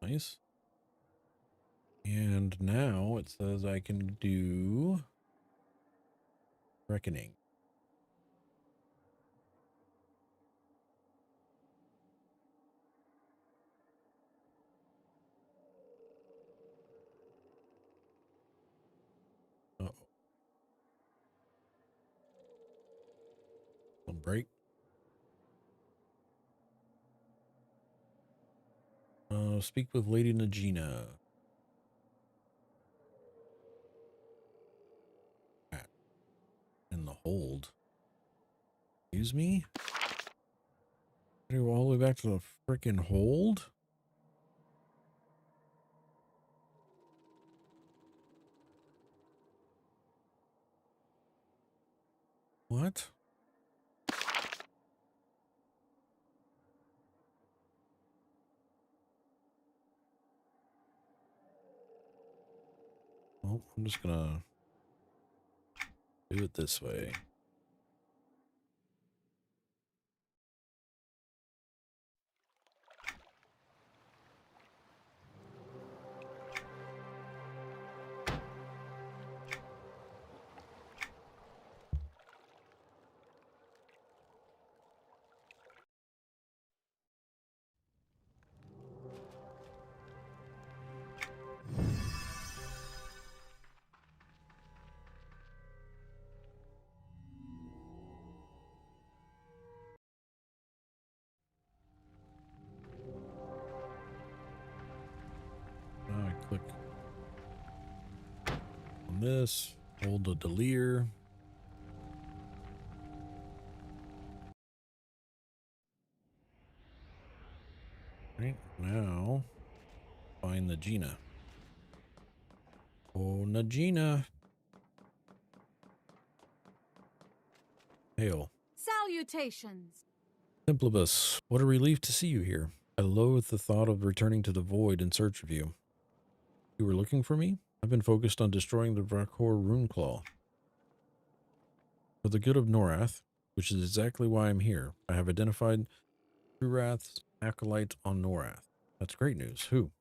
Nice. And now it says I can do reckoning. Uh-oh. One break. Speak with Lady Nagina. In the hold. Excuse me? Gotta go all the way back to the freaking hold? What? Well, I'm just gonna do it this way. Now I click on this, hold the Delir. Right now, find the Gina. Oh, Nagina. Hail. Salutations. Simplibus, what a relief to see you here. I loathe the thought of returning to the void in search of you. You were looking for me? I've been focused on destroying the Vrakor Runeclaw. For the good of Norath, which is exactly why I'm here, I have identified Trurath's acolyte on Norath. That's great news. Who?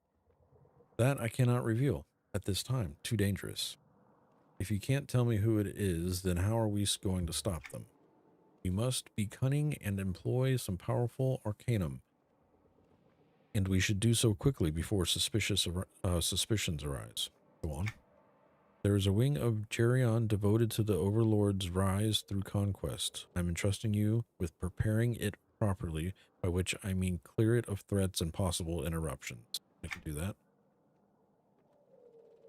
That I cannot reveal at this time. Too dangerous. If you can't tell me who it is, then how are we going to stop them? You must be cunning and employ some powerful arcanum. And we should do so quickly before suspicions arise. Go on. There is a wing of Geryon devoted to the Overlord's rise through conquest. I'm entrusting you with preparing it properly, by which I mean clear it of threats and possible interruptions. I can do that.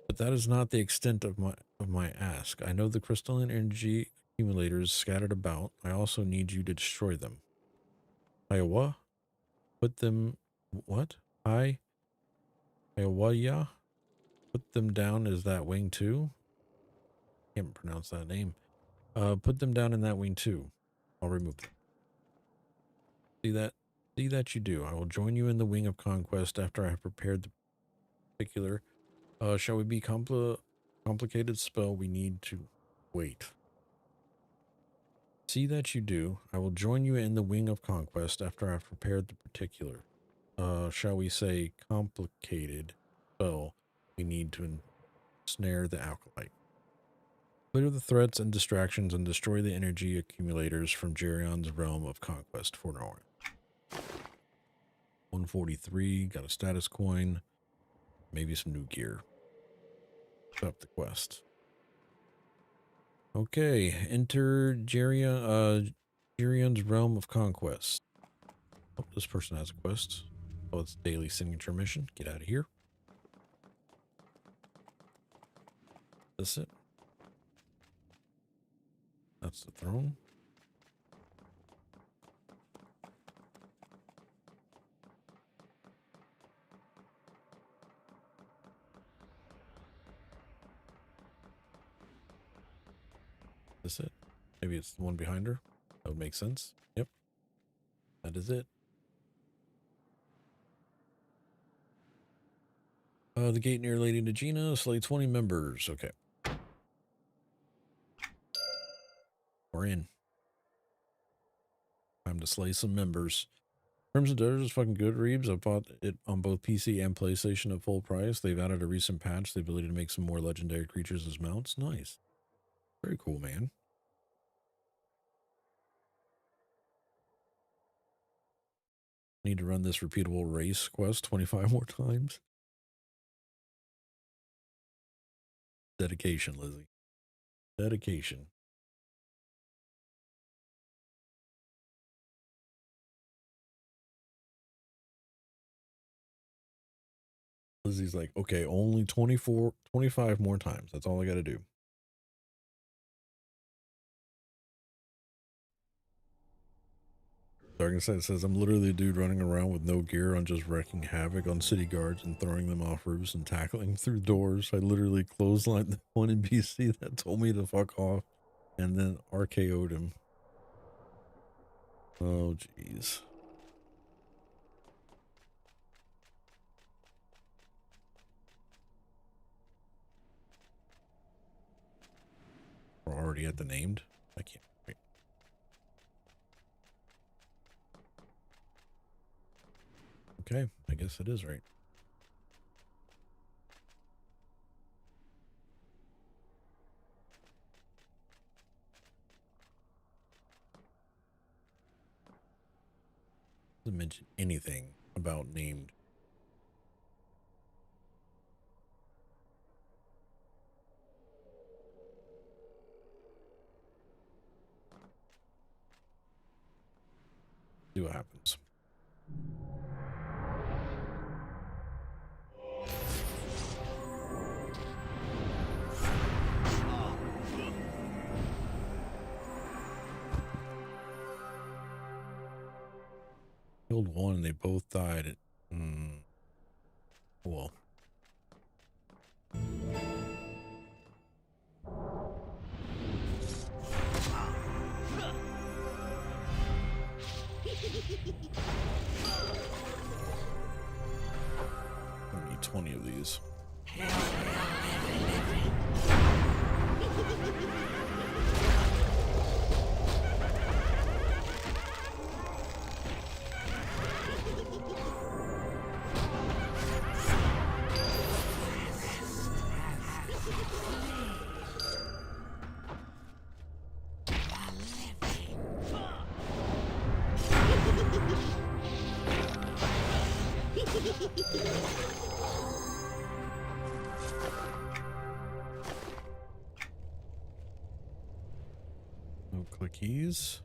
But that is not the extent of my ask. I know the crystalline energy accumulators scattered about. I also need you to destroy them. Iowa? Put them... What? Iowaya? Put them down as that wing too? Can't pronounce that name. Put them down in that wing too. I'll remove them. See that? See that you do. I will join you in the wing of conquest after I have prepared the particular. Shall we be complicated spell? We need to wait. See that you do. I will join you in the wing of conquest after I've prepared the particular. Shall we say complicated spell? We need to ensnare the acolyte. Clear the threats and distractions and destroy the energy accumulators from Geryon's realm of conquest for North. 143, got a status coin, maybe some new gear. Up the quest. Okay, enter Geryon's realm of conquest. Oh, this person has a quest. Oh, it's daily signature mission. Get out of here. That's it. That's the throne. That's it. Maybe it's the one behind her. That would make sense. Yep. That is it. The gate near Lady Nagina, slay 20 members. Okay. We're in. Time to slay some members. Crimson Desert is fucking good, Reeves. I bought it on both PC and PlayStation at full price. They've added a recent patch, the ability to make some more legendary creatures as mounts. Nice. Very cool, man. Need to run this repeatable race quest 25 more times. Dedication, Lizzie. Dedication. Lizzie's like, okay, only 25 more times. That's all I got to do. Darkensight says, I'm literally a dude running around with no gear on, just wrecking havoc on city guards and throwing them off roofs and tackling through doors. I literally clotheslined the one NPC that told me to fuck off and then RKO'd him. Oh, jeez. We're already at the named? I can't wait. Okay, I guess it is right. Doesn't mention anything about named. See what happens. Killed one and they both died. Well. I need 20 of these. No clickies.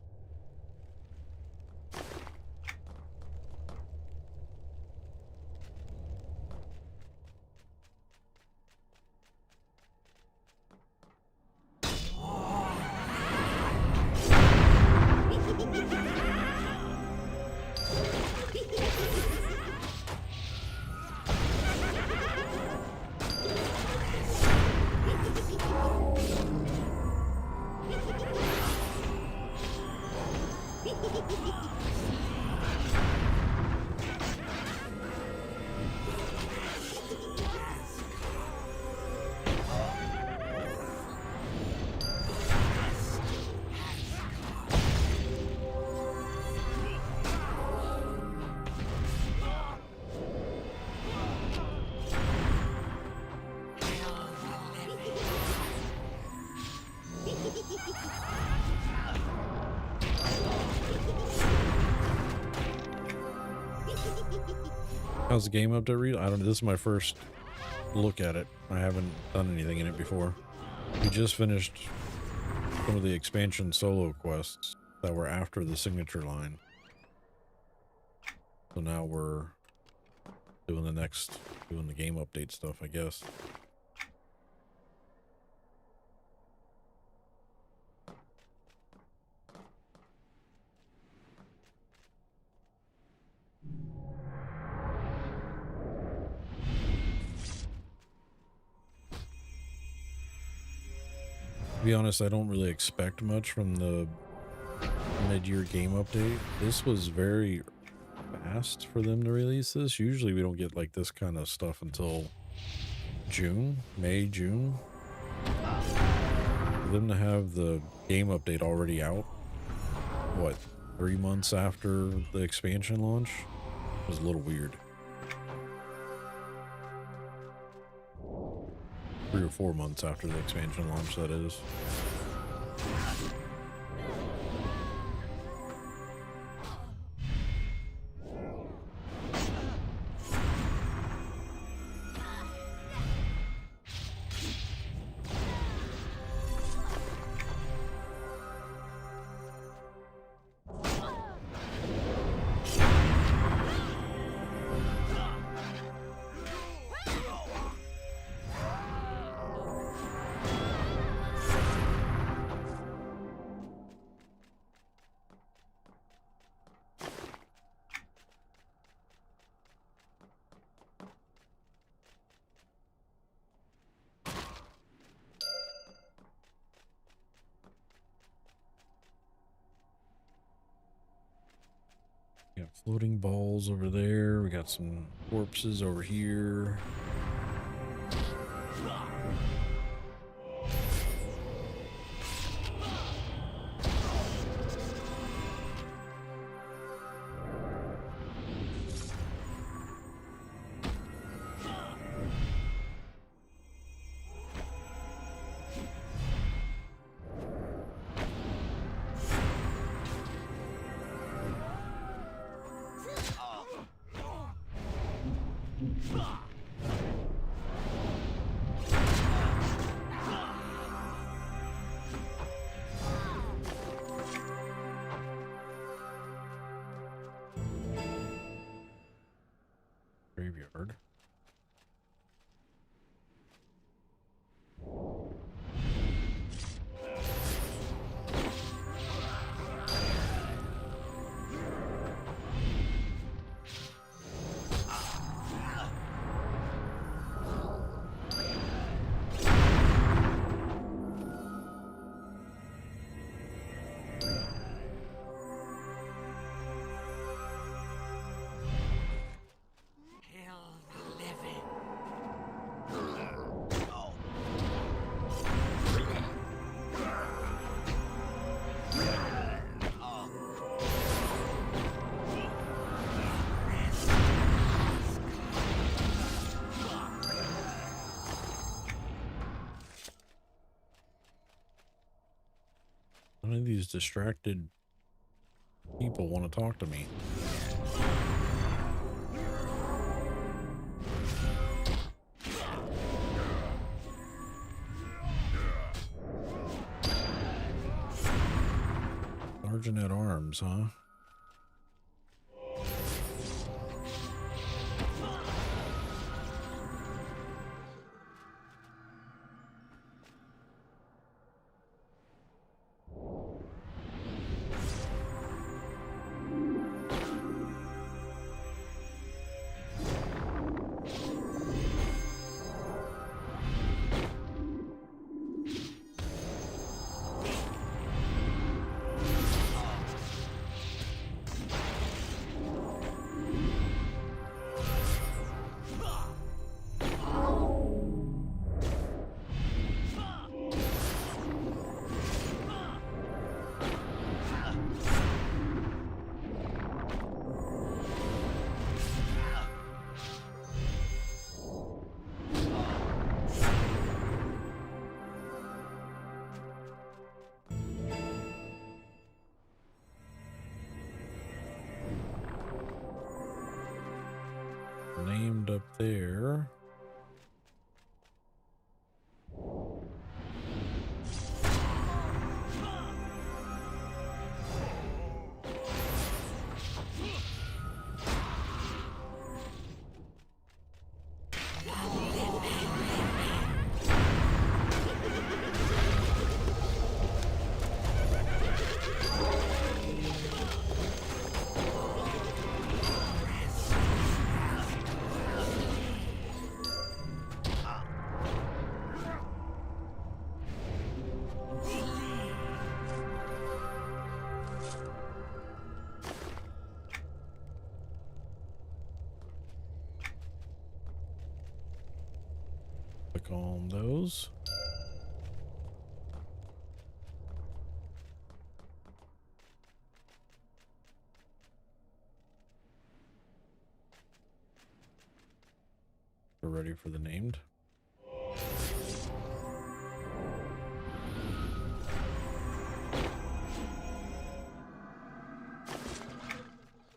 How's the game update read? I don't know. This is my first look at it. I haven't done anything in it before. We just finished some of the expansion solo quests that were after the signature line. So now we're doing the game update stuff, I guess. To be honest, I don't really expect much from the mid-year game update. This was very fast for them to release this. Usually we don't get like this kind of stuff until June. For them to have the game update already out, what, 3 months after the expansion launch. It was a little weird. 3 or 4 months after the expansion launch, that is. We got floating balls over there. We got some corpses over here. Graveyard. None of these distracted people want to talk to me. Sergeant at Arms, huh? Named up there. Click on those. We're ready for the named.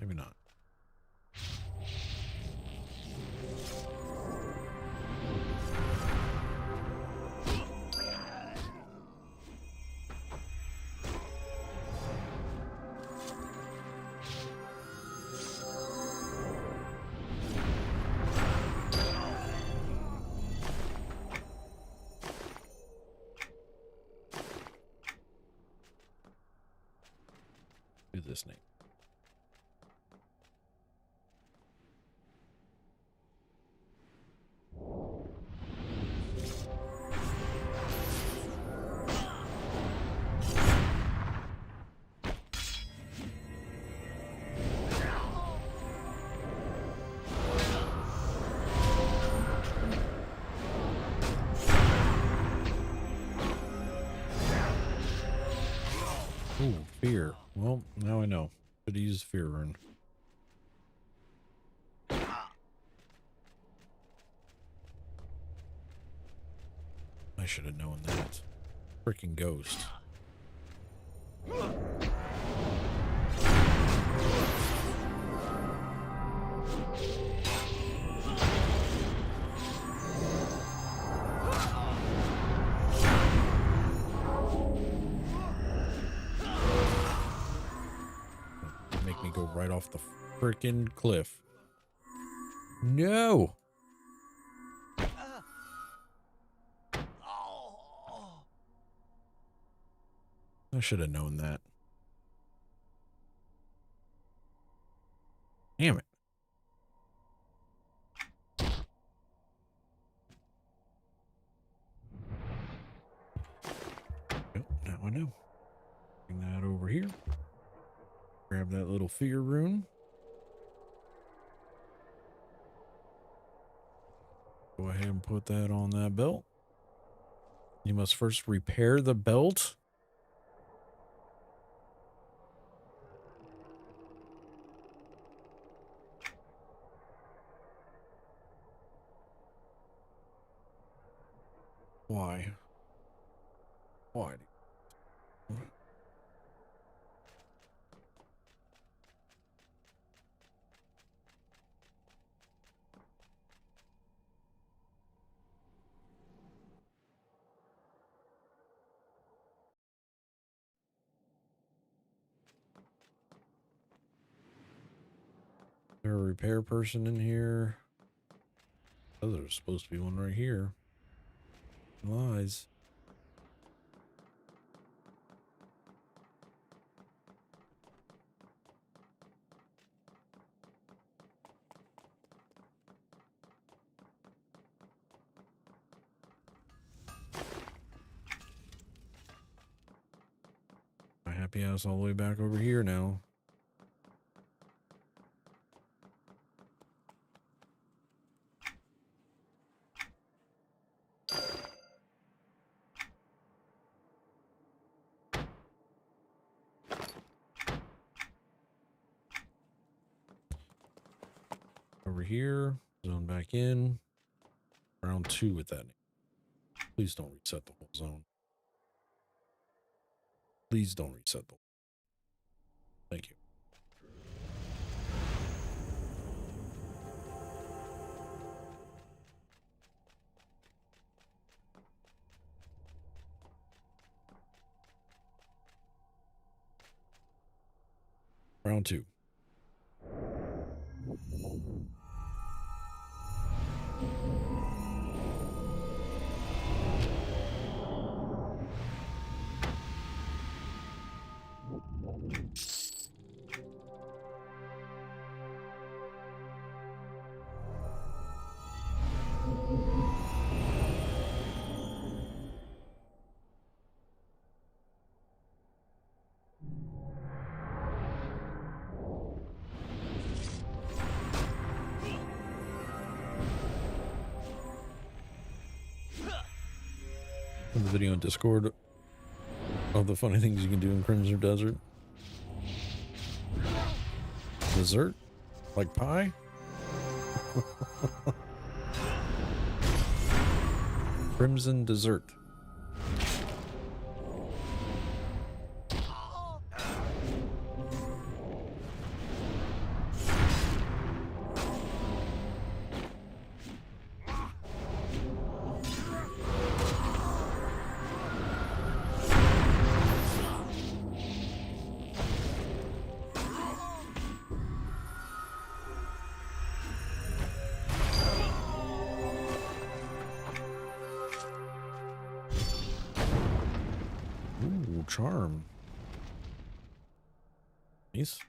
Maybe not. Do this name. Ooh, fear. Well, now I know. Should have used fear rune. I should have known that. Freaking ghost. Make me go right off the freaking cliff. No. I should have known that. Damn it. Yep, now I know. Bring that over here. Grab that little fear rune. Go ahead and put that on that belt. You must first repair the belt. Why? Why? Is there a repair person in here? Oh, there's supposed to be one right here. Lies. My happy ass all the way back over here now. Over here, zone back in. Round 2 with that. Please don't reset the whole zone. Please don't reset the whole. Thank you. Round 2. The video on Discord of the funny things you can do in Crimson Desert. Dessert? Like pie? Crimson Dessert. Ooh, charm. Nice.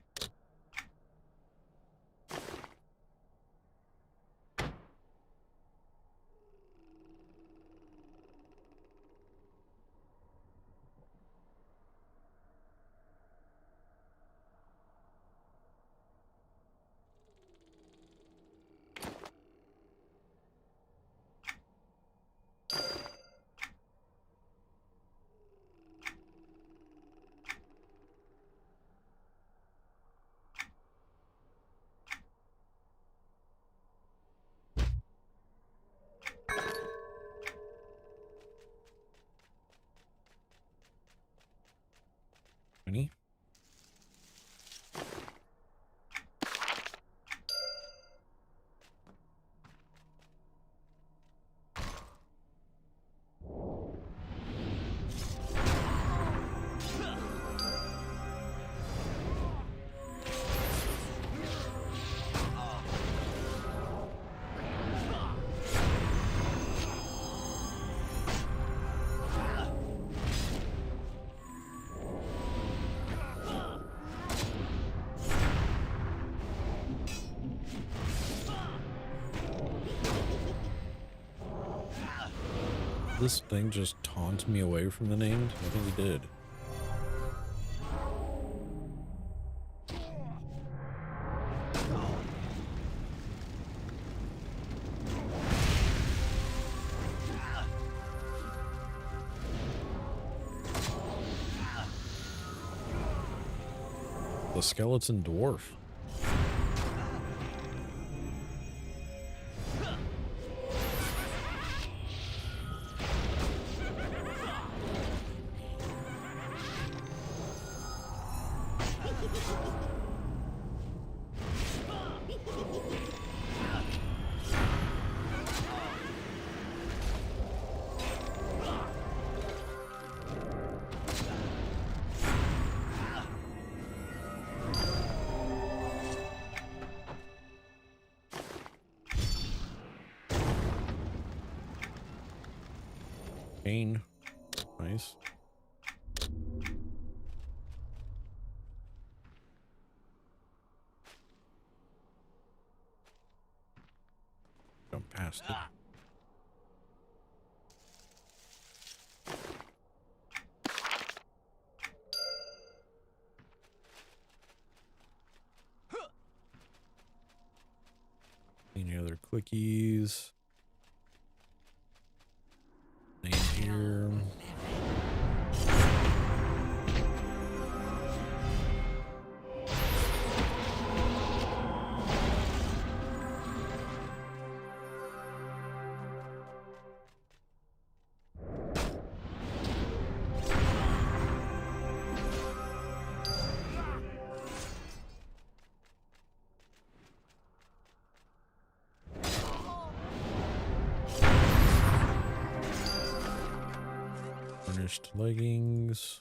Any? This thing just taunt me away from the named? I think he did. The skeleton dwarf. Pain. Nice. Jump past it. Any other clickies? Name here. Finished leggings.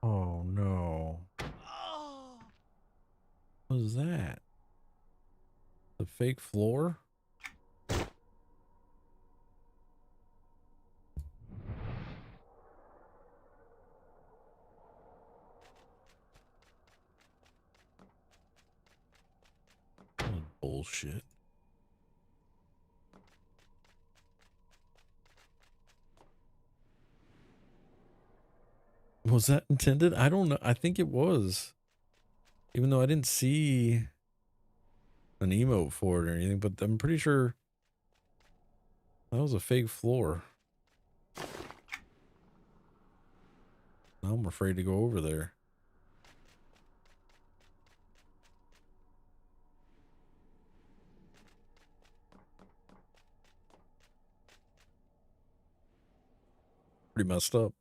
Oh no. What was that? The fake floor? Bullshit. Was that intended? I don't know. I think it was. Even though I didn't see an emote for it or anything, but I'm pretty sure that was a fake floor. Now I'm afraid to go over there. Pretty messed up.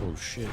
Oh shit.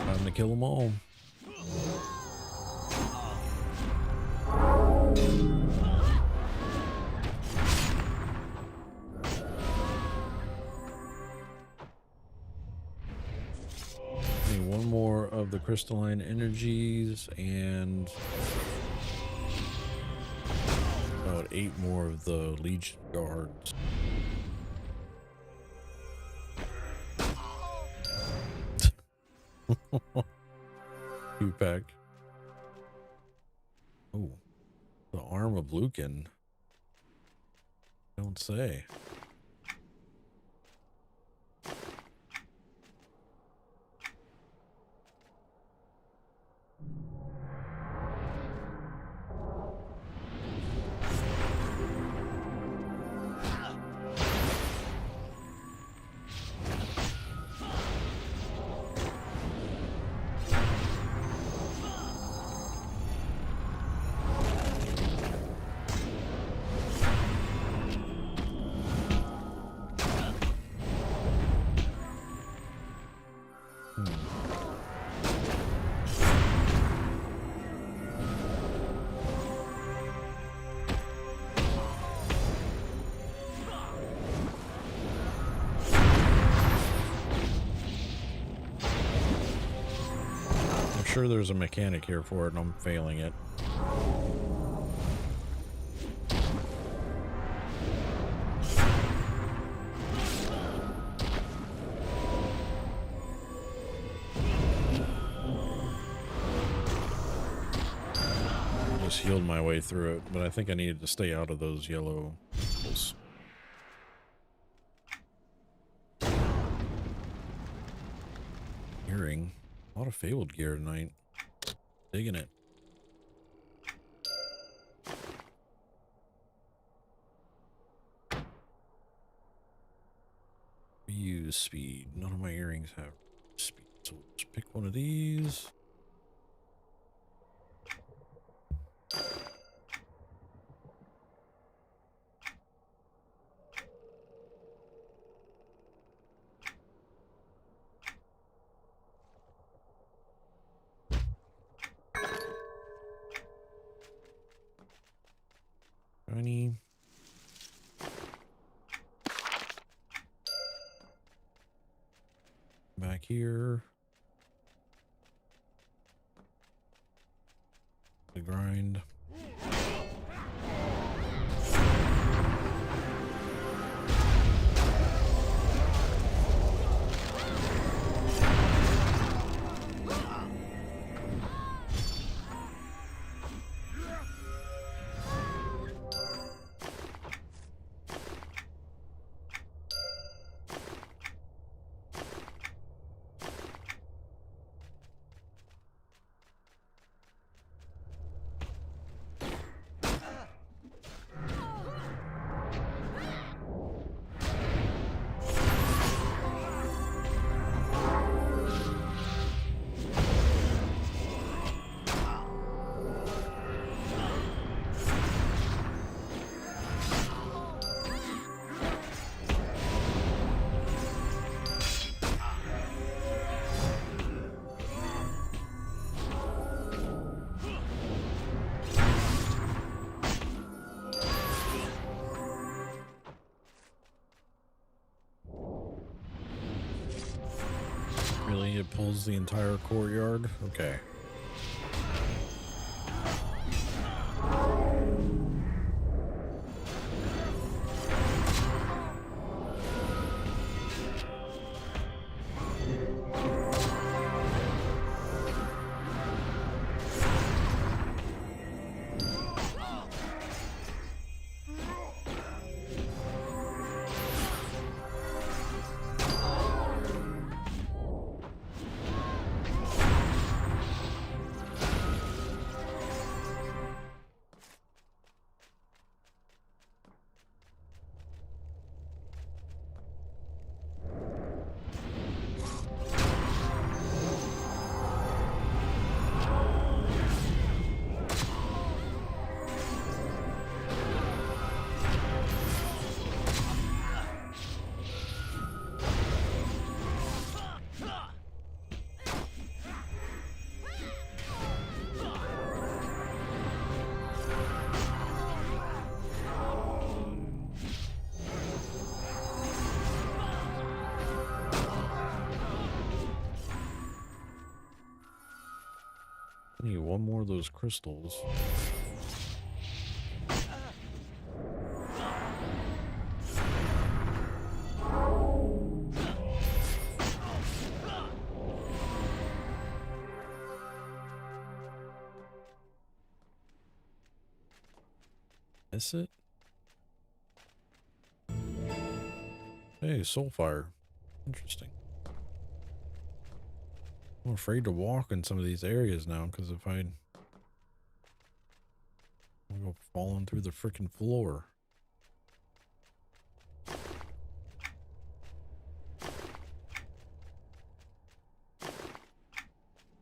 Time to kill them all. Need one more of the crystalline energies and about 8 more of the Legion guards. Two-pack. Oh, the arm of Lucan. Don't say. I'm sure there's a mechanic here for it and I'm failing it. Just healed my way through it, but I think I needed to stay out of those yellow holes. Hearing a lot of fabled gear tonight. Digging it. Use speed. None of my earrings have speed. So let's pick one of these. Shiny. Back here. The grind. Really, it pulls the entire courtyard? Okay. I need one more of those crystals. Is it? Hey, Soulfire. Interesting. I'm afraid to walk in some of these areas now because if I'll go falling through the freaking floor. I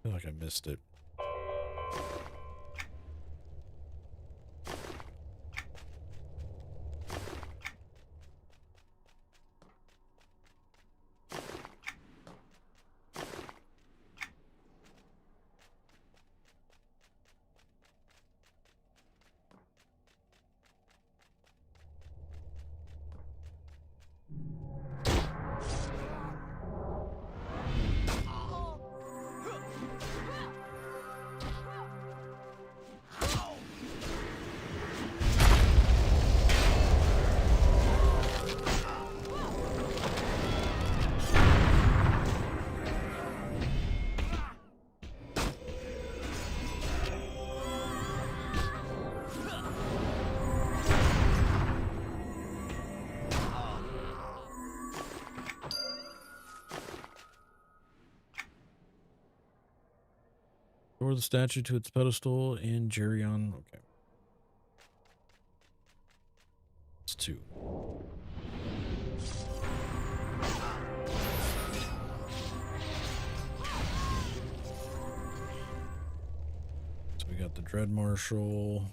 feel like I missed it. Restore the statue to its pedestal in Geryon. Okay. It's 2. We got the Dread Marshal.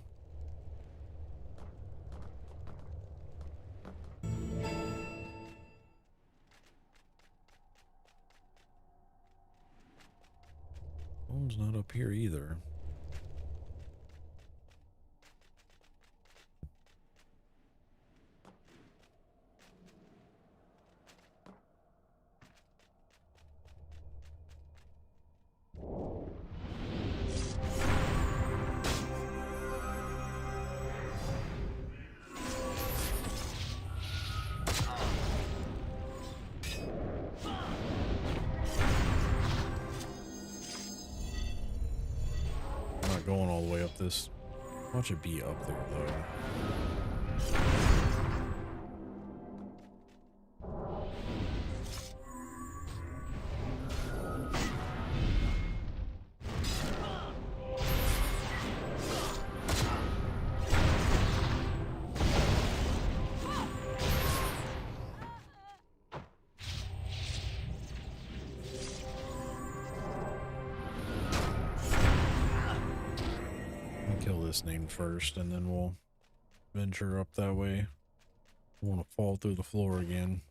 One's not up here either. Going all the way up this. Watch it be up there though. Kill this name first, and then we'll venture up that way. Want to fall through the floor again.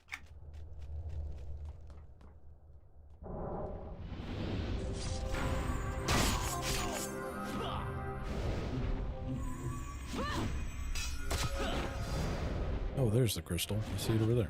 Oh, there's the crystal. I see it over there.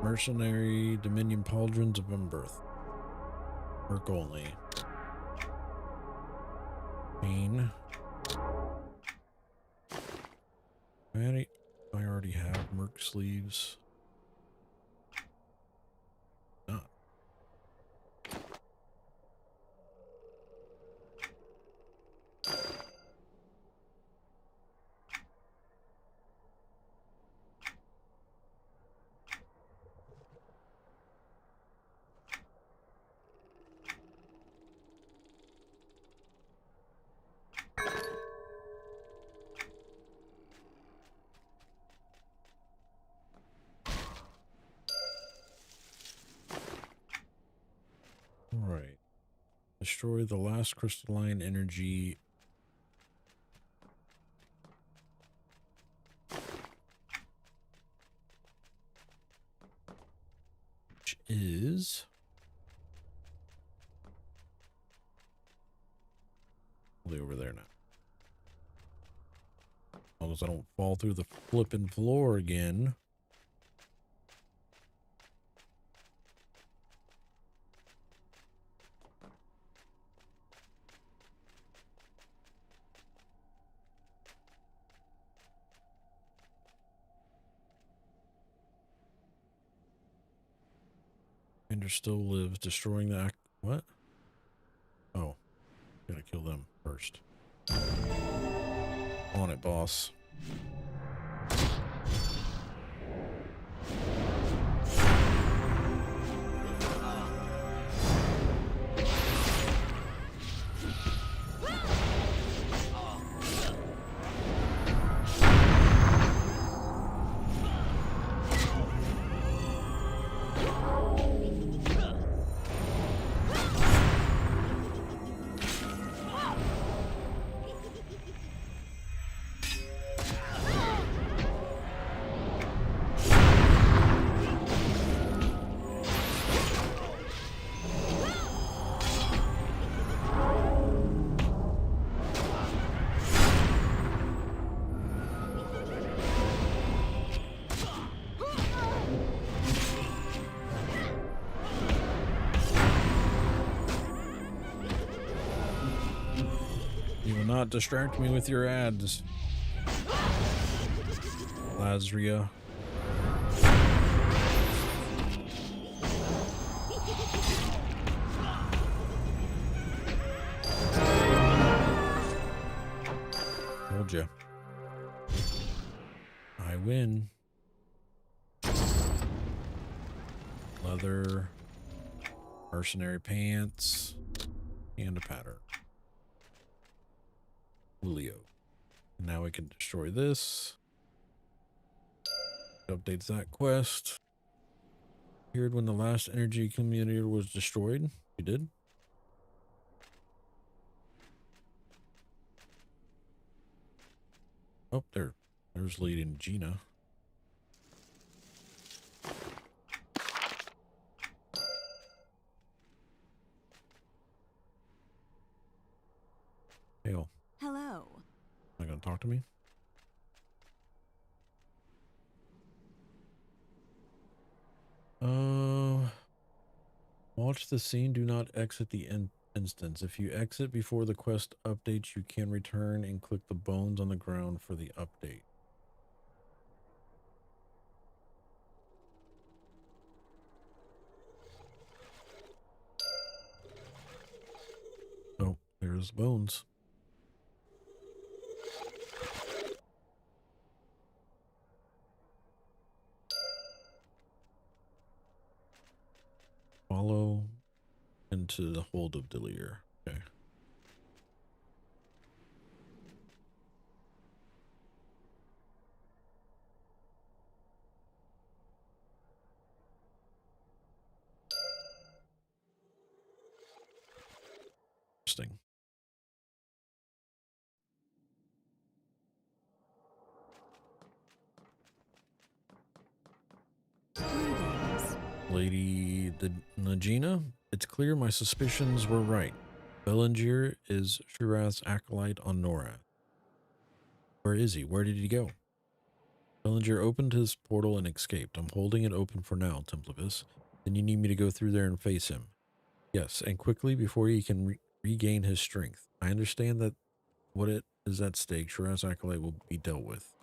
Mercenary Dominion Pauldrons of Umbirth. Work only. Pain. I already have Merc sleeves. Not. Alright. Destroy the last crystalline energy. Which is probably over there now. As long as I don't fall through the flipping floor again. Commander still lives, destroying the what? Oh, gotta kill them first. On it, boss. not distract me with your ads. Lazria. Told you. I win. Leather. Mercenary pants. And a pattern. Julio. Now we can destroy this. Updates that quest. Appeared when the last energy communicator was destroyed. You did? Oh, there's leading Gina. Hail. Hello. Not gonna talk to me? Watch the scene. Do not exit the instance. If you exit before the quest updates, you can return and click the bones on the ground for the update. Oh, there's bones. Follow into the hold of Delir. Okay. Interesting. Greetings. Lady Najina, it's clear my suspicions were right. Bellinger is Shirath's acolyte on Norath. Where is he? Where did he go? Bellinger opened his portal and escaped. I'm holding it open for now, Templavis. Then you need me to go through there and face him. Yes, and quickly before he can regain his strength. I understand that what it is at stake. Shirath's acolyte will be dealt with.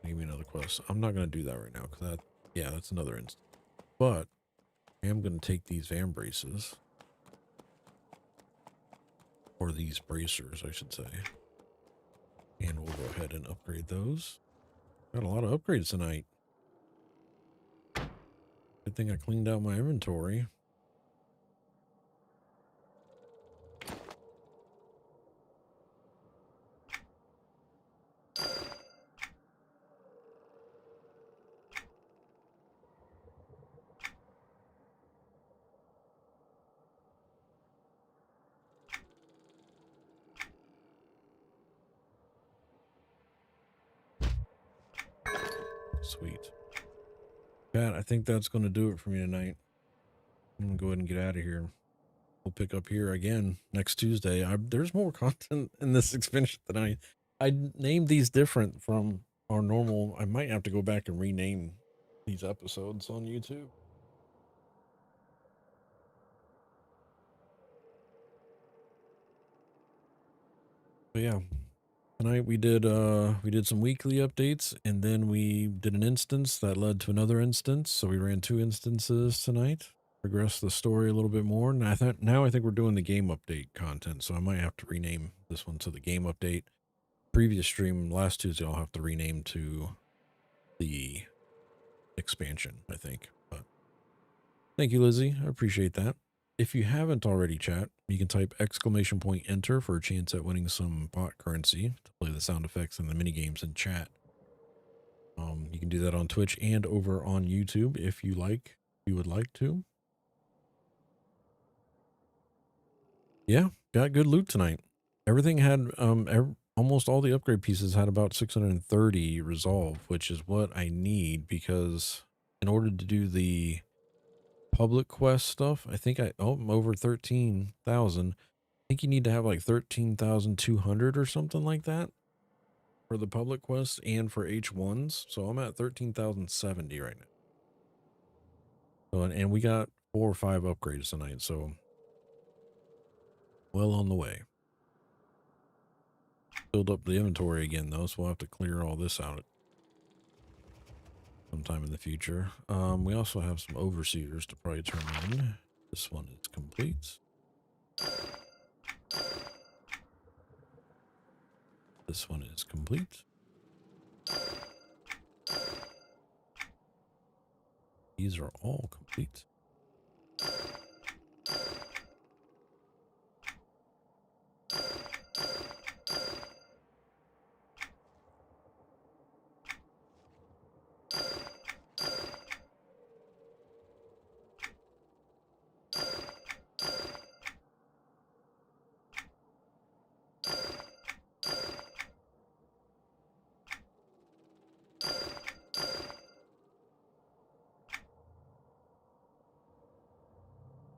Give me another quest. I'm not going to do that right now because that's another instance. But I am going to take these van braces. Or these bracers, I should say. And we'll go ahead and upgrade those. Got a lot of upgrades tonight. Good thing I cleaned out my inventory. Sweet. Pat, I think that's going to do it for me tonight. I'm going to go ahead and get out of here. We'll pick up here again next Tuesday. There's more content in this expansion than I named these different from our normal. I might have to go back and rename these episodes on YouTube. But yeah, tonight we did some weekly updates, and then we did an instance that led to another instance. So we ran 2 instances tonight. Progressed the story a little bit more, and now I think we're doing the game update content. So I might have to rename this one to the game update. Previous stream last Tuesday, I'll have to rename to the expansion, I think. But thank you, Lizzie. I appreciate that. If you haven't already, chat, you can type !enter for a chance at winning some bot currency to play the sound effects and the mini games in chat. You can do that on Twitch and over on YouTube if you would like to. Yeah, got good loot tonight. Everything had almost all the upgrade pieces had about 630 resolve, which is what I need because in order to do the public quest stuff, I think I'm over 13,000. I think you need to have like 13,200 or something like that for the public quests and for H1s. So I'm at 13,070 right now. So, and we got 4 or 5 upgrades tonight, so well on the way. Build up the inventory again, though, so we'll have to clear all this out sometime in the future. We also have some overseers to probably turn in. This one is complete. This one is complete. These are all complete.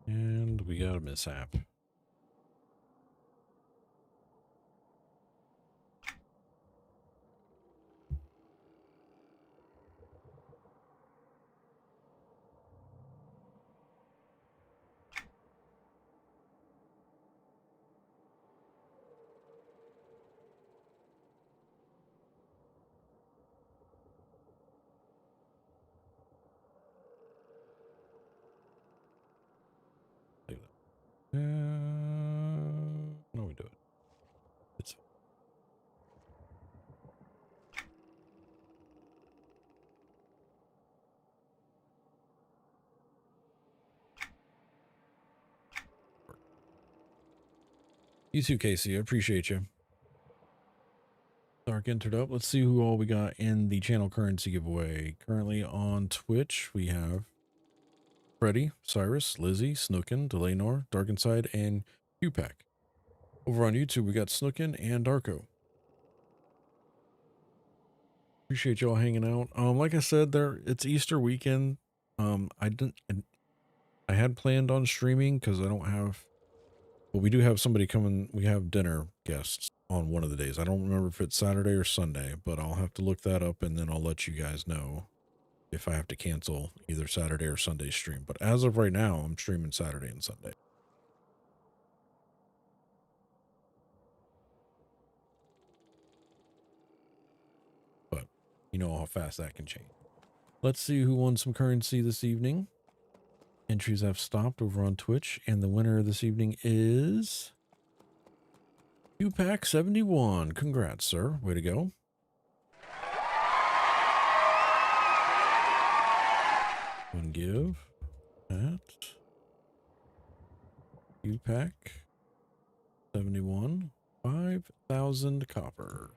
And we got a mishap. Look at that. No, we do it. It's you too, Casey. I appreciate you. Dark entered up. Let's see who all we got in the channel currency giveaway. Currently on Twitch, we have Freddy, Cyrus, Lizzie, Snookin, Delaynor, Darkenside, and QPack. Over on YouTube, we got Snookin and Darko. Appreciate y'all hanging out. Like I said, it's Easter weekend. I had planned on streaming because I don't have. Well, we do have somebody coming. We have dinner guests on one of the days. I don't remember if it's Saturday or Sunday, but I'll have to look that up and then I'll let you guys know if I have to cancel either Saturday or Sunday stream. But as of right now, I'm streaming Saturday and Sunday. But you know how fast that can change. Let's see who won some currency this evening. Entries have stopped over on Twitch, and the winner this evening is QPack 71. Congrats, sir. Way to go. One give that QPack 71 5,000 copper.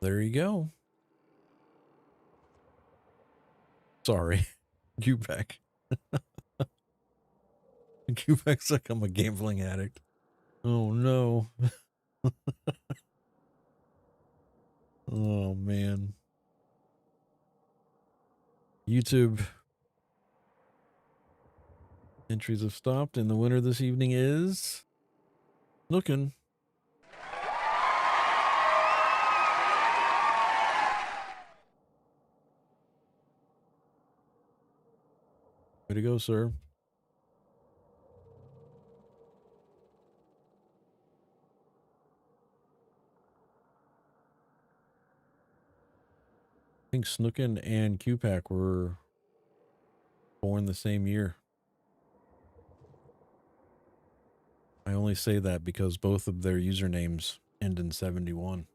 There you go. Sorry, QPack. QPack's like I'm a gambling addict. Oh no. Oh man. YouTube entries have stopped, and the winner this evening is Lookin. Way to go, sir. I think Snookin and QPack were born the same year. I only say that because both of their usernames end in 71.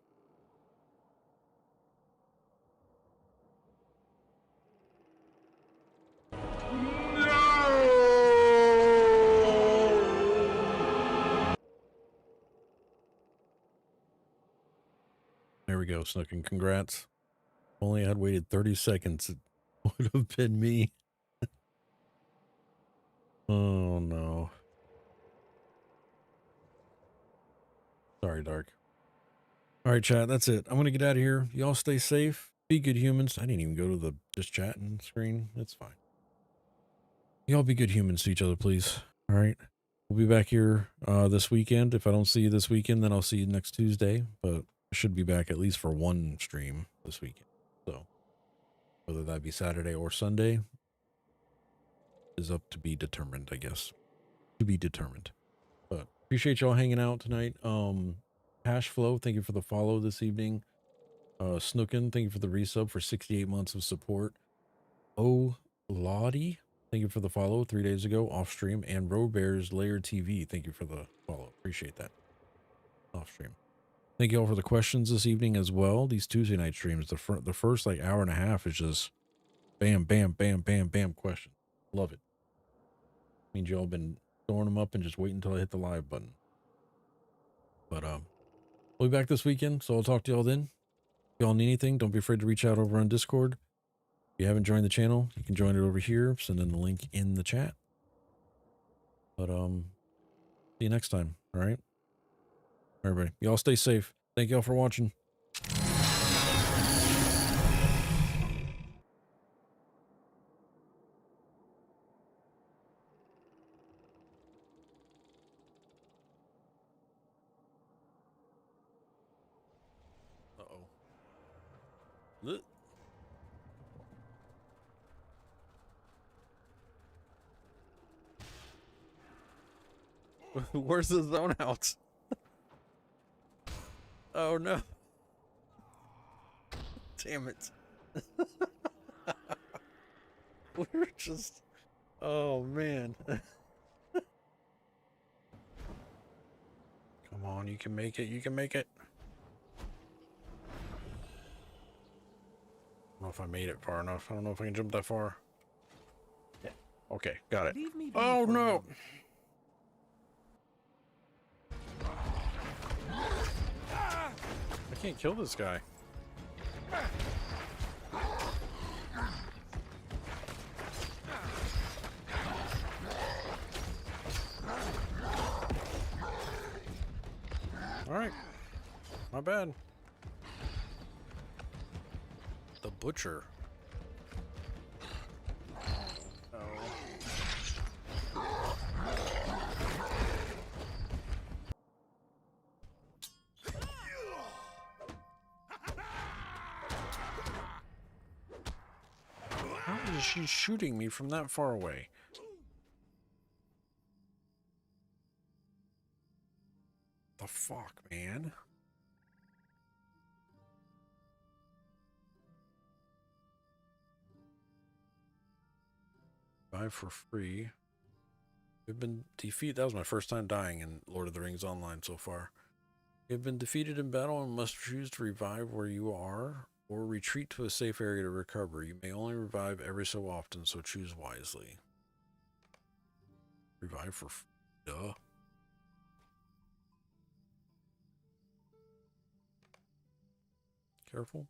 There we go, Snookin. Congrats. If only I had waited 30 seconds, it would have been me. Oh no. Sorry, Dark. All right, chat. That's it. I'm going to get out of here. Y'all stay safe. Be good humans. I didn't even go to the just chatting screen. It's fine. Y'all be good humans to each other, please. All right. We'll be back here this weekend. If I don't see you this weekend, then I'll see you next Tuesday. But I should be back at least for one stream this weekend. So whether that be Saturday or Sunday is up to be determined, I guess. To be determined. But appreciate y'all hanging out tonight. Cash Flow, thank you for the follow this evening. Snookin, thank you for the resub for 68 months of support. Oh Lottie, thank you for the follow 3 days ago off stream. And Roe Bears Layer TV, thank you for the follow. Appreciate that. Off stream. Thank you all for the questions this evening as well. These Tuesday night streams, the first like hour and a half is just bam, bam, bam, bam, bam questions. Love it. Means y'all been throwing them up and just waiting until I hit the live button. But we'll be back this weekend, so I'll talk to y'all then. If y'all need anything, don't be afraid to reach out over on Discord. If you haven't joined the channel, you can join it over here. Send in the link in the chat. But see you next time. All right, everybody. Y'all stay safe. Thank y'all for watching. Uh-oh. Where's the zone out? Oh no. Damn it. We're just... Oh man. Come on, you can make it. You can make it. I don't know if I made it far enough. I don't know if I can jump that far. Yeah. Okay, got it. Leave me be Oh for a no. moment. I can't kill this guy. All right. My bad. The butcher. How is she shooting me from that far away? The fuck, man? Buy for free. We've been defeated. That was my first time dying in Lord of the Rings Online so far. You've been defeated in battle and must choose to revive where you are or retreat to a safe area to recover. You may only revive every so often, so choose wisely. Revive for duh. Careful.